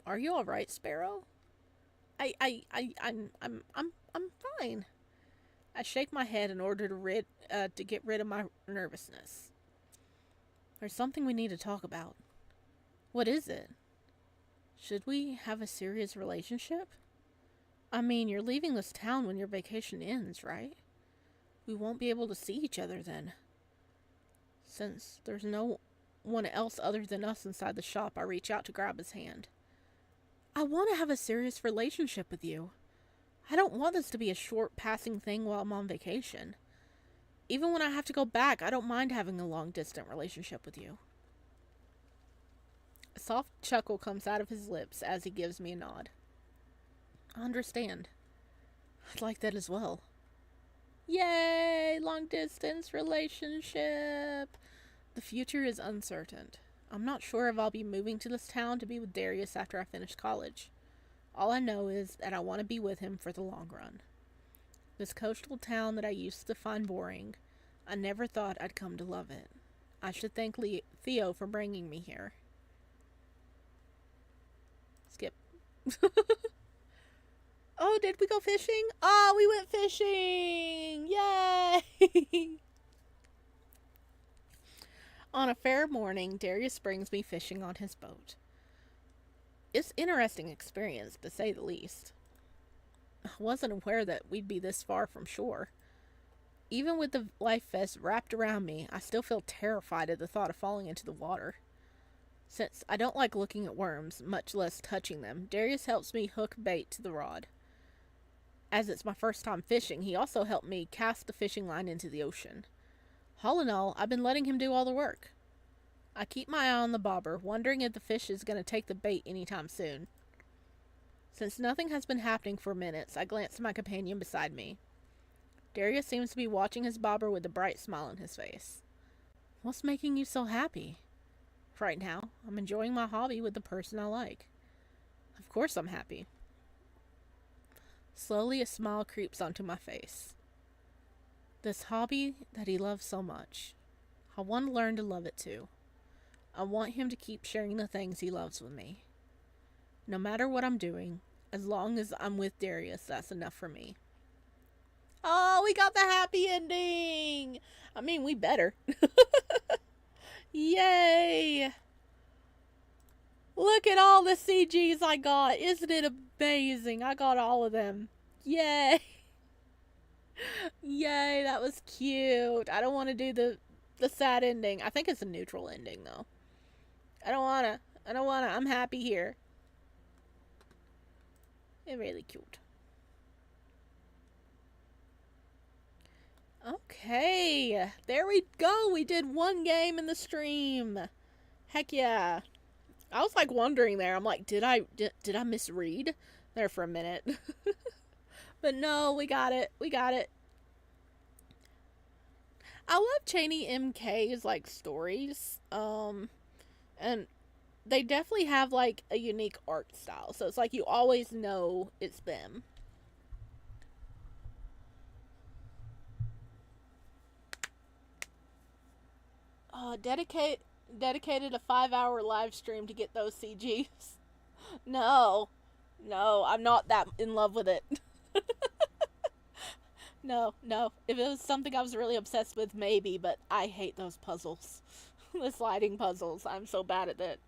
Are you alright, Sparrow? I'm fine. I shake my head in order to get rid of my nervousness. There's something we need to talk about. What is it? Should we have a serious relationship? I mean, you're leaving this town when your vacation ends, right? We won't be able to see each other then. Since there's no one else other than us inside the shop, I reach out to grab his hand. I want to have a serious relationship with you. I don't want this to be a short passing thing while I'm on vacation. Even when I have to go back, I don't mind having a long distant relationship with you. A soft chuckle comes out of his lips as he gives me a nod. I understand. I'd like that as well. Yay! Long distance relationship! The future is uncertain. I'm not sure if I'll be moving to this town to be with Darius after I finish college. All I know is that I want to be with him for the long run. This coastal town that I used to find boring, I never thought I'd come to love it. I should thank Theo for bringing me here. Skip. Oh, did we go fishing? Oh, we went fishing! Yay! On a fair morning, Darius brings me fishing on his boat. It's an interesting experience, to say the least. I wasn't aware that we'd be this far from shore. Even with the life vest wrapped around me, I still feel terrified at the thought of falling into the water. Since I don't like looking at worms, much less touching them, Darius helps me hook bait to the rod. As it's my first time fishing, he also helped me cast the fishing line into the ocean. All in all, I've been letting him do all the work. I keep my eye on the bobber, wondering if the fish is going to take the bait anytime soon. Since nothing has been happening for minutes, I glance at my companion beside me. Darius seems to be watching his bobber with a bright smile on his face. What's making you so happy? Right now, I'm enjoying my hobby with the person I like. Of course I'm happy. Slowly, a smile creeps onto my face. This hobby that he loves so much. I want to learn to love it too. I want him to keep sharing the things he loves with me. No matter what I'm doing, as long as I'm with Darius, that's enough for me. Oh, we got the happy ending! I mean, we better. Yay! Look at all the CGs I got. Isn't it amazing? I got all of them. Yay! Yay, that was cute. I don't want to do the sad ending. I think it's a neutral ending, though. I don't wanna. I'm happy here. It's really cute. Okay, there we go. We did one game in the stream. Heck yeah. I was like wondering there. I'm like, did I misread there for a minute? But no, we got it. We got it. I love Cheney MK's like stories. And they definitely have like a unique art style. So it's like you always know it's them. Dedicated a 5-hour live stream to get those CGs. No, I'm not that in love with it. No. If it was something I was really obsessed with, maybe, but I hate those puzzles. The sliding puzzles. I'm so bad at that.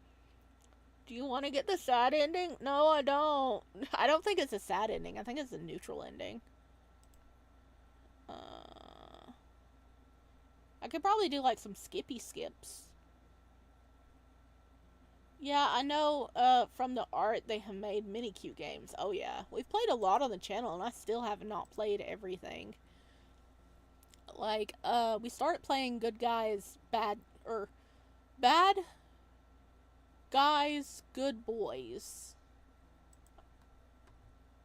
Do you want to get the sad ending? No, I don't. I don't think it's a sad ending. I think it's a neutral ending. I could probably do like some skippy skips. Yeah, I know from the art they have made many cute games. Oh yeah. We've played a lot on the channel and I still have not played everything. Like, we started playing Good Guys, Bad Guys, Good Boys.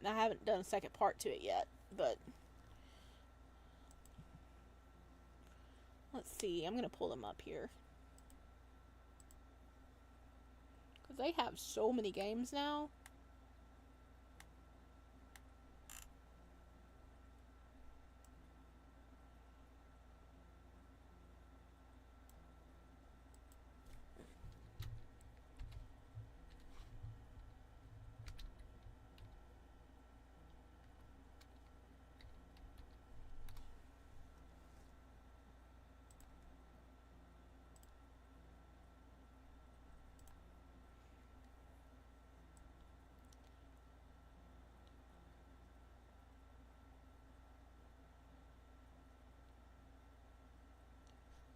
I haven't done a second part to it yet, but let's see. I'm gonna pull them up here. Because they have so many games now.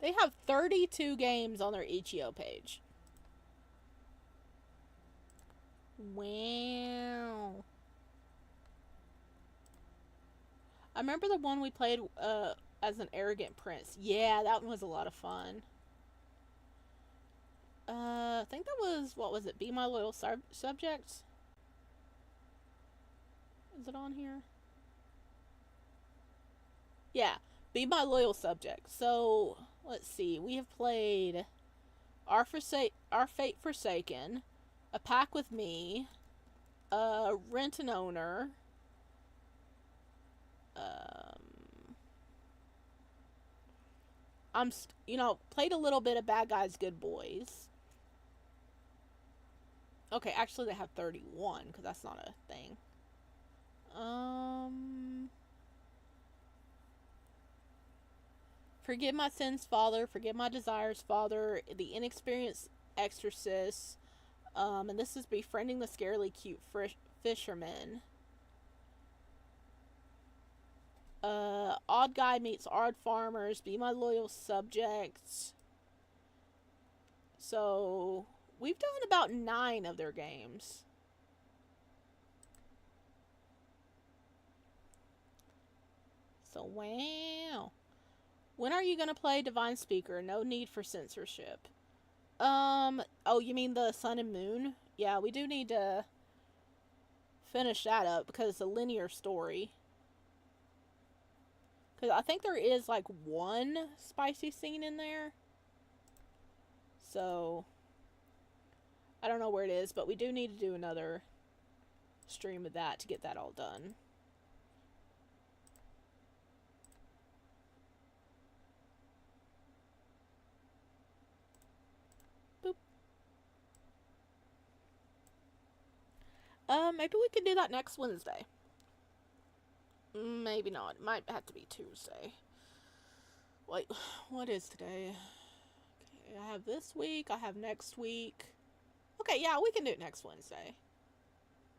They have 32 games on their itch.io page. Wow. I remember the one we played as an arrogant prince. Yeah, that one was a lot of fun. I think that was, what was it? Be My Loyal Subject? Is it on here? Yeah, Be My Loyal Subject. So, let's see. We have played Our Fate Forsaken, A Pack with Me, Rent an Owner, played a little bit of Bad Guys Good Boys. Okay, actually they have 31 because that's not a thing. Forgive My Sins, Father. Forgive My Desires, Father. The Inexperienced Exorcist. And this is Befriending the Scarily Cute Fisherman. Odd Guy Meets Odd Farmers. Be My Loyal Subject. So, we've done about 9 of their games. So, wow. When are you going to play Divine Speaker? No need for censorship. Oh, you mean the Sun and Moon? Yeah, we do need to finish that up because it's a linear story. Because I think there is like one spicy scene in there. So, I don't know where it is, but we do need to do another stream of that to get that all done. Boop. Maybe we could do that next Wednesday. Maybe not. It might have to be Tuesday. Wait, what is today? Okay, I have this week. I have next week. Okay, yeah, we can do it next Wednesday.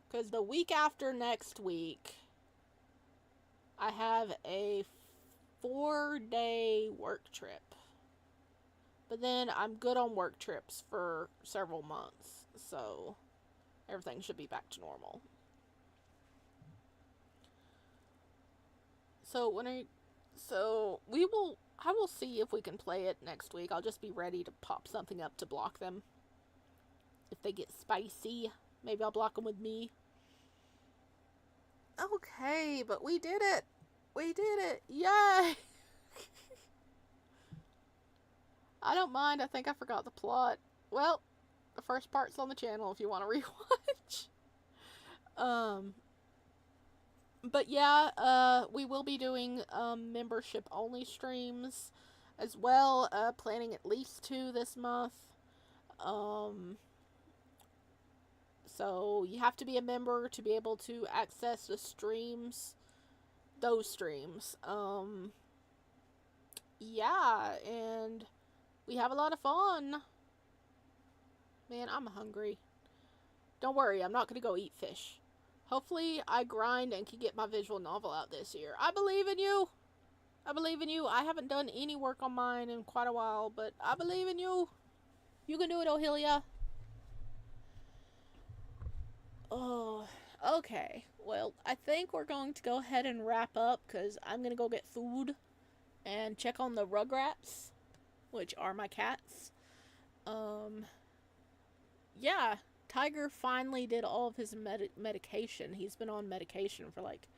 Because the week after next week, I have a 4-day work trip. But then I'm good on work trips for several months. So, everything should be back to normal. So, I will see if we can play it next week. I'll just be ready to pop something up to block them. If they get spicy, maybe I'll block them with me. Okay, but we did it. We did it. Yay! I don't mind. I think I forgot the plot. Well, the first part's on the channel if you want to rewatch. But yeah, we will be doing membership only streams as well. Planning at least 2 this month. So you have to be a member to be able to access the streams. Those streams. Yeah, and we have a lot of fun. Man, I'm hungry. Don't worry, I'm not going to go eat fish. Hopefully, I grind and can get my visual novel out this year. I believe in you. I believe in you. I haven't done any work on mine in quite a while, but I believe in you. You can do it, Ohilia. Oh, okay. Well, I think we're going to go ahead and wrap up because I'm going to go get food and check on the Rugrats, which are my cats. Yeah, Tiger finally did all of his medication. He's been on medication for like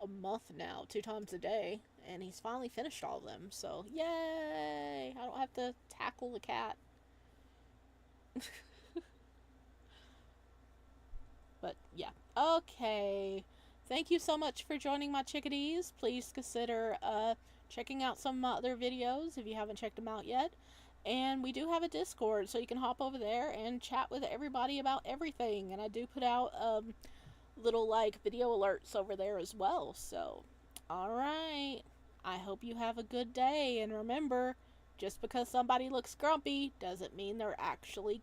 a month now, 2 times a day, and he's finally finished all of them. So, yay! I don't have to tackle the cat. But, yeah. Okay. Thank you so much for joining my chickadees. Please consider checking out some of my other videos if you haven't checked them out yet. And we do have a Discord, so you can hop over there and chat with everybody about everything. And I do put out little like video alerts over there as well. So, alright. I hope you have a good day. And remember, just because somebody looks grumpy doesn't mean they're actually grumpy.